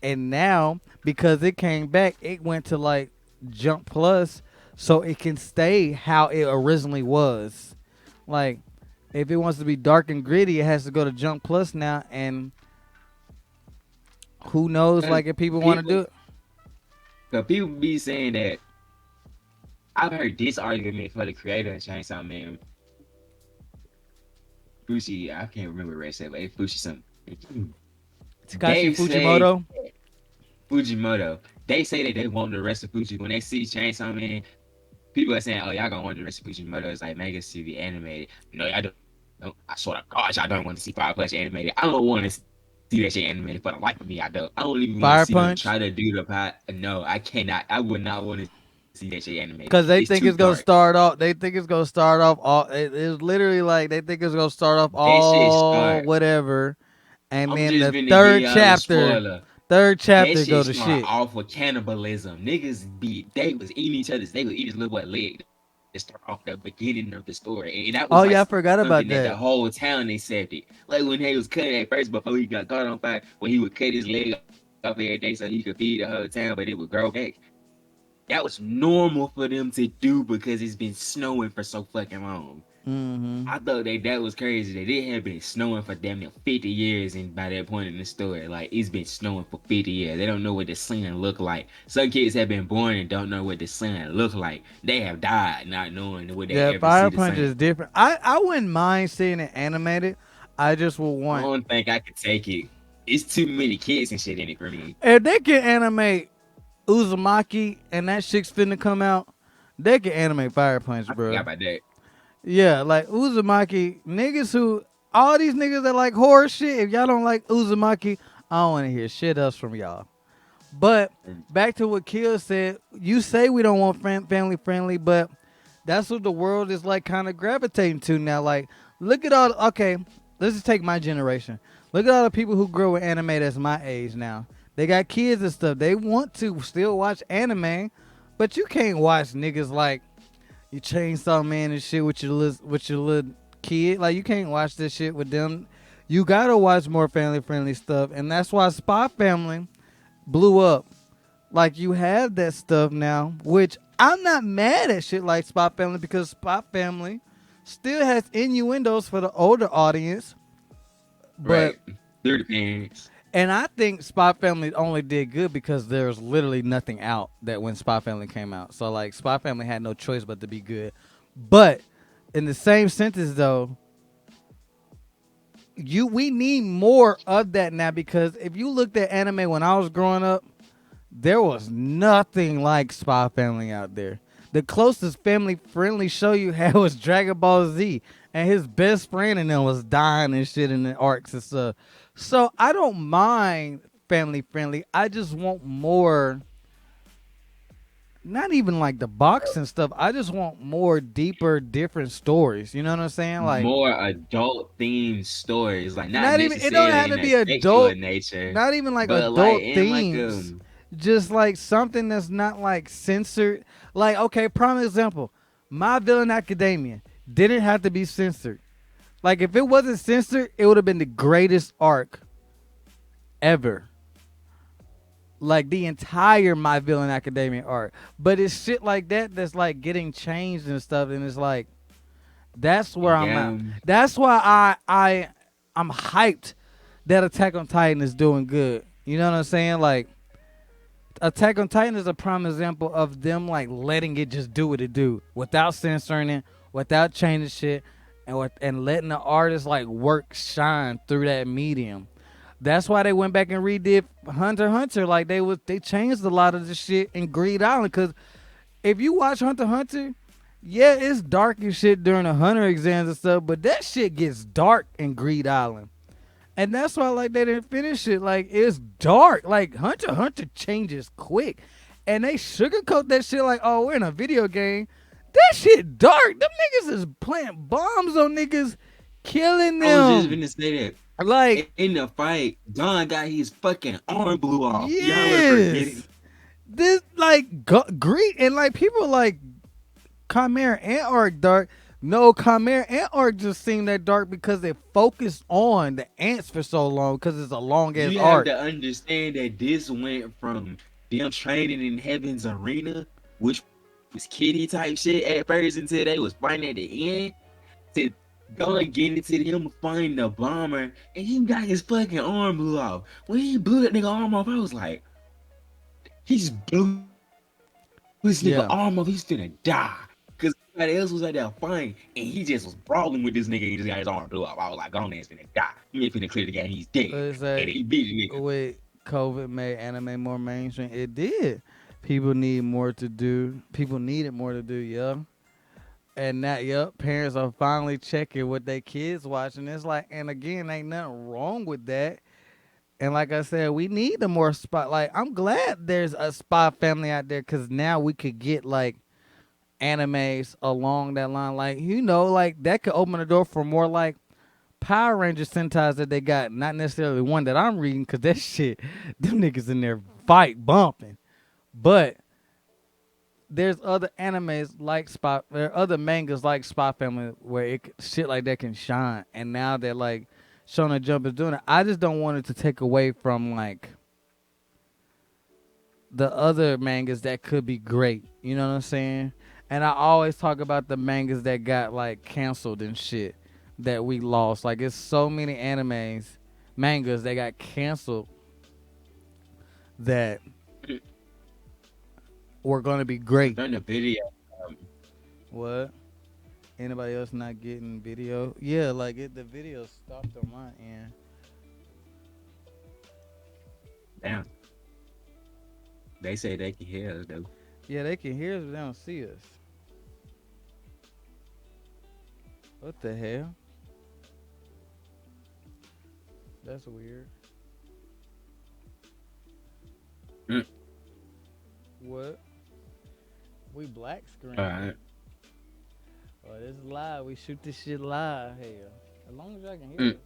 And now because it came back, it went to like Jump Plus so it can stay how it originally was. Like if it wants to be dark and gritty, it has to go to Jump Plus now and who knows Cause like if people want to do people, it. cause people be saying that I've heard this argument for the creator of Chainsaw Man, Fushi. I can't remember what it said, but it's Fushi something. Takashi They say Fujimoto. Fujimoto. They say that they want the rest of Fuji when they see Chainsaw Man. People are saying, "Oh, y'all gonna want the rest of Fujimoto." It's like manga to be animated. No, y'all don't. I swear to God, y'all don't want to see Fire Punch animated. I don't want to see that shit animated for the life of me. I don't. I don't even want to see Fire them try to Punch. do the pot. No, I cannot. I would not want to see see that shit animated. Cause they It's think too it's gonna dark. start off. They think it's gonna start off all. It's literally like they think it's gonna start off That shit all start. whatever, and I'm then just the gonna give third y'all a chapter, spoiler. third That chapter go shit to start shit. off with cannibalism. Niggas be they was eating each other's. They was eating this little boy leg to start off the beginning of the story, and that was like Oh something yeah, I that the forgot whole about town that. accepted. Like when he was cutting at first before he got caught on fire, when he would cut his leg off every day so he could feed the whole town, but it would grow back. That was normal for them to do because it's been snowing for so fucking long. I Mm-hmm. thought that was crazy that it had been snowing for damn near 50 years, and by that point in the story, like it's been snowing for 50 years. They don't know what the sun look like. Some kids have been born and don't know what the sun look like. They have died not knowing would they Yeah, ever Fire see the Punch sun. is different. I wouldn't mind seeing it animated. I just would I want don't think I could take it. It's too many kids and shit in it for me. if they can animate Uzumaki and that shit's finna come out. They can animate Fire Punch, I forgot bro. about that. Yeah, like Uzumaki, niggas who all these niggas that like horror shit. If y'all don't like Uzumaki, I don't want to hear shit else from y'all. But back to what Kill said, you say we don't want family friendly, but that's what the world is like, kind of gravitating to now. Like, look at all. Okay, let's just take my generation. Look at all the people who grow with anime that's my age now. They got kids and stuff. They want to still watch anime, but you can't watch niggas like you Chainsaw Man and shit with your little kid. Like you can't watch this shit with them. You gotta watch more family friendly stuff, and that's why Spy Family blew up. Like you have that stuff now, which I'm not mad at shit like Spy Family because Spy Family still has innuendos for the older audience, but Right. They're the parents. and I think Spy Family only did good because there's literally nothing out that when Spy Family came out. So like Spy Family had no choice but to be good. But in the same sentence though, we need more of that now because if you looked at anime when I was growing up, there was nothing like Spy Family out there. The closest family friendly show you had was Dragon Ball Z, and his best friend in them was dying and shit in the arcs and stuff. So I don't mind family friendly. I just want more. Not even like the boxing stuff. I just want more deeper, different stories. You know what I'm saying? Like More adult themed stories, like not not even. It don't necessarily have in to a be sexual adult. nature, Not even like but like adult in like themes. Just like something that's not like censored. Like okay, prime example. My Villain Academia didn't have to be censored. Like if it wasn't censored, it would have been the greatest arc ever. Like the entire My Villain Academia arc. But it's shit like that that's like getting changed and stuff, and it's like that's where I'm yeah, at. That's why I'm hyped that Attack on Titan is doing good. You know what I'm saying? Like Attack on Titan is a prime example of them like letting it just do what it do without censoring it, without changing shit, and letting the artist like work shine through that medium. That's why they went back and redid Hunter x Hunter. Like they changed a lot of the shit in Greed Island. Cause if you watch Hunter x Hunter, yeah, it's dark and shit during the Hunter exams and stuff, but that shit gets dark in Greed Island. And that's why like they didn't finish it. Like it's dark. Like Hunter x Hunter changes quick. And they sugarcoat that shit like, oh, we're in a video game. That shit dark. Them niggas is planting bombs on niggas, killing I was just them. gonna say that. Like, In the fight, Don got his fucking arm blew off. Y'all are forgetting. yes. This like greed and like people like Chimera and Arc dark. No, Chimera and Arc just seem that dark because they focused on the ants for so long because it's a long ass You have arc. to understand that this went from them training in Heaven's Arena, which was kitty type shit at first until they was fighting at the end, to going getting into him fighting the bomber, and he got his fucking arm blew off. When he blew that nigga arm off, I was like, he just blew his nigga arm off. He's finna Yeah. die. Cause everybody else was out there fighting, and he just was brawling with this nigga. He just got his arm blew off. I was like, Gone ass finna die. He ain't finna clear the game. He's dead. It's And he like beat the nigga. with COVID made anime more mainstream. It did. People need more to do. People needed more to do, yeah. And that, yep, parents are finally checking what their kids watching. It's like, and again, ain't nothing wrong with that. And like I said, we need the more spot. Like I'm glad there's a Spy Family out there because now we could get like animes along that line. Like like that could open the door for more like Power Ranger Sentais that they got. Not necessarily one that I'm reading because that shit, them niggas in there fight bumping. But there's other animes like Spy. There are other mangas like Spy Family where shit like that can shine. And now that like Shonen Jump is doing it, I just don't want it to take away from like the other mangas that could be great. You know what I'm saying? And I always talk about the mangas that got like canceled and shit that we lost. Like it's so many mangas that got canceled that were gonna be great. During the video, What? Anybody else not getting video? Yeah, like the video stopped on my end. damn, they say they can hear us though. Yeah, they can hear us, but they don't see us. What the hell? That's weird. Mm. What? We black screen. All right. Oh, this is live. We shoot this shit live. Hell, as long as y'all can hear Mm. us.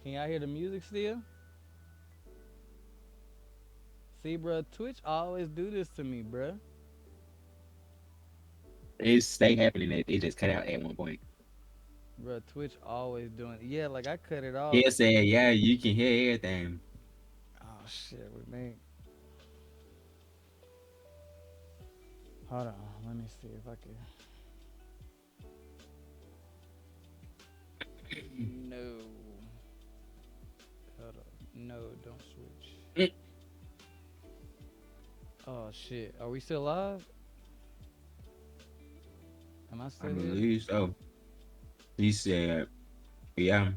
Can y'all hear the music still? See, bro, Twitch always do this to me, bro. It's stay happening. It just cut out at one point. Bro, Twitch always doing it. Yeah, like I cut it off. He said, "Yeah, you can hear everything." Oh shit, we made. Hold on, let me see if I can. No. Hold on. No, don't switch. Mm. Oh shit, are we still live? Am I I still here? believe so. He said, "Yeah."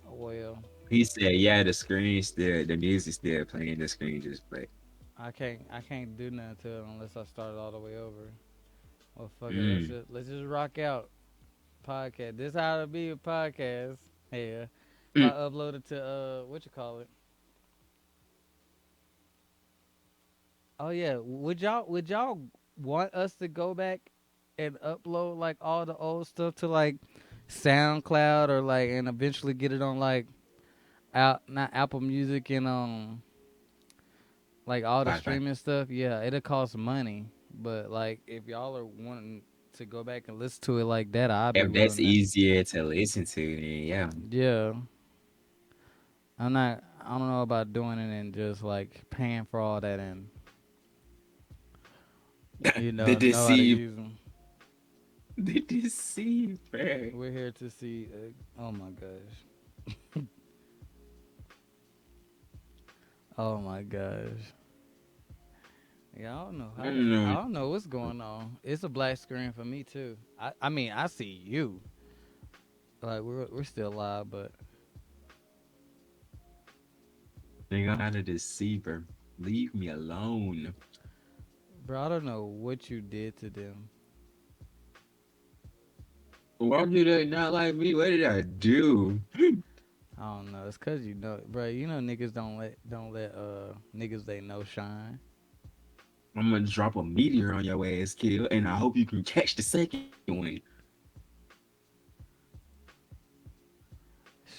Oh, well, He said, "Yeah, the screen still, the music still playing. The screen just play." I can't do nothing to it unless I start it all the way over. Well, fuck it. Mm. Let's just rock out. Podcast. This how to be a podcast. Yeah. If I Mm. upload it to what you call it? Oh yeah. Would y'all want us to go back and upload like all the old stuff to like SoundCloud or like and eventually get it on like out not Apple Music and like all the Spotify. streaming stuff? Yeah, it'll cost money. But like if y'all are wanting to go back and listen to it like that, I'd be If that's willing to. easier to listen to, then yeah. Yeah. I'm not. I don't know about doing it and just like paying for all that and The know how to deceive, use them. the deceiver. We're here to see. Oh my gosh. Oh my gosh. Yeah, I don't know. I don't I know. don't know what's going on. It's a black screen for me too. I mean I see you. Like we're still live, but They got out of deceiver. Leave me alone. bro, I don't know what you did to them. Why do they not like me? What did I do? I don't know. It's cause bro. You know niggas don't let niggas they know shine. I'm gonna drop a meteor on your ass, kid, and I hope you can catch the second one.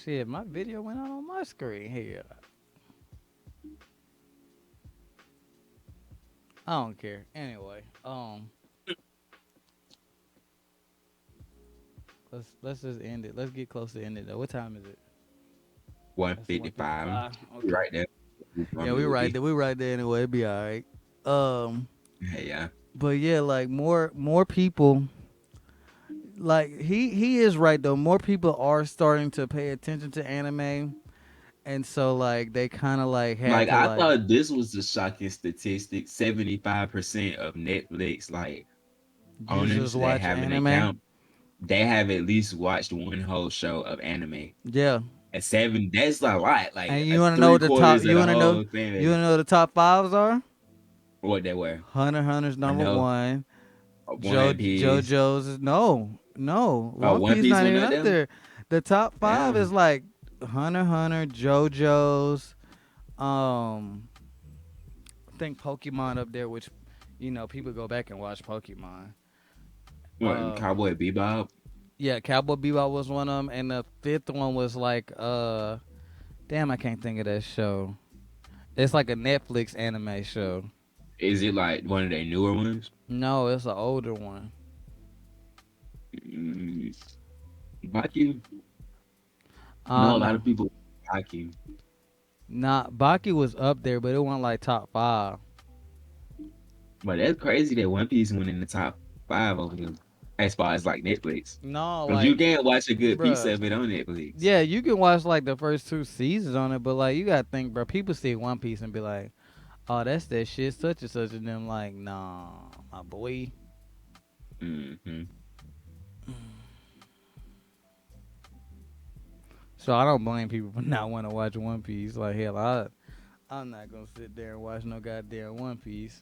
Shit, my video went out on my screen here. I don't care. Anyway, let's just end it. Let's get close to end it though. What time is it? That's 155. 1:55. Okay. Right there. Yeah, we Normally would right be. there. We right there anyway. It'll be all right. Um, Hey, yeah. but yeah, like more people. Like he is right though. More people are starting to pay attention to anime, and so like they kind of like had Like to I like thought this was the shocking statistic. 75% of Netflix owners users that watch have an anime. account, they have at least watched one whole show of anime. Yeah, At seven, that's a lot. Like and you want to know three what the top? quarters of the whole thing You is want to know what the top fives are? what they were. Hunter's I number know. one. One Piece. JoJo's is no. Oh, One One Piece Piece not went even up up there. there. The top five Yeah. is like Hunter x Hunter, JoJo's, um, I think Pokemon up there, which people go back and watch Pokemon. What, Um, Cowboy Bebop? yeah, Cowboy Bebop was one of them, and the fifth one was like damn, I can't think of that show. It's like a Netflix anime show. Is it like one of their newer ones? No, it's an older one. Mm, Baki? No, a lot No, of people Baki. nah, Baki was up there, but it wasn't like top five. But that's crazy that One Piece went in the top five over here as far as like Netflix. No, Because you like, can't watch a good piece bruh. of it on Netflix. Yeah, you can watch like the first two seasons on it, but like you gotta think, bro. People see One Piece and be like, "Oh, that's that shit, such and such," and them like, "Nah, my boy." Hmm. So I don't blame people for not want to watch One Piece. Like hell, I'm not gonna sit there and watch no goddamn One Piece.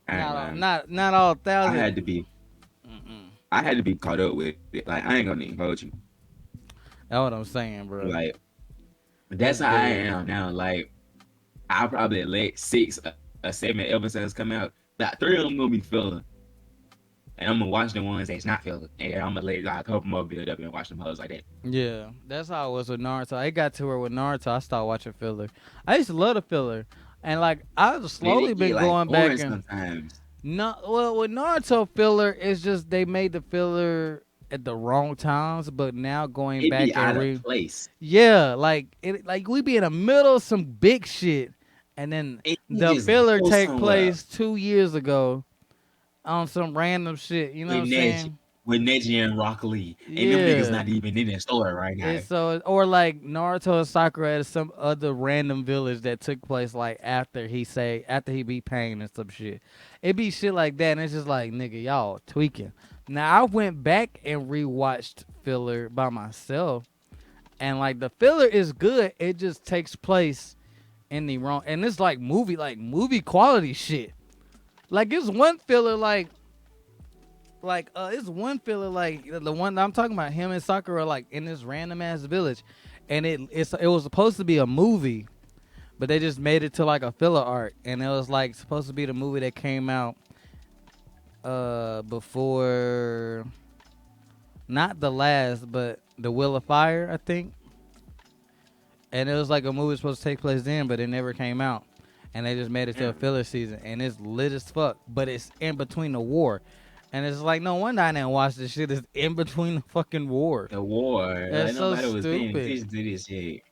I ain't lying. Not all I thousand. had to be Mm-mm. I had to be caught up with it. Like I ain't gonna even hold you. That's what I'm saying, bro. Like that's It's how I dead. am now. Like I'll probably let six or seven episodes come out. About three of them gonna be filler. And I'm gonna watch the ones that's not filler. And I'm gonna let like a couple more build up and watch them hoes like that. Yeah, that's how it was with Naruto. It got to where with Naruto, I started watching filler. I used to love the filler, and like I've Then slowly it get been like going back boring and sometimes. no. Well, with Naruto filler, it's just they made the filler at the wrong times, but now going It be back out and of place. yeah, like we be in the middle of some big shit, and then And he the just filler go take somewhere place 2 years ago on some random shit. You know what with I'm Neji, saying? with Neji and Rock Lee. And them niggas Yeah. not even in the story right now. It's so or like Naruto and Sakura at some other random village that took place like after he beat Pain and some shit. It be shit like that, and it's just like nigga, y'all tweaking. Now I went back and rewatched filler by myself, and like the filler is good. It just takes place in the wrong, and it's like movie quality shit. Like it's one filler it's one filler like the one that I'm talking about. Him and Sakura like in this random ass village, and it was supposed to be a movie, but they just made it to like a filler arc, and it was like supposed to be the movie that came out before, not the last, but the Will of Fire, I think. And it was like a movie supposed to take place then, but it never came out. And they just made it to a Damn. filler season, and it's lit as fuck. But it's in between the war, and it's like no wonder I didn't watch this shit. It's in between the fucking war. The war. That's Like so nobody was paying stupid. attention to this shit.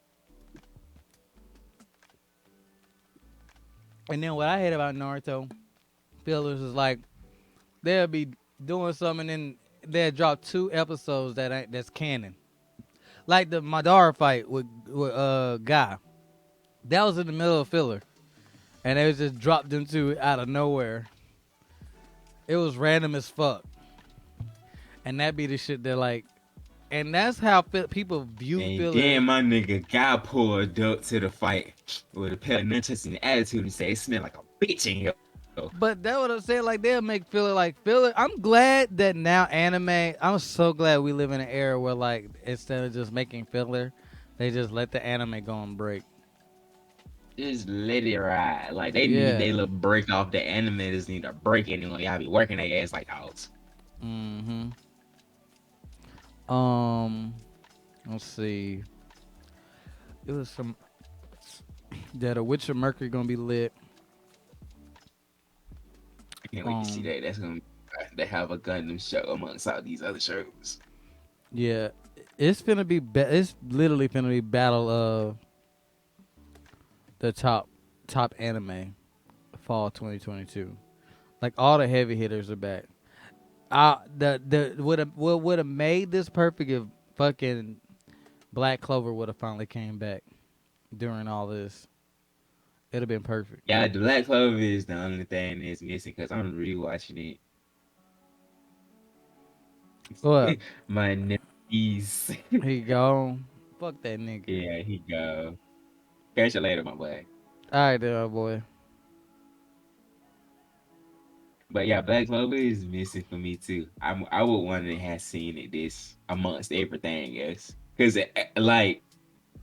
And then what I hate about Naruto fillers is like they'll be doing something and then they'll drop 2 episodes that's canon. Like the Madara fight with Guy. That was in the middle of filler. And they was just dropped them two out of nowhere. It was random as fuck. And that be the shit that like, and that's how people view And filler. then my nigga got pulled up to the fight with a pair of nunchucks and attitude and say it smelled like a bitch in here. But that what I'm saying. Like they'll make filler like filler. I'm glad that now anime. I'm so glad we live in an era where like instead of just making filler, they just let the anime go and break. Just let it ride. Like they need Yeah. their little break off. The animators need a break anyway. Y'all be working their ass like dogs. Mm-hmm. Um. Let's see. It was some that a Witcher Mercury gonna be lit. I can't wait to see Um. that. That's gonna they have a Gundam show amongst all these other shows. Yeah. It's finna be. It's literally finna be battle of the top anime fall 2022. Like all the heavy hitters are back. The would have made this perfect if fucking Black Clover would have finally came back during all this. It'd have been perfect. Yeah, the Black Clover is the only thing that's missing because I'm rewatching What? it. My nephews. He gone. Fuck that nigga. Yeah, he go. Catch you later, my boy. All right, there, boy. But yeah, Black Clover is missing for me too. I would want to have seen it this amongst everything else, because like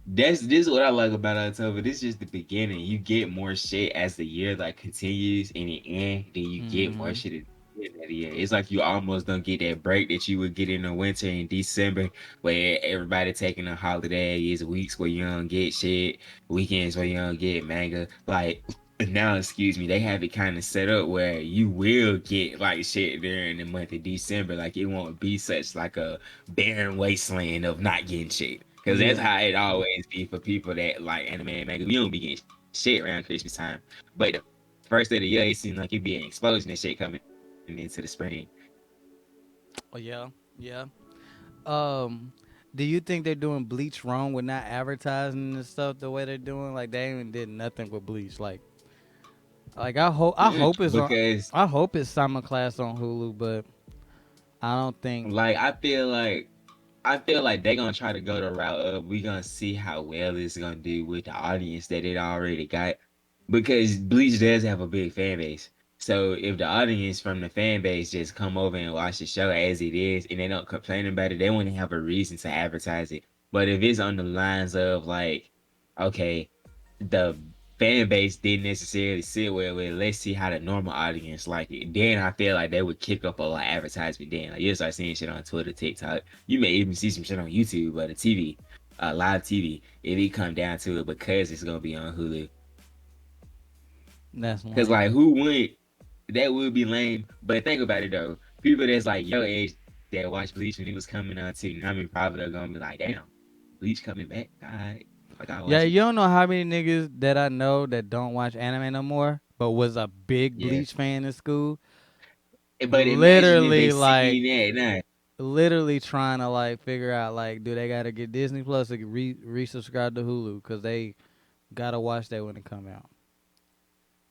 this is what I like about October. This is just the beginning. You get more shit as the year like continues and it end, then you get more Mm-hmm. shit at the end of the year. It's like you almost don't get that break that you would get in the winter in December, where everybody taking a holiday. It's weeks where you don't get shit, weekends where you don't get manga. Like now, excuse me, they have it kind of set up where you will get like shit during the month of December. Like it won't be such like a barren wasteland of not getting shit. Cause that's Yeah. how it always be for people that like anime and manga. We don't be getting shit around Christmas time. But the first of the year, it seems like it be an explosion of shit coming into the spring. Oh yeah. Yeah. Um, do you think they're doing Bleach wrong with not advertising and stuff the way they're doing? Like they even did nothing with Bleach. Like Because I hope it's simulcast on Hulu, but I don't think. like I feel like they're gonna try to go the route of we gonna see how well it's gonna do with the audience that it already got. Because Bleach does have a big fan base. So if the audience from the fan base just come over and watch the show as it is and they don't complain about it, they wouldn't have a reason to advertise it. But if it's on the lines of like, okay, the fan base didn't necessarily sit well with it, let's see how the normal audience like it. Then I feel like they would kick up a lot of advertisement then. Like you'll start seeing shit on Twitter, TikTok. You may even see some shit on YouTube or the TV, live TV, if it come down to it because it's gonna be on Hulu. That's Cause like lame. who would that would be lame. But think about it though. People that's like your age that watched Bleach when it was coming on too, I mean probably are gonna be like, damn, Bleach coming back. Alright. Like I Yeah, watch it. you don't know how many niggas that I know that don't watch anime no more, but was a big Yeah. Bleach fan in school. But imagine if they Literally, like, seen that nah. literally trying to like figure out like, do they gotta get Disney Plus to resubscribe to Hulu because they gotta watch that when it come out.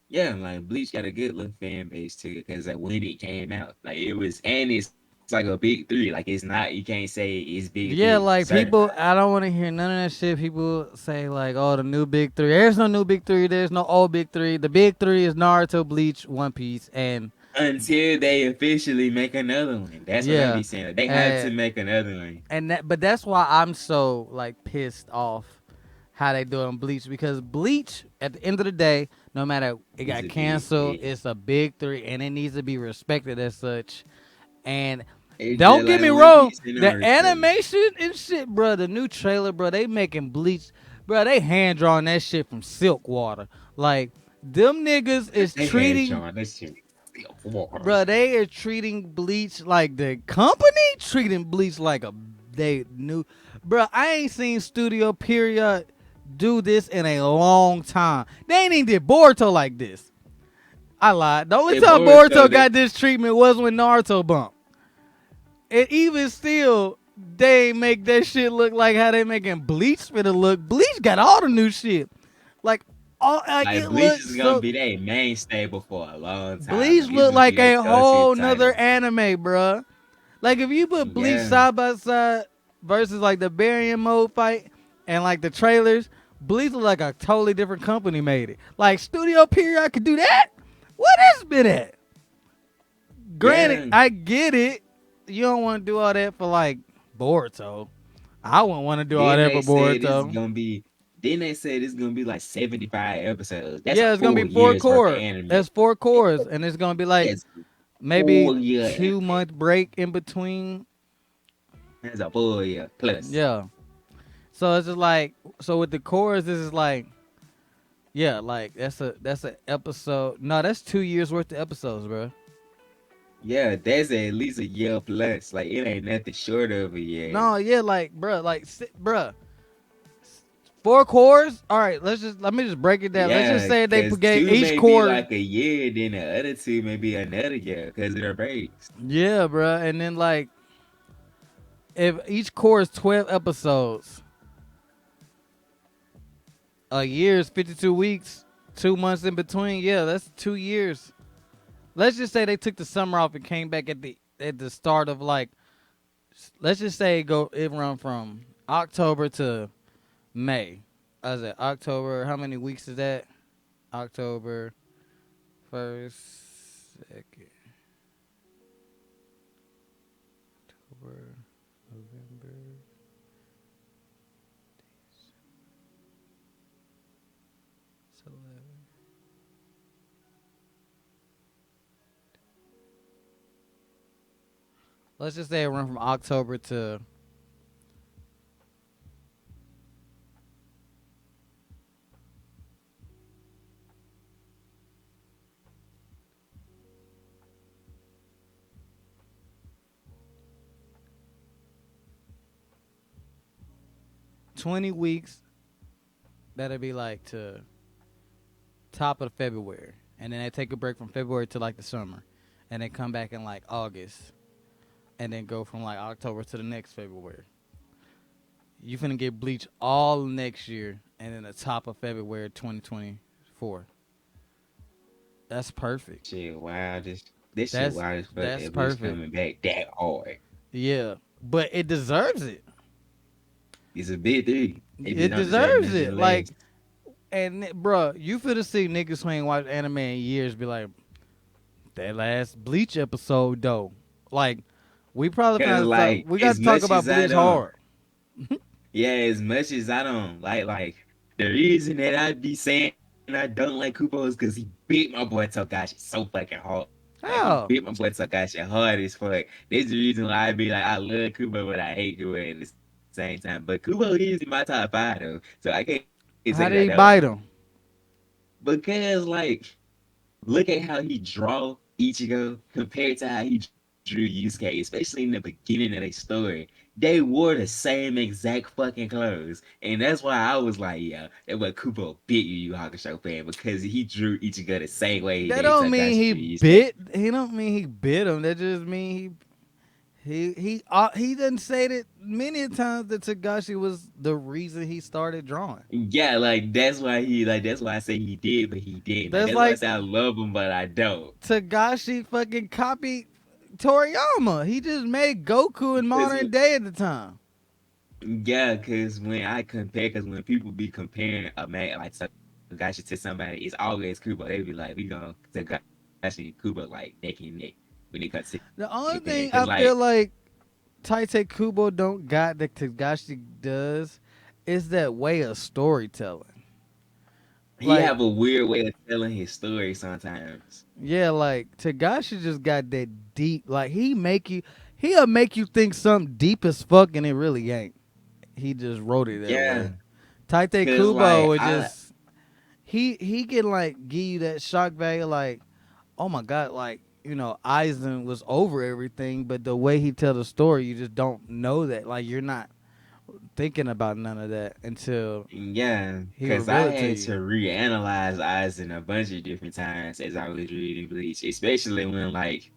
Yeah, like Bleach got a good little fan base too, because like when it came out, like it was, and it's like a big three. Like it's not, you can't say it's big Yeah, three like people, certified. I don't want to hear none of that shit. People say like, "Oh, the new big three." There's no new big three. There's no old big three. The big three is Naruto, Bleach, One Piece, and Until they officially make another one. That's what I yeah, be saying. Like, they had to and make another one. but that's why I'm so like pissed off how they do it on Bleach because Bleach, at the end of the day, no matter it It's got a big canceled, three. it's a big three, and it needs to be respected as such. And It's don't just get like me One wrong, Piece and the Naruto. animation and shit, bro, the new trailer, bro, they making Bleach, bro, they hand drawing that shit from silk water. Like, them niggas is They had treating, John. That shit. Water. bro, they are treating Bleach like the company treating Bleach like a, they new, bro, I ain't seen Studio Period do this in a long time. They ain't even did Boruto like this. I lied. The only And time Boruto, Boruto got this treatment was when Naruto bumped. And even still, they ain't make that shit look like how they making Bleach finna look. Bleach got all the new shit. Like all like like it Bleach looks is gonna so be their main stable for a long time. Bleach Like it's look gonna be like their a go-to whole nother title. anime, bruh. Like if you put Bleach Yeah. side by side versus like the Baryon mode fight and like the trailers, Bleach look like a totally different company made it. Like Studio Period could do that. What has been at? Granted, Yeah. I get it. You don't want to do all that for like Boruto. I wouldn't want to do all Then that for they said it's Boruto. gonna be. Then they said it's gonna be like 75 episodes. That's a Yeah, it's gonna be full four year's worth of core. anime. That's four cores, and it's gonna be like That's a maybe full year anime. 2 month break in between. That's a full year plus. Yeah. So it's just like so with the cores, this is like yeah, like that's a episode. No, that's 2 years worth of episodes, bro. Yeah, that's at least a year plus. Like it ain't nothing short of a year. No, yeah, like bro, like bro, four cores. All right, let me just break it down. Let's just Yeah, say they because gave two each may be core. like a year, then the other two may be another year because of their breaks. Yeah, bro, and then like if each core is 12 episodes, a year is 52 weeks, 2 months in between. Yeah, that's 2 years. Let's just say they took the summer off and came back at the start of like. Let's just say it run from October to May. I was at October. How many weeks is that? October 1st, 2nd. October, November. It's 11. Let's just say it run from October to 20 weeks. That'll be like to top of February, and then they take a break from February to like the summer, and then come back in like August, and then go from like October to the next February. You finna get bleach all next year, and then the top of February 2024. That's perfect. Shit, wow, this shit That's wild as fuck. that's That bitch perfect. coming back that hard. Yeah, but it deserves it. It's a big three. They bitch It don't deserve deserves it. nothing Like, less. and bruh, you finna see niggas who ain't watched anime in years be like, that last Bleach episode though. Like, we probably Cause finna talk. like We got as to talk much about as I Bleach don't, hard. yeah, as much as I don't like the reason that I be saying I don't like Kubo is because he beat my boy Togashi so fucking hard. He How? beat my boy Togashi hard as fuck. That's the reason why I be like I love Kubo, but I hate Kubo at the same time. But Kubo is in my top five though, so I can't How say did that I he don't. bite him? Because like look at how he draw Ichigo compared to how he drew Yusuke, especially in the beginning of their story. They wore the same exact fucking clothes. And that's why I was like, yeah, that was Kubo big Yu Yu Hakusho fan because he drew Ichigo the same way That that don't mean Takashi he drew Yusuke. bit. He don't mean he bit him. That just mean he didn't say that many times that Tagashi was the reason he started drawing. Yeah, like that's why I say he did, but he didn't. Like That's that's why I like say I love him, but I don't. Tagashi fucking copied Toriyama. He just made Goku in Because modern day at the time. yeah, because when people be comparing a man like Sagashi to somebody, it's always Kubo. They be like, we gonna Sagashi and Kubo like neck and neck when it comes to The only comparing. thing Because I like feel like Taite Kubo don't got that Tagashi does is that way of storytelling. he Like, have a weird way of telling his story sometimes. yeah, like Tagashi just got that deep. Like he'll make you think something deep as fuck, and it really ain't. He just wrote it that way. Yeah, Taite because Kubo like would I just he can like give you that shock value. Like, oh my god, like Eisen was over everything, but the way he tell the story, you just don't know that. Like, you're not thinking about none of that until yeah, he because I reveal it to had you. to reanalyze Aizen a bunch of different times as I was reading Bleach, especially when like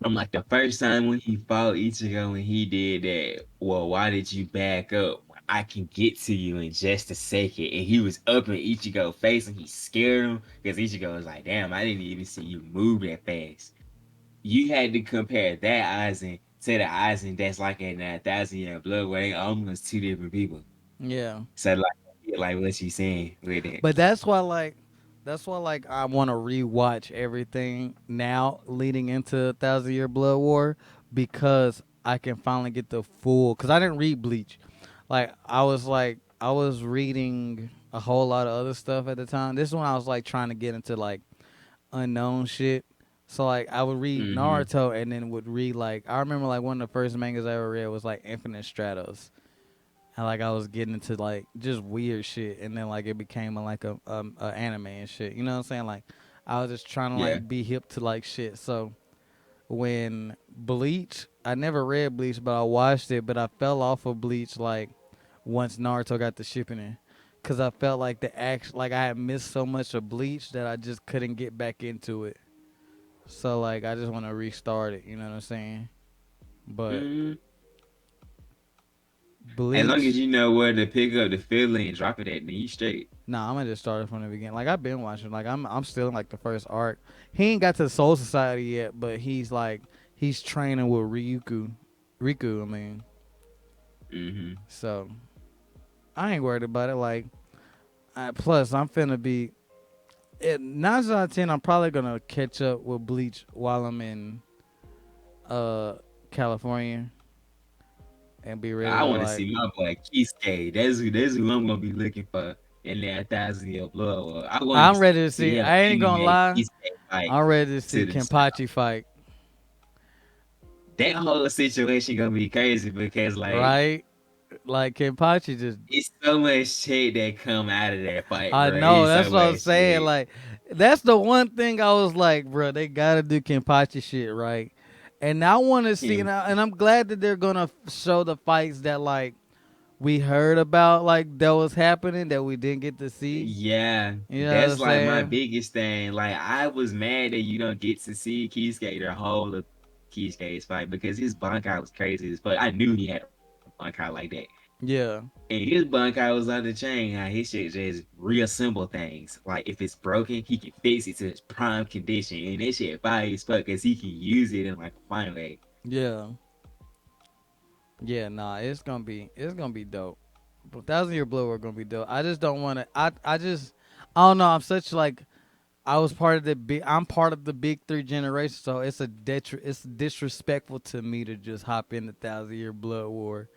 from like the first time when he fought Ichigo and he did that, well, why did you back up? I can get to you in just a second. And he was up in Ichigo's face and he scared him because Ichigo was like, damn, I didn't even see you move that fast. You had to compare that Aizen to the Aizen that's like in that thousand year blood where they almost two different people. Yeah. So like what you saying with it. But that's why like I want to rewatch everything now leading into Thousand Year Blood War because I can finally get the full. Because I didn't read Bleach, like I was reading a whole lot of other stuff at the time. This is when I was like trying to get into like unknown shit. So like I would read Mm-hmm. Naruto and then would read like I remember like one of the first mangas I ever read was like Infinite Stratos. And like I was getting into like just weird shit, and then like it became like a anime and shit. You know what I'm saying? Like I was just trying to Yeah. like be hip to like shit. So when Bleach, I never read Bleach, but I watched it. But I fell off of Bleach like once Naruto got the shipping in, cause I felt like the act like I had missed so much of Bleach that I just couldn't get back into it. So like I just want to restart it. You know what I'm saying? But Mm-hmm. As long as Bleach. you know where to pick up the feeling and drop it at, then you straight. Nah, I'm gonna just start it from the beginning. Like I've been watching. Like I'm still in like the first arc. He ain't got to the Soul Society yet, but he's training with Riku. I mean, Mm-hmm. so I ain't worried about it. Like, plus I'm finna be at 9 out of 10. I'm probably gonna catch up with Bleach while I'm in California and be ready I to want to like. see my boy Keisuke. That's who I'm gonna be looking for in that 1,000 year blood war. I want I'm to ready to see see. him I ain't gonna animate lie. Keisuke fight I'm ready to see to the side. Kenpachi fight. That whole situation gonna be crazy because like Right? Like Kenpachi just. it's so much shit that come out of that fight, I bro. know. It's That's so what I'm much saying. shit. Like, that's the one thing I was like, bro. They gotta do Kenpachi shit right. And I want to see, Him, and I'm glad that they're gonna show the fights that like we heard about, like that was happening that we didn't get to see. yeah, You know what I'm that's like my saying? biggest thing. Like I was mad that you don't get to see Keisuke the whole of Keisuke's fight because his Bankai was crazy as fuck. I knew he had a Bankai like that. Yeah, And his Bankai was on the chain. How his shit just reassemble things. Like if it's broken, he can fix it to its prime condition. And that shit fire as fuck because he can use it in like a fine way. yeah, yeah. Nah, it's gonna be dope. But Thousand Year Blood War gonna be dope. I just don't want to. I don't know. I'm such like I was part of the big. I'm part of the big three generation, so it's disrespectful to me to just hop in the Thousand Year Blood War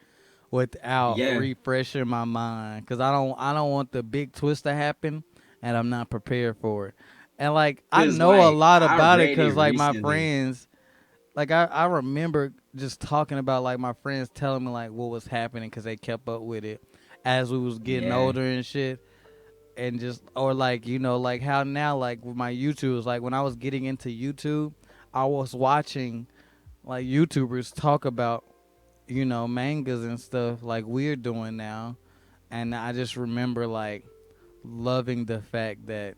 without Yeah. refreshing my mind, because I don't want the big twist to happen, and I'm not prepared for it. And like I Cause know a like lot I about it, read because it like my recently. friends, like I remember just talking about like my friends telling me like what was happening, because they kept up with it as we was getting Yeah. older and shit. And just, or like, like how now, like with my YouTube, like when I was getting into YouTube, I was watching like YouTubers talk about mangas and stuff like we're doing now. And I just remember like loving the fact that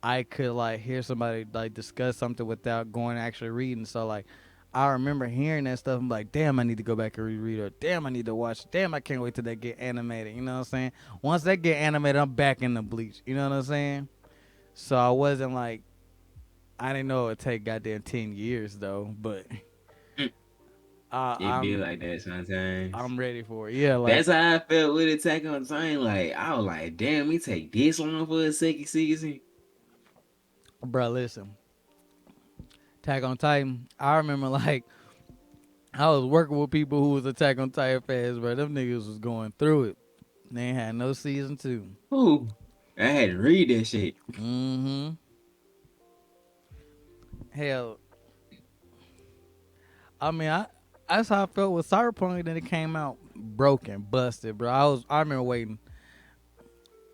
I could like hear somebody like discuss something without going and actually reading. So like I remember hearing that stuff. I'm like, damn, I need to go back and reread it. Damn, I need to watch it. Damn, I can't wait till that get animated. You know what I'm saying? Once that get animated, I'm back in the Bleach. You know what I'm saying? So I wasn't like, I didn't know it would take goddamn 10 years though. But Mm. uh, It be I'm like that sometimes. I'm ready for it. Yeah, like, That's how I felt with Attack on Titan. Like I was like, damn, we take this long for a second season. bro, listen, Attack on Titan. I remember like I was working with people who was Attack on Titan fans, bro. Them niggas was going through it. They ain't had no season two. Ooh, I had to read that shit. Mm-hmm. Hell, I mean, that's how I felt with Cyberpunk. Then it came out broken, busted, bro. I remember waiting.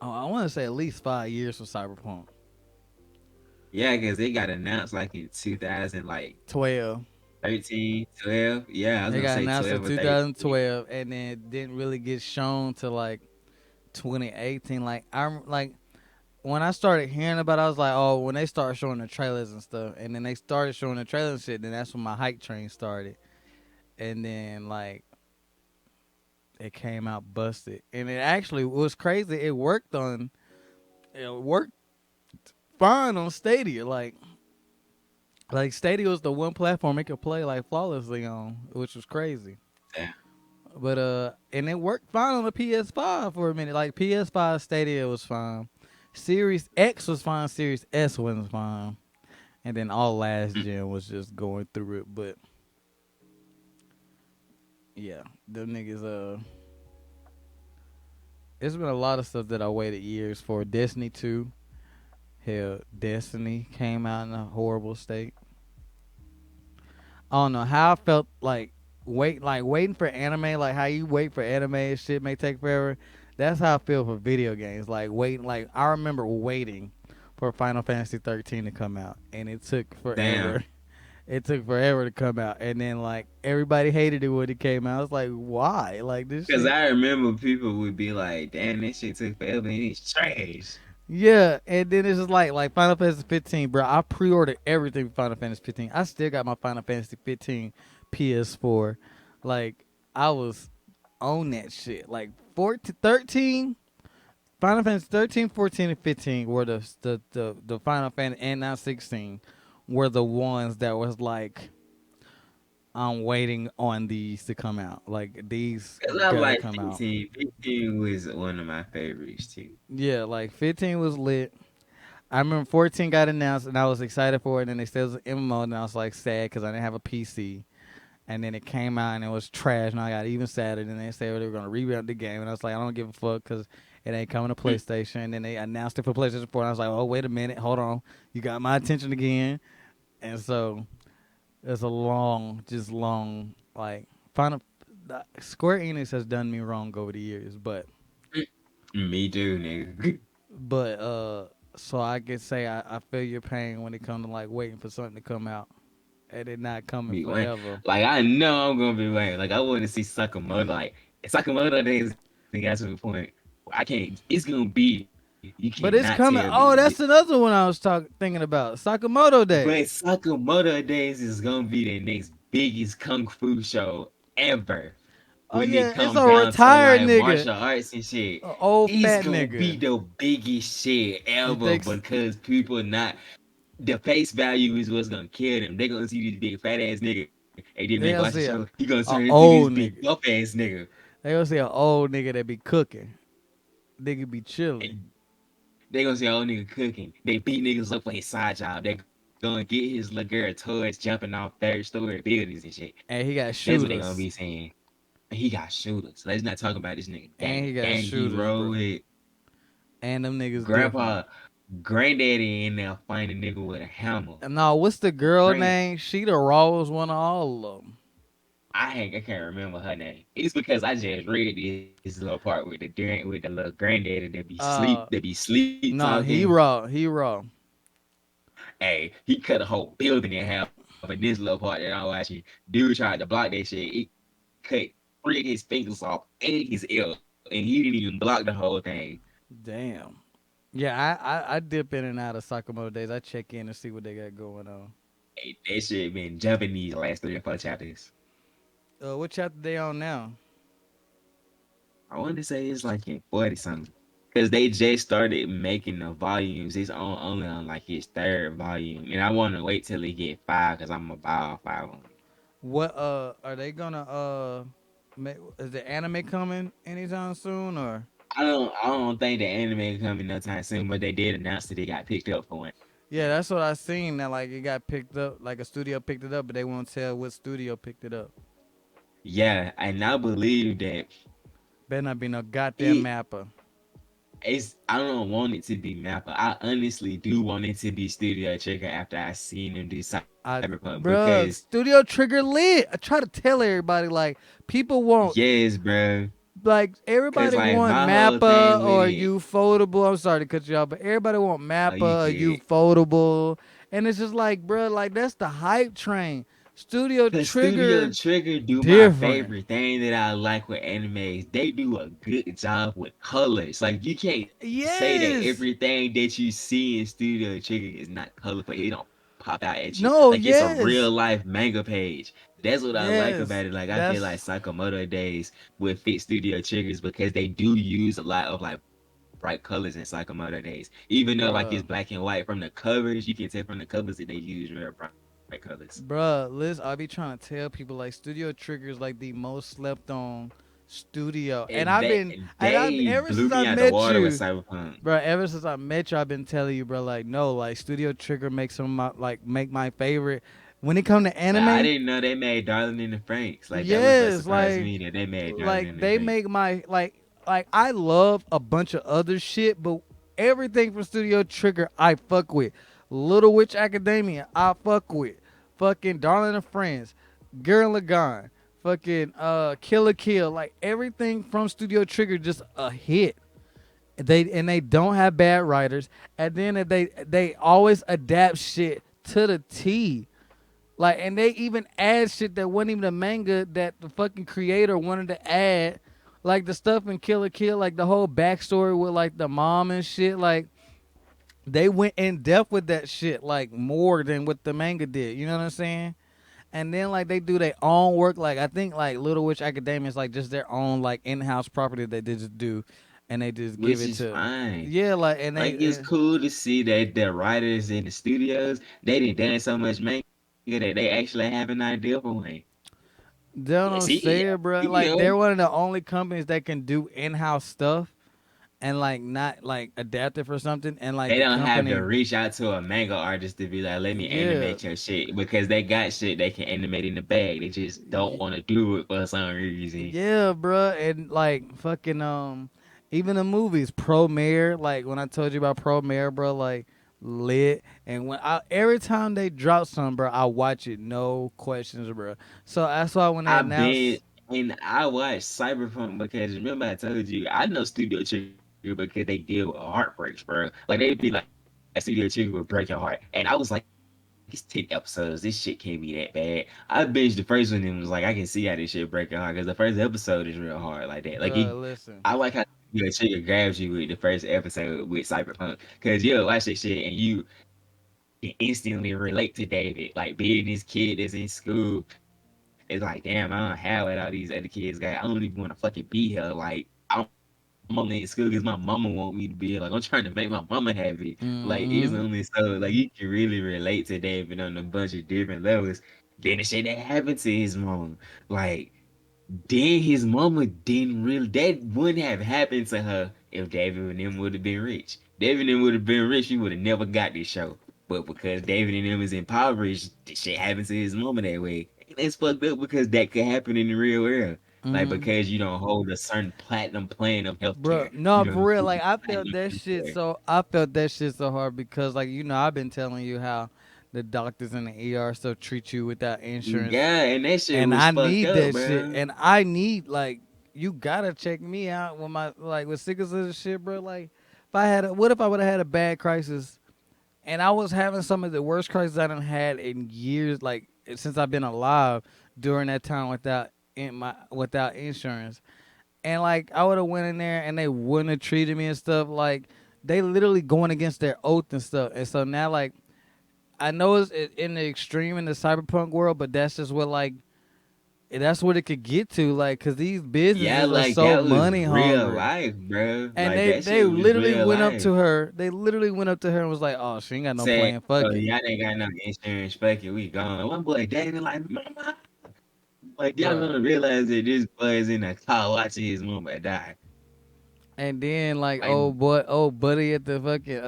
Oh, I want to say at least 5 years for Cyberpunk. Yeah, because they got announced like in 2000, like 12. 13, 12. Yeah, I was They gonna got say announced in 12 or 13. 2012, and then it didn't really get shown to like 2018. Like I'm like when I started hearing about it, I was like, oh, when they start showing the trailers and stuff, and then they started showing the trailers and shit, then that's when my hype train started. And then like it came out busted, and it actually was crazy. It worked fine on Stadia. Like Stadia was the one platform it could play like flawlessly on, which was crazy. Yeah. But and it worked fine on the PS5 for a minute. Like PS5 Stadia was fine. Series X was fine. Series S wasn't fine. And then all last Mm. gen was just going through it. But yeah, them niggas. It's been a lot of stuff that I waited years for. Destiny 2. Hell, Destiny came out in a horrible state. I don't know how I felt waiting for anime, like how you wait for anime and shit may take forever. That's how I feel for video games. Like waiting, like I remember waiting for Final Fantasy 13 to come out, and it took Damn. forever. It took forever to come out, and then like everybody hated it when it came out. It's like, why? Like this Because shit. I remember people would be like, damn, this shit took forever and it's trash. Yeah, and then it's just like Final Fantasy 15, bro. I pre-ordered everything for Final Fantasy 15. I still got my Final Fantasy 15 PS4. Like I was on that shit. Like 14, 13, Final Fantasy 13, 14, and 15 were the Final Fantasy, and now 16 were the ones that was like I'm waiting on these to come out. Like these Because I gotta like come out. 15. 15 was one of my favorites too. Yeah, like 15 was lit. I remember 14 got announced, and I was excited for it. And then they said it was an MMO, and I was like sad because I didn't have a PC. And then it came out and it was trash, and I got even sadder. And then they said they were gonna revamp the game, and I was like, I don't give a fuck because it ain't coming to PlayStation. And then they announced it for PlayStation 4, and I was like, oh wait a minute, hold on, you got my attention again. And so it's a long, just long, like Final. Square Enix has done me wrong over the years, Me too, nigga. but so I could say I feel your pain when it comes to like waiting for something to come out and it not coming Be waiting. forever. Like I know I'm gonna be waiting. Like I want to see Sakamoto. Like Sakamoto days got to the point where I can't. It's gonna be. You But cannot it's tell coming. me. Oh, that's another one I was thinking about. Sakamoto But Days. Sakamoto days is gonna be the next biggest kung fu show ever. Oh When it yeah, it's come a down to retired like nigga, martial arts and shit, a old it's fat gonna be nigga. the biggest shit You ever think? because people not the face value is what's gonna kill them. They gonna see this big fat ass nigga. Hey, then They make gonna watch the see show. He gonna a turn into this old big nigga. buff ass nigga. They gonna see an old nigga that be cooking. Nigga be chilling, And they gonna see old nigga cooking. They beat niggas up for his side job. They gonna get his little girl toys jumping off third story buildings and shit. and he got That's what they gonna shooters, be saying. He got shooters. Let's not talk about this nigga and he got gang he shooters, roll bro. with. And them niggas different. Grandpa, granddaddy in there fighting a nigga with a hammer. And now, what's the girl Grand, name? She the rawest one of all of them. I can't remember her name. It's because I just read this little part with with the little granddaddy Uh, that be sleep no, talking. he raw. He raw. Hey, he cut a whole building in half in this little part that I'm watching. Dude tried to block that shit. He cut three of his fingers off and his ear, and he didn't even block the whole thing. Damn. Yeah, I dip in and out of Sakamoto Days. I check in and see what they got going on. Hey, that shit been jumping these last 3 or 4 chapters. What chapter they on now? I want to say it's like in 40 something. Because they just started making the volumes. It's only on like his third volume. And I want to wait till he get 5 because I'm going to buy all 5 of them. What are they gonna is the anime coming anytime soon or? I don't think the anime coming no time soon, but they did announce that it got picked up for it. Yeah, that's what I seen. That like it got picked up, like a studio picked it up, but they won't tell what studio picked it up. Yeah, and I believe that Better not be no goddamn it mapper. I don't want it to be Mappa. I honestly do want it to be Studio Trigger after I seen them do Cyberpunk Bruh, because Studio Trigger lit. I try to tell everybody like people want yes, bro. like Cause everybody like want my whole Mappa thing with or it, Ufotable. I'm sorry to cut you off, but everybody want you Mappa or get Ufotable, and it's just like, bruh, like that's the hype train. Studio cause Studio Trigger Trigger do my different. favorite thing that I like with animes. They do a good job with colors. Like you can't say that Yes. everything that you see in Studio Trigger is not colorful. It don't pop out at you No. like it's a real Yes. life manga page. That's what I like Yes. about it. Like I feel like That's Sakamoto Days with Fit Studio Triggers because they do use a lot of like bright colors in Sakamoto Days. Even though like it's bruh. black and white from the covers, you can tell from the covers that they use real bright colors. Bruh, Liz, I be trying to tell people like Studio Trigger is like the most slept on studio, and And I've been, and I they ever blew since me I out the met water with you, Cyberpunk. bro. Ever since I met you, I've been telling you, bro. Like, no, like Studio Trigger makes some of my like make my favorite. When it come to Like I anime, didn't know they made Darling in the Franks. Like that was what yes, surprised me that they made Darling in the they Franks. make my like I love a bunch of other shit, but everything from Studio Trigger I fuck with. Little Witch Academia I fuck with. Fucking Darling and Friends, Gurren Lagann, fucking Killer Kill, like everything from Studio Trigger just a hit. They don't have bad writers. And then they always adapt shit to the T. Like, and they even add shit that wasn't even a manga that the fucking creator wanted to add. Like the stuff in Killer Kill, like the whole backstory with like the mom and shit. Like they went in depth with that shit, like more than what the manga did. You know what I'm saying? And then like they do their own work. Like I think like Little Witch Academia is like just their own like in-house property that they just do, and they just give Which it is to fine. yeah like and Like it's they cool to see that the writers in the studios they didn't done so much manga that they actually have an idea for one. they don't Yeah, know see, say it, bro. you Like they're know, one of the only companies that can do in-house stuff. and like not like adapted for something, and like They the don't have to company, reach out to a manga artist to be like, let me yeah, animate your shit because they got shit they can animate in the bag. They just don't y- want to do it for some reason. yeah, bruh, and like fucking even the movies, Pro Mayor, like when I told you about Pro Mayor, bro, like lit, and when I every time they drop something, bro, I watch it, no questions, bro. So that's why when they I've been announced, and I watched Cyberpunk because remember I told you I know Studio Trigger because they deal with heartbreaks, bro. Like they'd be like Studio Trigger would break your heart, and I was like, it's 10 episodes. This shit can't be that bad. I binged the first one and was like, I can see how this shit break your heart because the first episode is real hard like that. Like it, bro, listen, I like how Studio Trigger grabs you with the first episode with Cyberpunk because you'll watch that shit and you can instantly relate to David, like being this kid that's in school. It's like, damn, I don't have what all these other kids got. I don't even want to fucking be here. Like, I'm only in school because my mama want me to be here. Like, I'm trying to make my mama happy. Like, it's only mm-hmm, so, like, you can really relate to David on a bunch of different levels. Then the shit that happened to his mom, like, then his mama didn't really, that wouldn't have happened to her if David and them would have been rich. David and them would have been rich, he would have never got this show. But because David and them is impoverished, this shit happened to his mama that way. And that's fucked up because that could happen in the real world. Like mm-hmm. because you don't hold a certain platinum plan of Bro, healthcare. no, You for don't real. get Like I felt platinum that shit. healthcare. So I felt that shit so hard because, like, I've been telling you how the doctors in the ER still treat you without insurance, Yeah, and that shit and was I fucked need up, that shit, bro. and I need like you gotta check me out with my like with sickles and shit, bro. Like if I had, what if I would have had a bad crisis, and I was having some of the worst crises I done had in years, like since I've been alive during that time without insurance. And like I would have went in there and they wouldn't have treated me and stuff. Like they literally going against their oath and stuff. And so now like I know it's in the extreme in the cyberpunk world, but that's just what like that's what it could get to. Like because these Yeah, businesses are like so that was money real hungry. life, bro. And Like they that they shit was literally real went up life. to her. They literally went up to her and was like, "Oh, she ain't got no Said, plan. "Oh, Fuck it, y'all ain't got no insurance. Fuck it, we gone." One boy David like, "Mama," like y'all bro." gonna realize that this boy is in a car watching his mama die. And then like Like, old buddy at the fucking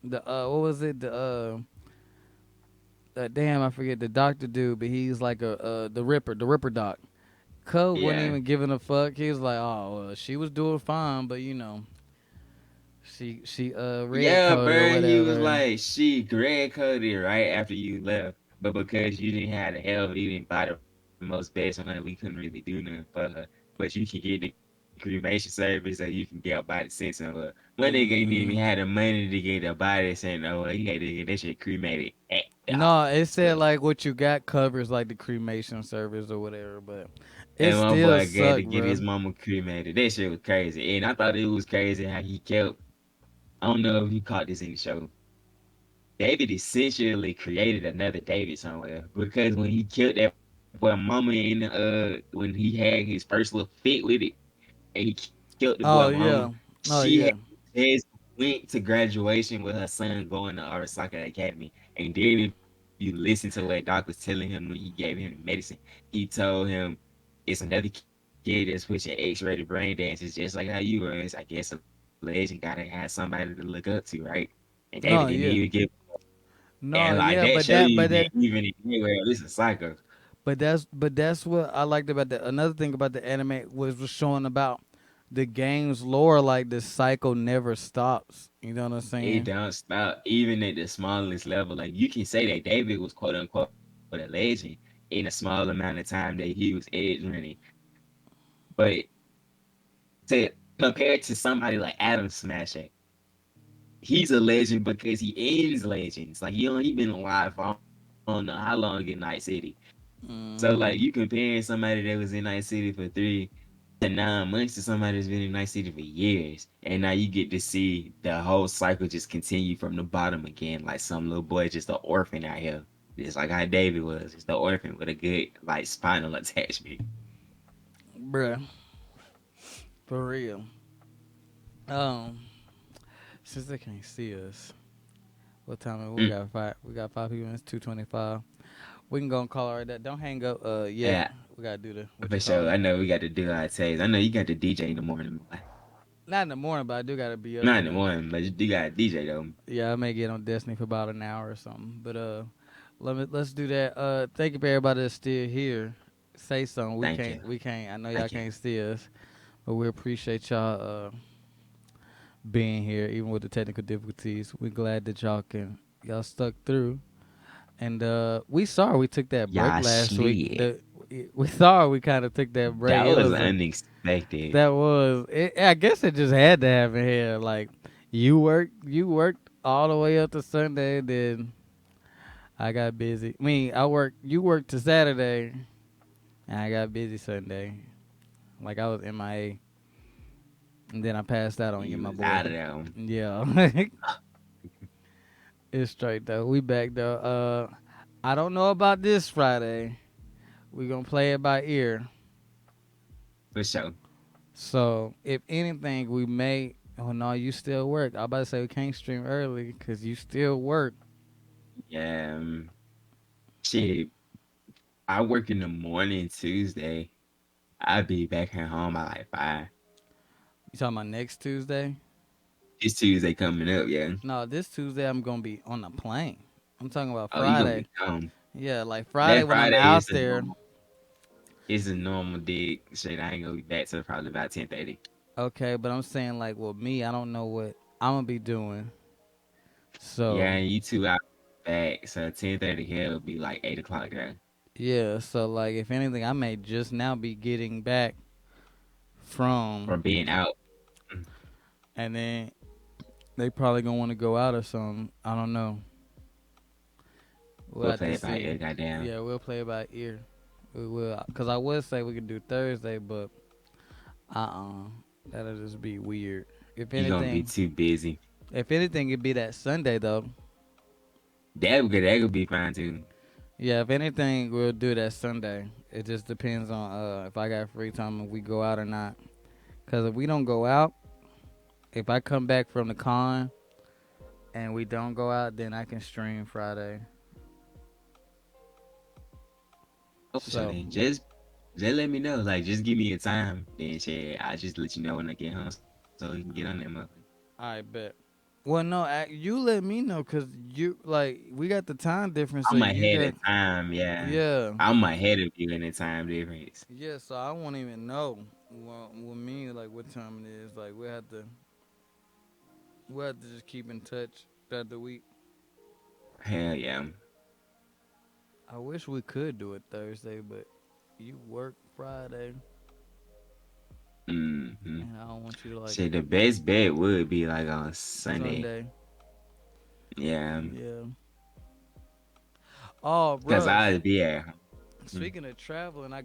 the what was it damn, I forget the doctor dude, but he's like a the Ripper doc. Cub wasn't yeah, even giving a fuck. He was like, oh, well, she was doing fine, but she red yeah, coded or bro. He was whatever. like, "She Greg Cody right after you left, but because you didn't have the help, you didn't buy the most best one. We couldn't really do nothing for her. But you can get the cremation service, so you can get a body sent to her. One nigga ain't even had the Mm-mm. money to get a body sent over. He had to get that shit cremated at the No, hospital. it said like what you got covers like the cremation service or whatever, but And it my still boy got to sucked, get his bro. mama cremated. That shit was crazy. And I thought it was crazy how he kept. I don't know if you caught this in the show. David essentially created another David somewhere because when he killed that boy mama in when he had his first little fit with it and he killed the boy Oh mama, yeah, she oh had yeah. just went to graduation with her son going to Arasaka Academy. And then if you listen to what Doc was telling him when he gave him the medicine, he told him it's another kid that's pushing X-rated brain dances just like how you were. I guess a legend gotta have somebody to look up to, right? And David didn't even give No, yeah. and like No, that show yeah, you but that but that even in anywhere, this is psycho. but that's what I liked about the another thing about the anime was showing about the game's lore, like the cycle never stops. You know what I'm It saying? don't stop, even at the smallest level. Like you can say that David was quote unquote a legend in a small amount of time that he was edge running, but to compared to somebody like Adam Smasher, he's a legend because he ends legends. Like he been alive for I don't know how long in Night City. So like you Hmm. comparing somebody that was in Night City for 3 to 9 months to somebody that's been in Night City for years, and now you get to see the whole cycle just continue from the bottom again, like some little boy just an orphan out here, just like how David was, just the orphan with a good like spinal attachment. Bruh, for real. Um, since they can't see us, what time is it? We Mm, got five. We got 5 people. It's 2:25. We can go and call it right there. Don't hang up. Yet yeah, we gotta do the what for you call sure. it. I know we got to do our taste. I know you got the DJ in the morning, boy. Not in the morning, but I do gotta be up Not in in the the. morning, but you got DJ though. Yeah, I may get on Destiny for about an hour or something. But let's do that. Thank you for everybody that's still here. Say something. Thank you. We can't. I know y'all Thank you. can't see us, but we appreciate y'all being here, even with the technical difficulties. We're glad that y'all stuck through. And we sorry we took that break Y'all last week. slid. We sorry we kind of took that break. That It was was unexpected. that was. I guess it just had to happen here. Like you worked all the way up to Sunday. Then I got busy. I worked. You worked to Saturday, and I got busy Sunday. Like I was MIA, and then I passed out on you, You my was boy. out of there. Yeah, it's straight though. We back though. I don't know about this Friday. We gonna play it by ear. For sure. So if anything, we may. Oh no, you still work. I about to say we can't stream early because you still work. Yeah. Shit. I work in the morning Tuesday. I'll be back at home by like 5. You talking about next Tuesday? This Tuesday coming up, yeah. No, this Tuesday I'm gonna be on the plane. I'm talking about Oh, you gonna be Friday. gone. Yeah, like Friday That when I'm Friday out is a there. normal. It's a normal dig. Shit, I ain't gonna be back till probably about 10:30. Okay, but I'm saying like with me, I don't know what I'm gonna be doing. Yeah, So and you 2 hours back. So 10:30 here will be like 8 o'clock there. yeah, so like if anything, I may just now be getting back from, From being out. and then they probably gonna want to go out or something. I don't know. We'll We'll have to play it by see. ear, goddamn. Yeah, we'll play it by ear. We will, cause I would say we could do Thursday, but that'll just be weird. You gonna be too busy. If anything, it'd be that Sunday though. That could be fine too. Yeah, if anything, we'll do that Sunday. It just depends on if I got free time and we go out or not. Cause if we don't go out, if I come back from the con and we don't go out, then I can stream Friday. Oh, for sure So, then. Just let me know. Like just give me a time. Then shit, I just let you know when I get home so you can get on that motherfucker. I bet. Well, no, you let me know because you like we got the time difference, so I'm you ahead of got time, yeah. yeah, I'm ahead of you in the time difference. yeah. So I won't even know with me like what time it is. Like we have to just keep in touch throughout the week. Hell yeah. I wish we could do it Thursday, but you work Friday, Mm-hmm. and I don't want you to like Shit, the best bet would be like on Sunday. Sunday. Yeah. Yeah. Oh, Cause bruh. I'd be at home. Mm. Speaking of traveling, I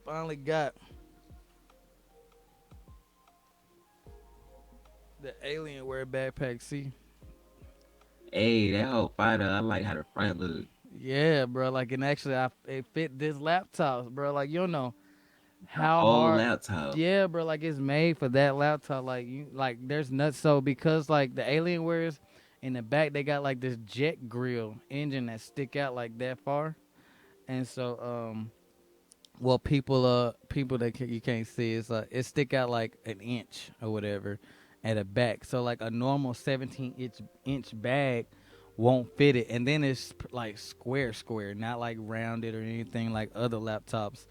finally got the Alienware backpack. See? Hey, that whole fighter, I like how the front look. Yeah, bro. Like, and actually, it fit this laptop, bro. Like, you don't know The how whole hard. laptop. Yeah, bro. Like, it's made for that laptop. Like, there's nuts. So because like the Alienwares in the back, they got like this jet grill engine that stick out like that far, and so well, people that you can't see is it stick out like an inch or whatever at the back. So like a normal 17-inch bag won't fit it, and then it's like square, not like rounded or anything like other laptops.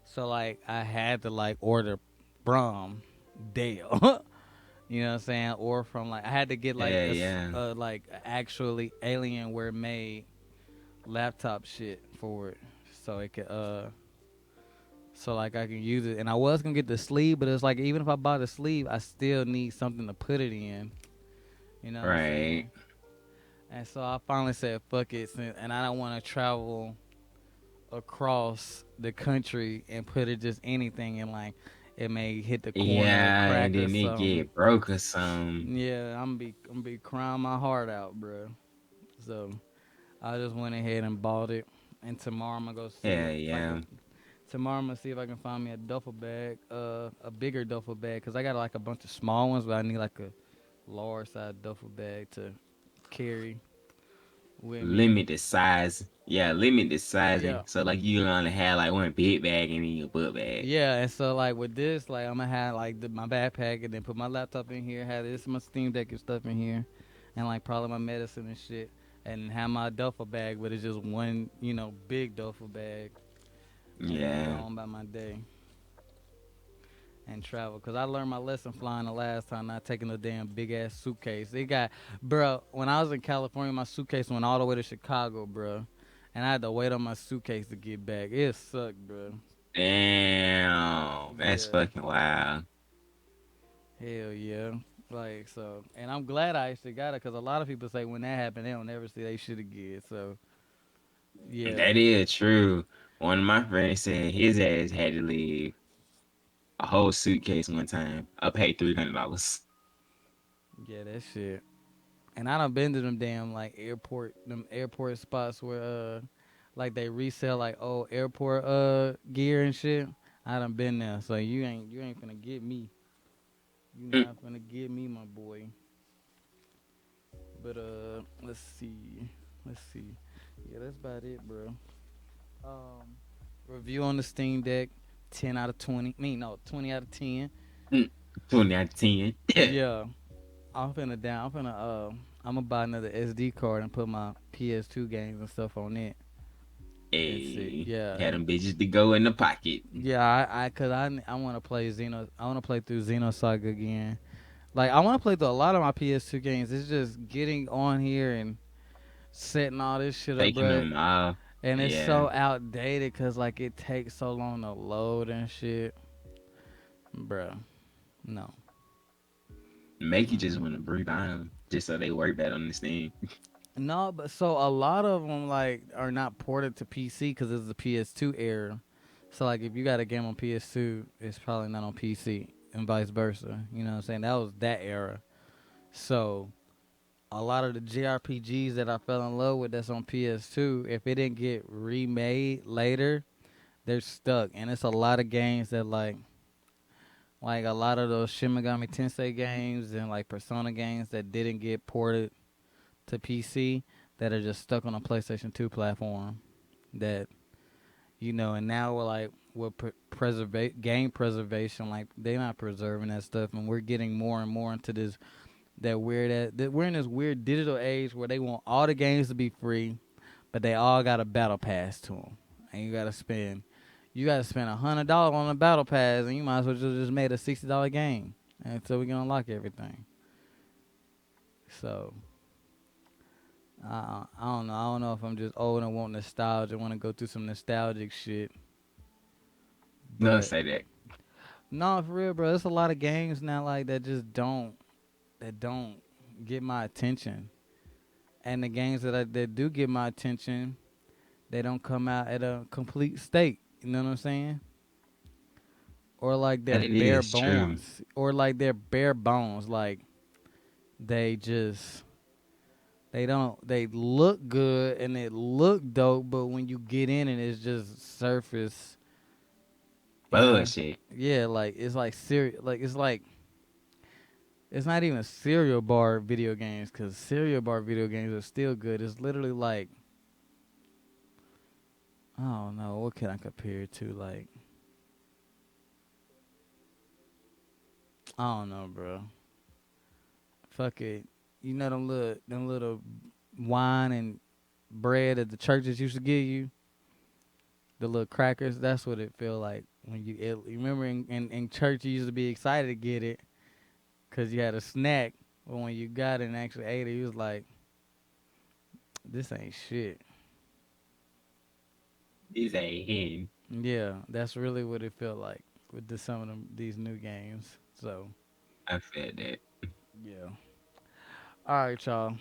So like I had to like order from Dell. You know what I'm saying? Or from like I had to get like Yeah, yeah. like actually Alienware made laptop shit for it, so it could so like I can use it. And I was gonna get the sleeve, but it's like even if I buy the sleeve, I still need something to put it in. You know what I'm Right. saying? And so I finally said fuck it, and I don't want to travel across the country and put it just anything in like it may hit the corner or Yeah, and crack or then it something. get broke or something. Yeah, I'm be crying my heart out, bro. So I just went ahead and bought it, and tomorrow I'm gonna go see Yeah, if I can. yeah. Tomorrow I'm gonna see if I can find me a duffel bag, a bigger duffel bag, cause I got like a bunch of small ones, but I need like a large size duffel bag to carry. with me. limit the size. Yeah, limit the sizing. Yeah. So like you only have like one big bag and then your book bag. Yeah, and so like with this, like I'm gonna have like my backpack and then put my laptop in here, have this my Steam Deck and stuff in here, and like probably my medicine and shit, and have my duffel bag, but it's just one, big duffel bag, and then go Yeah. on by my day and travel. Cause I learned my lesson flying the last time, not taking a damn big ass suitcase. It got, bro. When I was in California, my suitcase went all the way to Chicago, bro, and I had to wait on my suitcase to get back. It sucked, bro. Damn. That's Yeah. fucking wild. Hell yeah. Like so, and I'm glad I actually got it because a lot of people say when that happened, they don't ever see they shit again. So yeah, That is true. One of my friends said his ass had to leave a whole suitcase one time. I paid $300. yeah, that shit. And I done been to them damn like them airport spots where like they resell like old airport gear and shit. I done been there, so you ain't finna get me. You Mm, not finna get me, my boy. But let's see. Yeah, that's about it, bro. Um, Review on the Steam Deck, 10 out of 20. I mean, no, 20 out of 10. mm. 20 out of 10. Yeah, I'm gonna buy another SD card and put my PS2 games and stuff on it. And see, Hey, yeah, had them bitches to go in the pocket. yeah, cause I want to play I want to play through Xenosaga again. Like I want to play through a lot of my PS2 games. It's just getting on here and setting all this shit up, Taking bro. them off. And it's Yeah. so outdated because like it takes so long to load and shit, bruh. No. Make you just Mm-mm. want to rebuy them just so they work better on this thing. No, but so a lot of them like are not ported to PC because it's the PS2 era. So like if you got a game on PS2, it's probably not on PC and vice versa. You know what I'm saying? That was that era. So a lot of the JRPGs that I fell in love with that's on PS2, if it didn't get remade later, they're stuck. And it's a lot of games that like a lot of those Shin Megami Tensei games and like Persona games that didn't get ported to PC that are just stuck on a PlayStation 2 platform that and now we're like with game preservation, like they're not preserving that stuff, and we're getting more and more into this that we're in this weird digital age where they want all the games to be free, but they all got a battle pass to them, and you gotta spend $100 on a battle pass, and you might as well just made a $60 game, and so we can unlock everything. So I don't know. I don't know if I'm just old and want nostalgia, want to go through some nostalgic shit. No, But say that. no, for real, bro. There's a lot of games now like that don't get my attention. And the games that do get my attention, they don't come out at a complete state. You know what I'm saying? Or like they're That it bare is true. bones. Or like they're bare bones. Like they just they look good and it look dope, but when you get in and it's just surface, you know. Bullshit. Yeah, like it's like it's not even cereal bar video games because cereal bar video games are still good. It's literally like I don't know what can I compare it to. Like I don't know, bro. Fuck it. You know them little wine and bread that the churches used to give you, the little crackers. That's what it feel like when you remember in church you used to be excited to get it because you had a snack, but when you got it and actually ate it, you was like, this ain't shit. This ain't him. Yeah, that's really what it felt like with some of these new games. So I felt that. yeah. All right, y'all.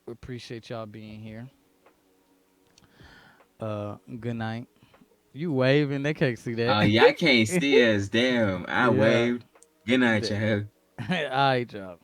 We appreciate y'all being here. Good night. You waving? They can't see that. Oh, y'all can't see us. Damn. I Yeah. waved. Good night, Yeah. y'all. All right, y'all.